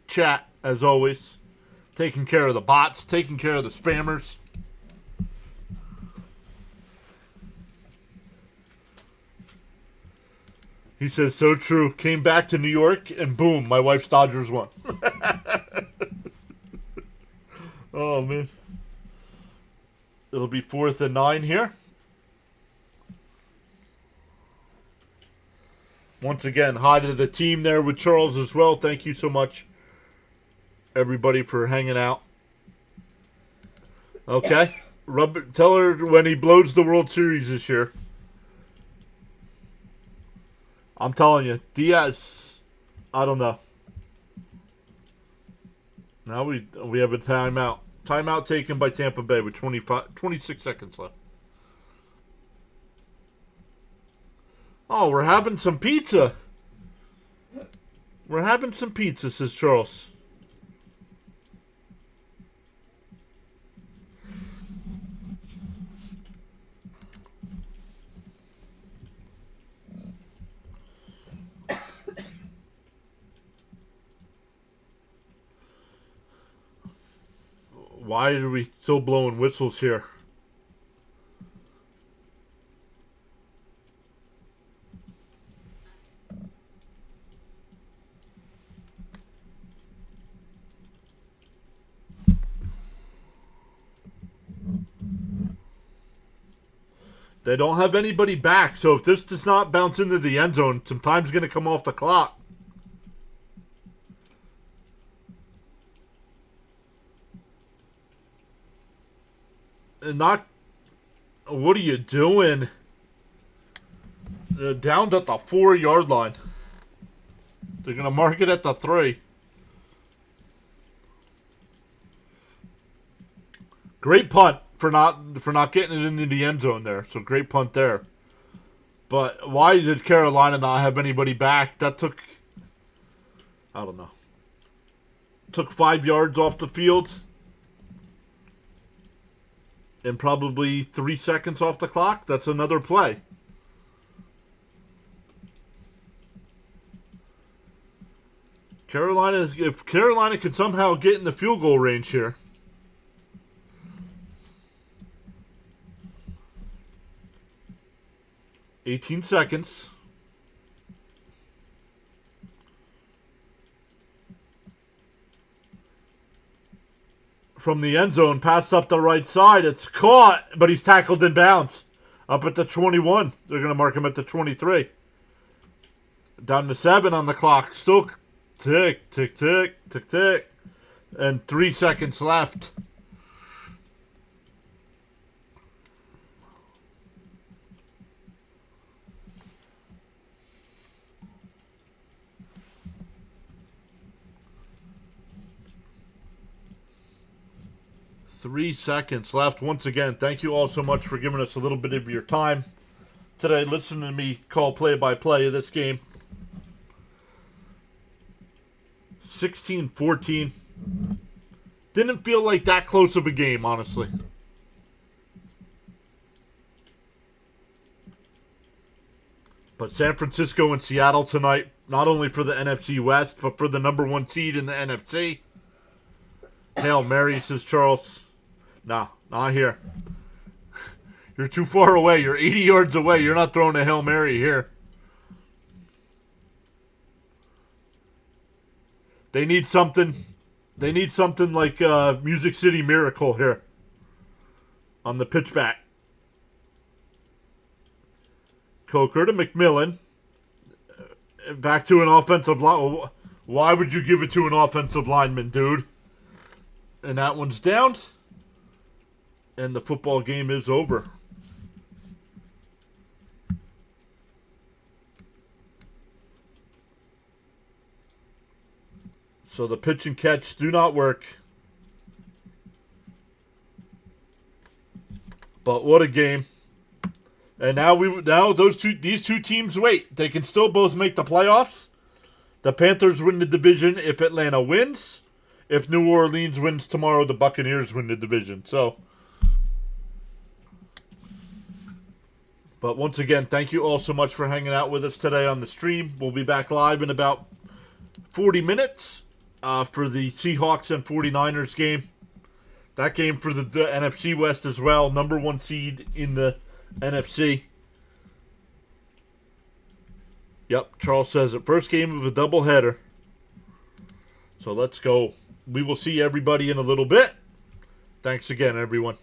chat, as always. Taking care of the bots, taking care of the spammers. He says, so true. Came back to New York, and boom, my wife's Dodgers won. Oh, man. It'll be 4th and 9 here. Once again, hi to the team there with Charles as well. Thank you so much, everybody, for hanging out. Okay. Tell her when he blows the World Series this year. I'm telling you, Diaz, I don't know. Now we have a timeout. Timeout taken by Tampa Bay with 26 seconds left. Oh, we're having some pizza. We're having some pizza, says Charles. Why are we still blowing whistles here? They don't have anybody back, so if this does not bounce into the end zone, some time's going to come off the clock. And not... What are you doing? They're down at the 4-yard line. They're going to mark it at the 3. Great punt for not getting it into the end zone there. So great punt there. But why did Carolina not have anybody back? That took... I don't know. Took 5 yards off the field. And probably 3 seconds off the clock. That's another play. If Carolina could somehow get in the field goal range here. $18 seconds. From the end zone, pass up the right side. It's caught, but he's tackled in bounds. Up at the 21. They're going to mark him at the 23. Down to 7 on the clock. Still tick, tick, tick, tick, tick. And 3 seconds left. Three seconds left. Once again, thank you all so much for giving us a little bit of your time today. Listen to me call play-by-play of this game. 16-14. Didn't feel like that close of a game, honestly. But San Francisco and Seattle tonight, not only for the NFC West, but for the number 1 seed in the NFC. Hail Mary, says Charles. Nah, not here. You're too far away. You're 80 yards away. You're not throwing a Hail Mary here. They need something. They need something like Music City Miracle here on the pitchback. Coker to McMillan. Back to an offensive line. Why would you give it to an offensive lineman, dude? And that one's down. And the football game is over. So the pitch and catch do not work. But what a game. And now these two teams wait. They can still both make the playoffs. The Panthers win the division if Atlanta wins. If New Orleans wins tomorrow, the Buccaneers win the division. So, but once again, thank you all so much for hanging out with us today on the stream. We'll be back live in about 40 minutes for the Seahawks and 49ers game. That game for the NFC West as well. Number 1 seed in the NFC. Yep, Charles says it. First game of a doubleheader. So let's go. We will see everybody in a little bit. Thanks again, everyone.